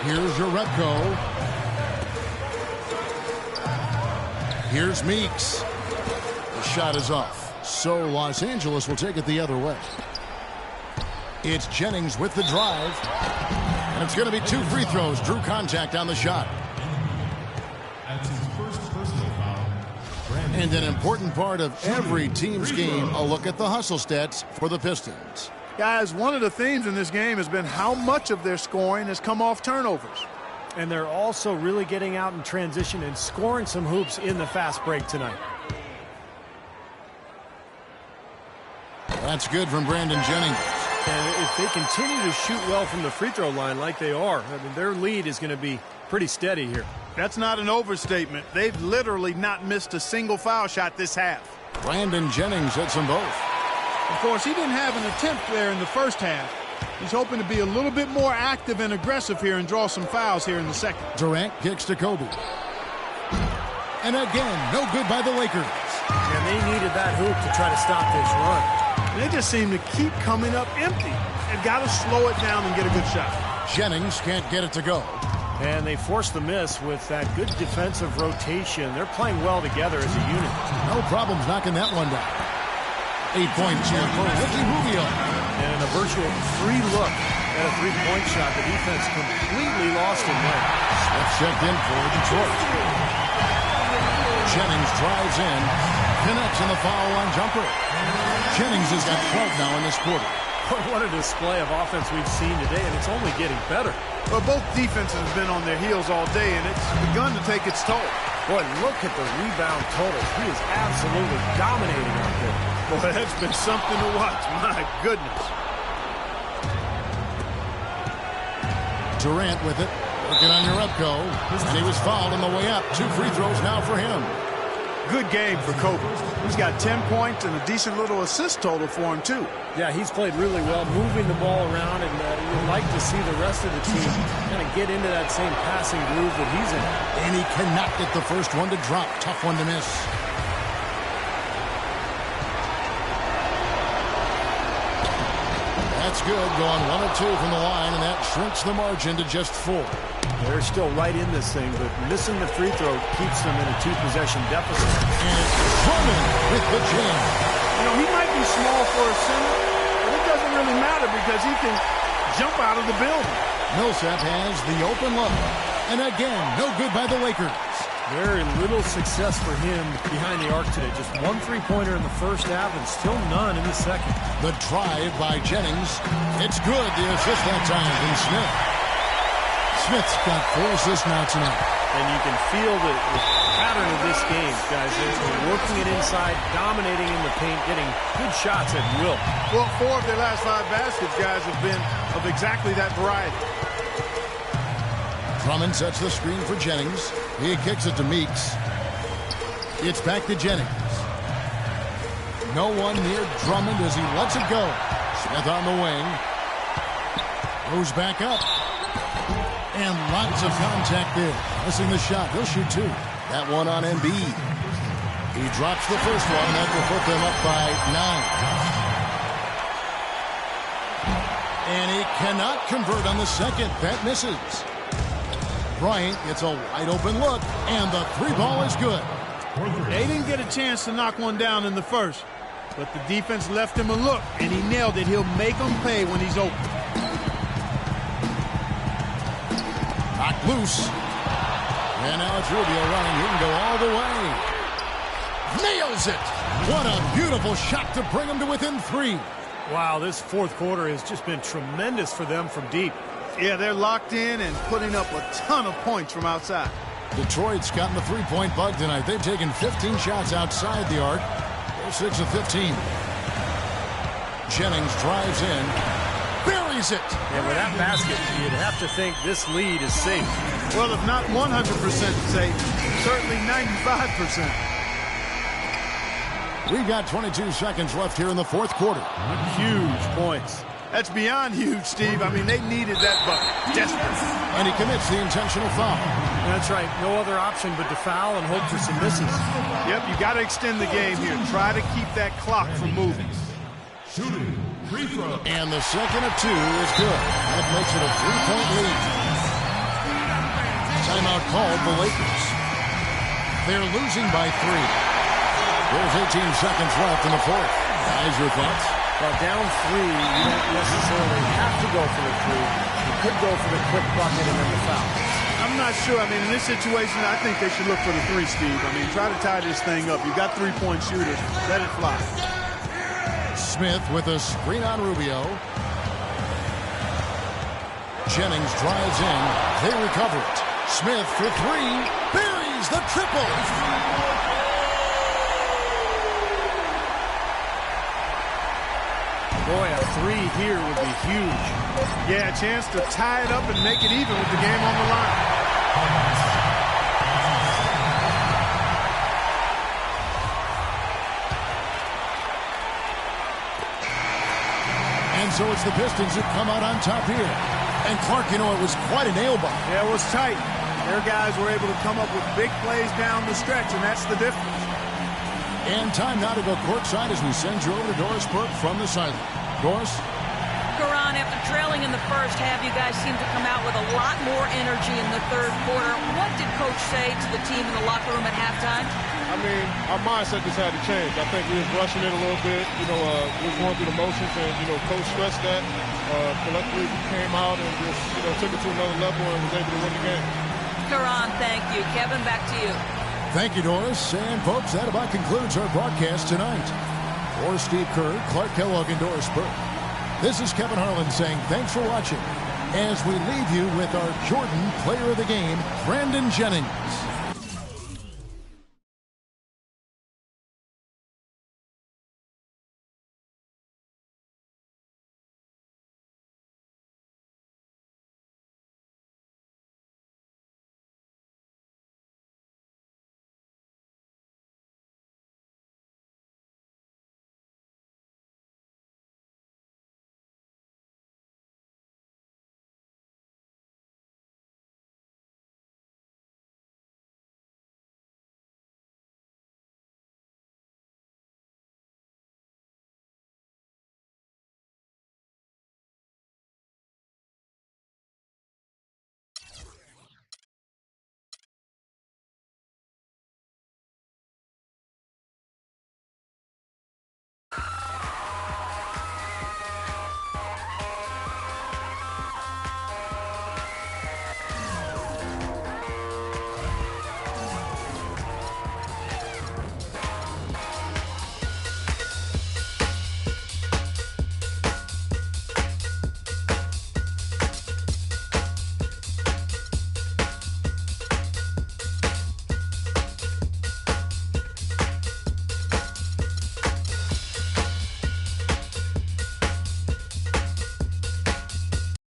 Here's Jerebko. Here's Meeks. The shot is off. So Los Angeles will take it the other way. It's Jennings with the drive. And it's going to be 2 free throws. Drew contact on the shot. That's his first personal foul. And an important part of every team's game, a look at the hustle stats for the Pistons. Guys, one of the themes in this game has been how much of their scoring has come off turnovers. And they're also really getting out in transition and scoring some hoops in the fast break tonight. That's good from Brandon Jennings. And if they continue to shoot well from the free throw line like they are, I mean, their lead is going to be pretty steady here. That's not an overstatement. They've literally not missed a single foul shot this half. Brandon Jennings hits them both. Of course, he didn't have an attempt there in the first half. He's hoping to be a little bit more active and aggressive here and draw some fouls here in the second. Durant kicks to Kobe. And again, no good by the Lakers. And they needed that hoop to try to stop this run. They just seem to keep coming up empty. They've got to slow it down and get a good shot. Jennings can't get it to go. And they force the miss with that good defensive rotation. They're playing well together as a unit. No problems knocking that one down. 8 points here for Ricky Rubio. And a virtual free look at a three-point shot. The defense completely lost him there. Smith checked in for Detroit. Jennings drives in. Connects in the foul line jumper. Jennings has got 12 now in this quarter. What a display of offense we've seen today, and it's only getting better. Well, both defenses have been on their heels all day, and it's begun to take its toll. Boy, look at the rebound totals. He is absolutely dominating out there. Boy, that's been something to watch. My goodness. Durant with it. Working on Jerebko. And he was fouled on the way up. 2 free throws now for him. Good game for Kobe. He's got 10 points and a decent little assist total for him, too. Yeah, he's played really well, moving the ball around, and you'd like to see the rest of the team kind of get into that same passing groove that he's in. And he cannot get the first one to drop. Tough one to miss. That's good. Going 1 of 2 from the line, and that shrinks the margin to just 4. They're still right in this thing, but missing the free throw keeps them in a 2-possession deficit. And it's Drummond with the jam. You know, he might be small for a center, but it doesn't really matter because he can jump out of the building. Millsap has the open look. And again, no good by the Lakers. Very little success for him behind the arc today. Just 1 3-pointer in the first half and still none in the second. The drive by Jennings. It's good. The assist that time from Smith. Smith's got 4 assists now tonight. And you can feel the pattern of this game, guys. They're working it inside, dominating in the paint, getting good shots at will. Well, 4 of their last 5 baskets, guys, have been of exactly that variety. Drummond sets the screen for Jennings. He kicks it to Meeks. It's back to Jennings. No one near Drummond as he lets it go. Smith on the wing. Goes back up. And lots of contact there. Missing the shot. He'll shoot 2. That one on Embiid. He drops the first one. That will put them up by 9. And he cannot convert on the second. That misses. Bryant gets a wide open look. And the 3 ball is good. They didn't get a chance to knock one down in the first. But the defense left him a look. And he nailed it. He'll make them pay when he's open. Knocked loose. And now it's Rubio running. He can go all the way. Nails it. What a beautiful shot to bring him to within 3. Wow, this fourth quarter has just been tremendous for them from deep. Yeah, they're locked in and putting up a ton of points from outside. Detroit's gotten the 3-point bug tonight. They've taken 15 shots outside the arc. They're 6 of 15. Jennings drives in. buries it. And with that basket, you'd have to think this lead is safe. Well, if not 100% safe, certainly 95%. We've got 22 seconds left here in the fourth quarter. Huge points. That's beyond huge, Steve. I mean, they needed that bucket. Desperate. And he commits the intentional foul. That's right. No other option but to foul and hope for some misses. Yep, you got to extend the game here. Try to keep that clock from moving. Shooting. Free throw. And the second of two is good. That makes it a 3-point lead. Timeout called the Lakers. They're losing by 3. There's 18 seconds left in the fourth. Guys, your thoughts? Well, down 3, you don't necessarily have to go for the 3. You could go for the quick bucket and then the foul. I'm not sure. I mean, in this situation, I think they should look for the 3, Steve. I mean, try to tie this thing up. You've got 3-point shooters. Let it fly. Smith with a screen on Rubio. Jennings drives in. They recover it. Smith for 3. Buries the triple. Boy, a 3 here would be huge. Yeah, a chance to tie it up and make it even with the game on the line. And so it's the Pistons who come out on top here. And Clark, you know, it was quite a nail-biter. Yeah, it was tight. Their guys were able to come up with big plays down the stretch, and that's the difference. And time now to go courtside as we send you over to Doris Burke from the sideline. Doris? Karan, after trailing in the first half, you guys seem to come out with a lot more energy in the third quarter. What did Coach say to the team in the locker room at halftime? I mean, our mindset just had to change. I think we was rushing it a little bit. You know, we was going through the motions, and, you know, Coach stressed that. Collectively, we came out and just, you know, took it to another level and was able to win the game. Karan, thank you. Kevin, back to you. Thank you, Doris. And, folks, that about concludes our broadcast tonight. For Steve Kerr, Clark Kellogg, and Doris Burke, this is Kevin Harlan saying thanks for watching as we leave you with our Jordan Player of the Game, Brandon Jennings.